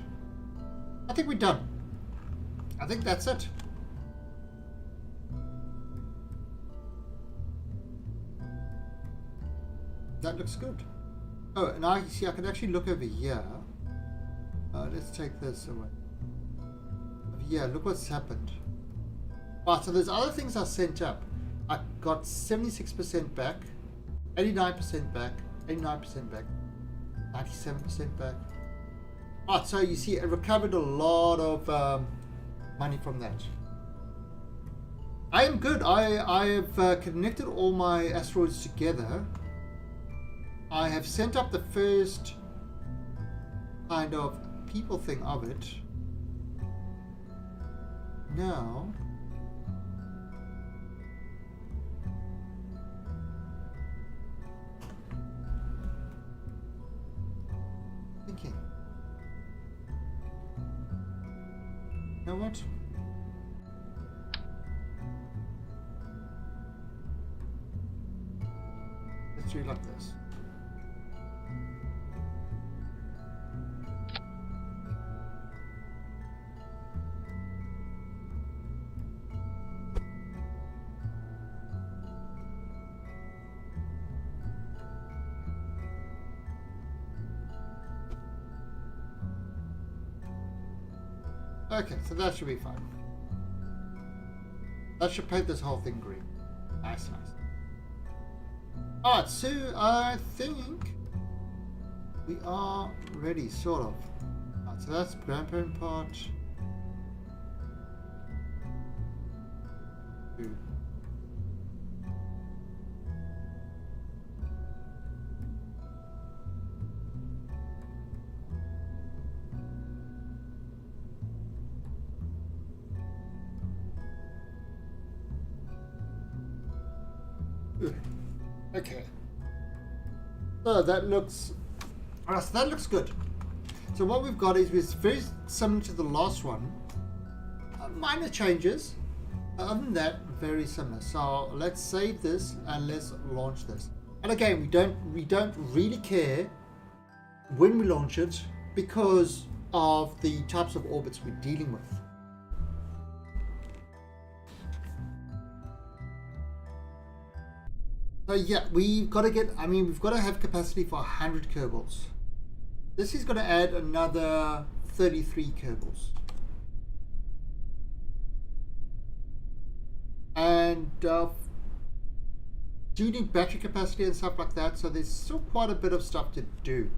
I think we're done. I think that's it. That looks good. Oh, and I see I can actually look over here. Let's take this away. Over here, look what's happened. Right, so there's other things I sent up. I got 76% back, 89% back, 89% back, 97% back. Right, so you see, it recovered a lot of money from that. I am good. I have connected all my asteroids together. I have sent up the first kind of people thing of it. Now, thinking. You know what? Let's do it like this. Okay, so that should be fine. That should paint this whole thing green. Nice, nice. Alright, so I think we are ready, sort of. Alright, so that's grandparent part. 2. Okay, so that looks good. So what we've got is very similar to the last one. Minor changes. Other than that, very similar. So let's save this and let's launch this. And again, we don't really care when we launch it because of the types of orbits we're dealing with. So yeah, we've got to have capacity for 100 Kerbals. This is going to add another 33 Kerbals. And do you need battery capacity and stuff like that? So there's still quite a bit of stuff to do.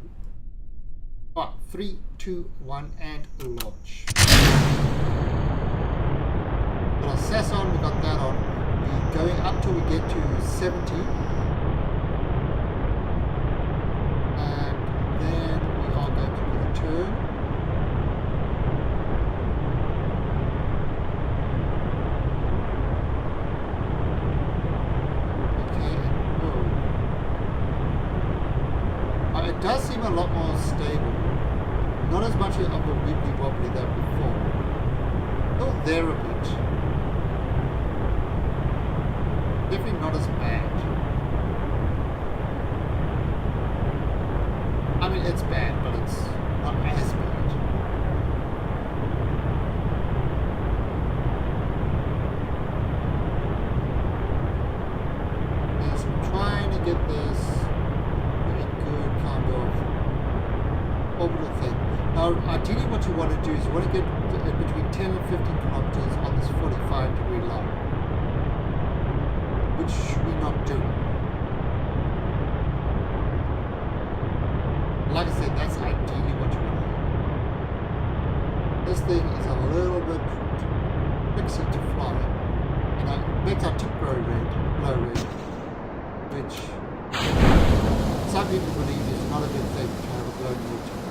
Alright, 3, 2, 1, and launch. Got our SAS on, we got that on. We're going up till we get to 70. And then we are going to do the turn. Okay, whoa. It does seem a lot more stable. Not as much of a wibbly wobbly than before. Oh, there a bit. Definitely not as bad. I mean, it's bad, but it's not as bad. Yes, I'm trying to get this really good kind of orbital thing. Now, ideally what you want to do is you want to get between 10 or 15 kilometers on this 45-degree line, which we're not doing. Like I said, that's ideally what you want to do. This thing is a little bit tricksy to fly, and it makes our tip glow red, which some people believe is not a good thing to have a glowing red tip.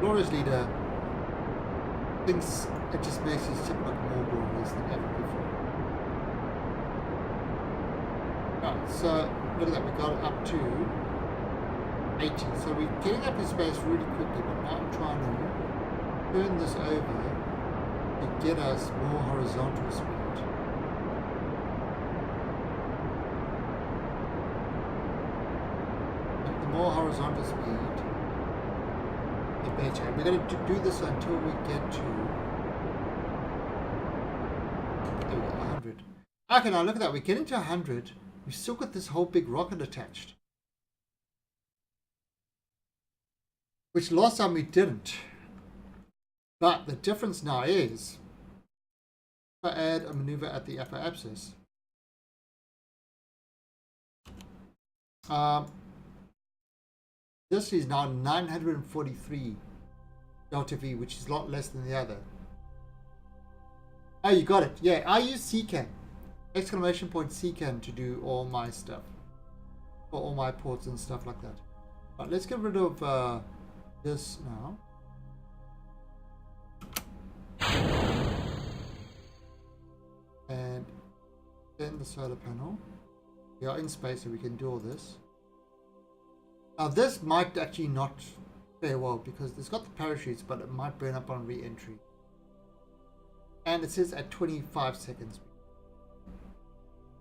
Glorious Leader thinks it just makes his tip look more glorious than ever before. Right, so look at that, we got up to 80. So we're getting up in space really quickly, but now I'm trying to turn this over to get us more horizontal speed. And the more horizontal speed, the better. We're going to do this until we get to, there we go, 100. Okay, now look at that, we're getting to 100. We've still got this whole big rocket attached, which last time we didn't. But the difference now is, if I add a maneuver at the upper axis, this is now 943 delta V, which is a lot less than the other. Oh, you got it. Yeah, I use CCAN, exclamation point CCAN, to do all my stuff, for all my ports and stuff like that. But let's get rid of this now. And then the solar panel. We are in space, so we can do all this. Now this might actually not fare well because it's got the parachutes, but it might burn up on re-entry. And it says at 25 seconds.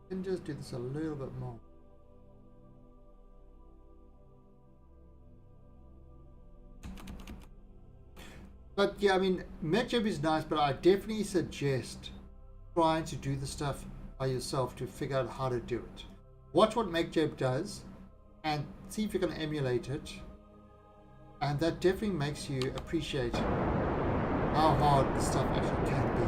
We can just do this a little bit more. But yeah, I mean, MacJeb is nice, but I definitely suggest trying to do the stuff by yourself to figure out how to do it. Watch what MacJeb does and see if you can emulate it. And that definitely makes you appreciate how hard the stuff actually can be.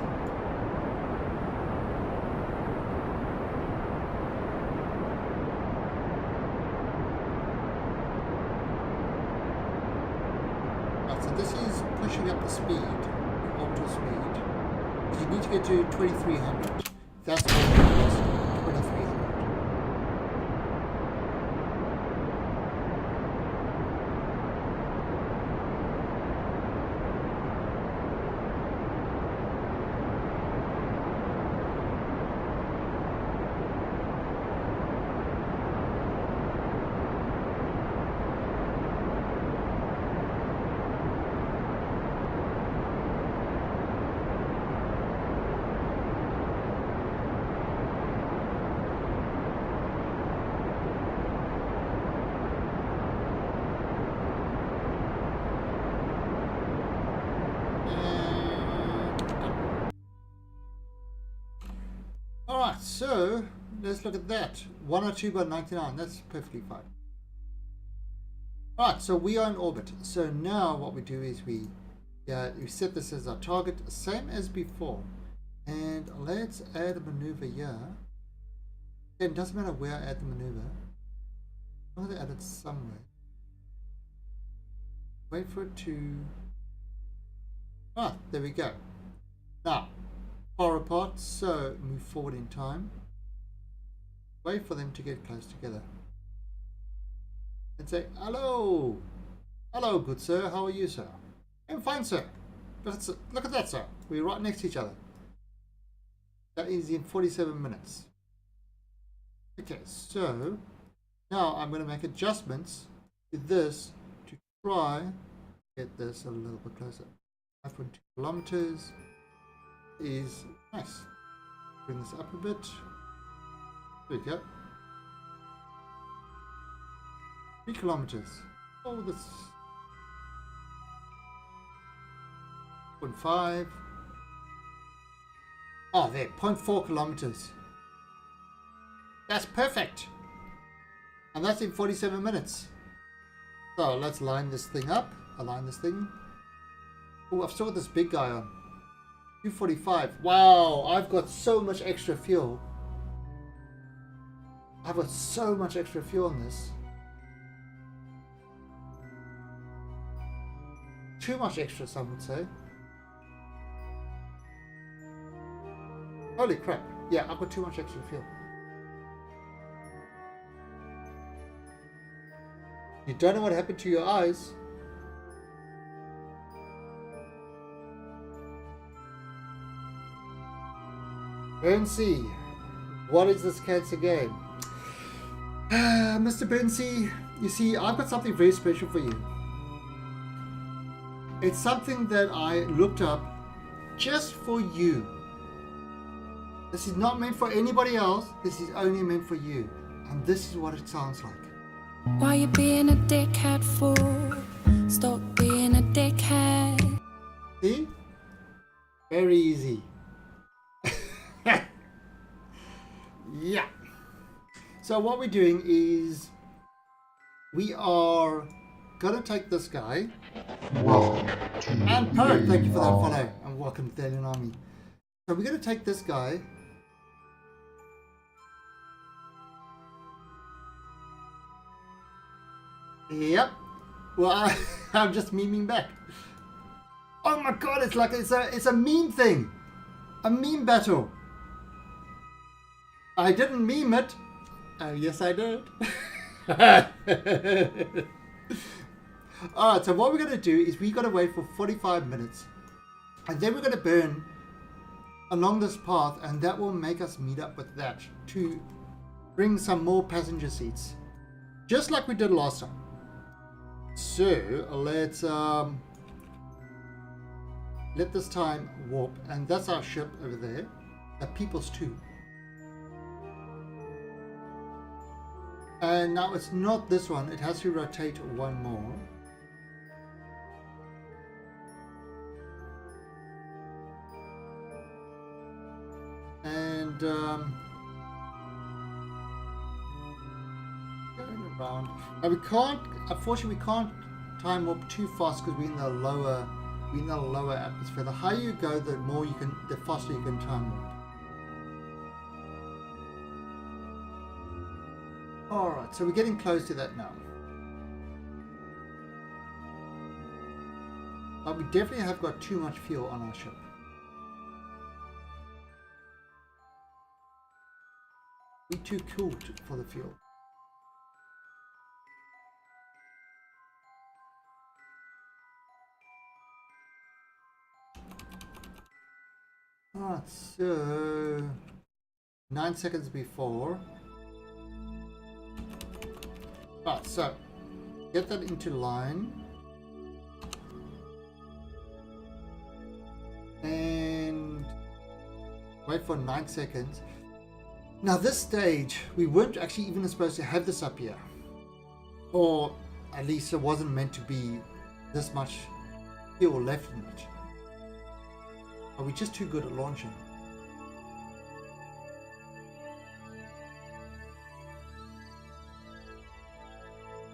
Right, so this is pushing up the speed, orbital speed. You need to get to 2300. That's what it is, 2300. Alright, so let's look at that. 102 by 99, that's perfectly fine. Alright, so we are in orbit. So now what we do is we set this as our target, same as before. And let's add a maneuver here. It doesn't matter where I add the maneuver. I'm going to add it somewhere. Wait for it to... Ah, there we go. Now, far apart, so move forward in time. Wait for them to get close together. And say, hello! Hello, good sir, how are you, sir? I'm fine, sir. But look at that, sir. We're right next to each other. That is in 47 minutes. Okay, so now I'm going to make adjustments to this to try get this a little bit closer. 5.2 kilometers is nice. Bring this up a bit. There we go. 3 kilometers. Oh, this 0.5. Oh, there, 0.4 kilometers. That's perfect. And that's in 47 minutes. So let's line this thing up. Align this thing. Oh, I've still got this big guy on. 245. Wow, I've got so much extra fuel. I've got so much extra fuel on this. Too much extra, some would say. Holy crap. Yeah, I've got too much extra fuel. You don't know what happened to your eyes. Burnsy, what is this cancer game? Mr. Burnsy, you see, I've got something very special for you. It's something that I looked up just for you. This is not meant for anybody else. This is only meant for you. And this is what it sounds like. Why you being a dickhead for? Stop being a dickhead. See? Very easy. Yeah. So what we're doing is we are gonna take this guy. Welcome to And Parrot, thank you for that Alien follow. And welcome to the Alien Army. So we're gonna take this guy. Yep. Well, I'm just memeing back. Oh my god, it's like it's a meme thing. A meme battle. I didn't meme it. Oh, yes I did. Alright, so what we're going to do is we're going to wait for 45 minutes. And then we're going to burn along this path, and that will make us meet up with that to bring some more passenger seats. Just like we did last time. So, let's let this time warp. And that's our ship over there. A People's 2. And now it's not this one, it has to rotate one more. And going around. Now we can't, unfortunately we can't time warp too fast because we're in the lower atmosphere. The higher you go, the faster you can time warp. Alright, so we're getting close to that now. But we definitely have got too much fuel on our ship. We're too cool for the fuel. Alright, so 9 seconds before. Right, so get that into line. And wait for 9 seconds. Now this stage, we weren't actually even supposed to have this up here. Or at least it wasn't meant to be this much fuel left in it. Are we just too good at launching?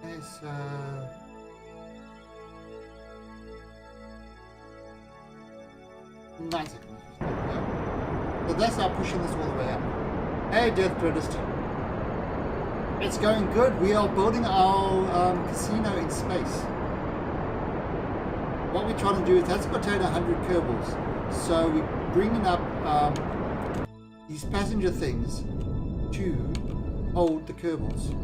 Okay, so 9 seconds. So that's now pushing this all the way up. Hey, Death Predist. It's going good. We are building our casino in space. What we're trying to do is that's contain 100 Kerbals. So we're bringing up these passenger things to hold the Kerbals.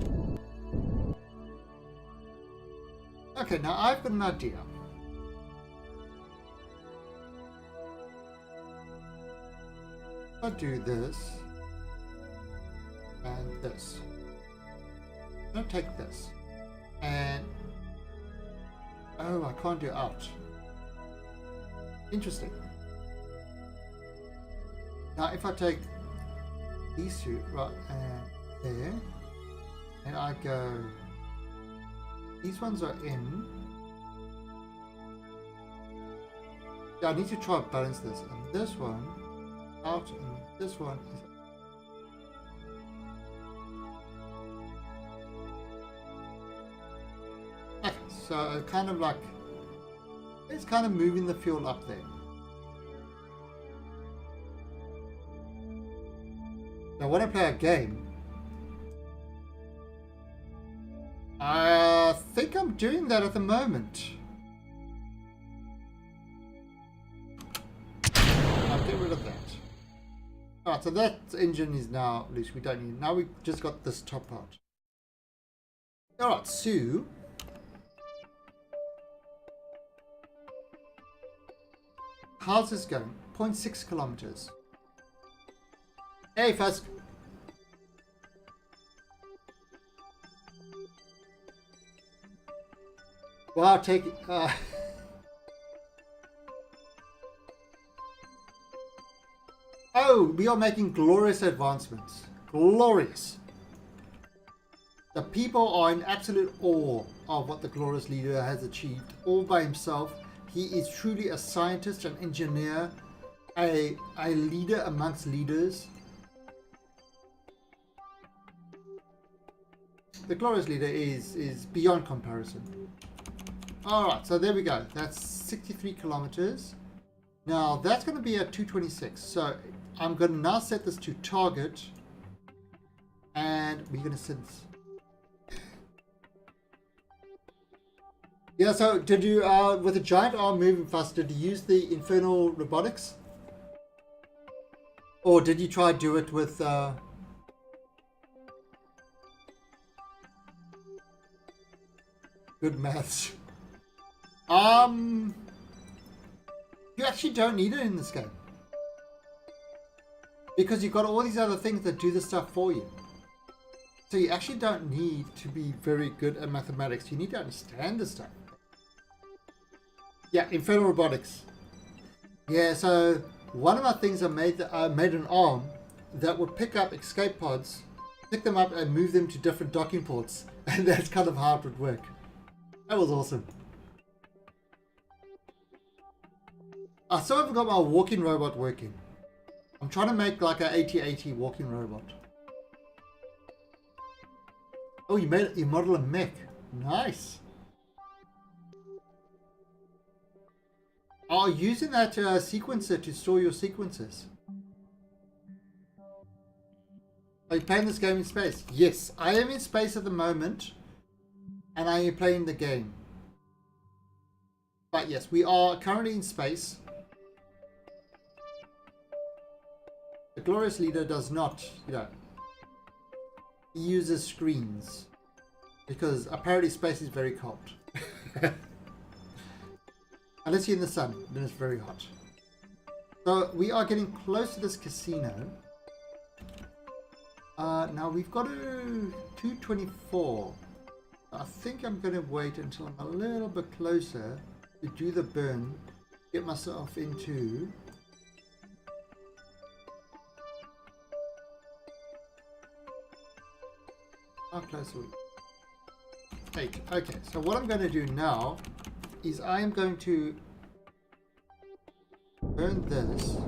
Okay, now I've got an idea. I'll do this and this. I'll take this and oh, I can't do out. Interesting. Now if I take these two right and there, and I go, these ones are in. Yeah, I need to try and balance this, and this one out, and this one is. Okay, so kind of like It's kind of moving the fuel up there. Now when I play a game, I think I'm doing that at the moment. I'll get rid of that. Alright, so that engine is now loose. We don't need it. Now we've just got this top part. Alright, so how's this going? 0.6 kilometers. Hey, first. Wow, take it. Oh, we are making glorious advancements. Glorious. The people are in absolute awe of what the glorious leader has achieved all by himself. He is truly a scientist, an engineer, a leader amongst leaders. The glorious leader is beyond comparison. Alright, so there we go. That's 63 kilometers. Now that's going to be at 226. So I'm going to now set this to target. And we're going to set this. Yeah, so did you, with the giant arm moving fast, did you use the infernal robotics? Or did you try to do it with... good maths. You actually don't need it in this game. Because you've got all these other things that do the stuff for you. So you actually don't need to be very good at mathematics. You need to understand the stuff. Yeah, infernal robotics. Yeah, so one of my things I made an arm that would pick up escape pods, pick them up and move them to different docking ports. And that's kind of how it would work. That was awesome. I still haven't got my walking robot working. I'm trying to make like an 8080 walking robot. Oh, you model a mech. Nice. Oh, using that sequencer to store your sequences. Are you playing this game in space? Yes, I am in space at the moment. And I am playing the game. But yes, we are currently in space. The glorious leader does not, he uses screens. Because apparently space is very cold. Unless you're in the sun, then it's very hot. So we are getting close to this casino. Now we've got to 224. I think I'm going to wait until I'm a little bit closer to do the burn, get myself into... How close are we? 8. Okay, so what I'm going to do now is I am going to burn this.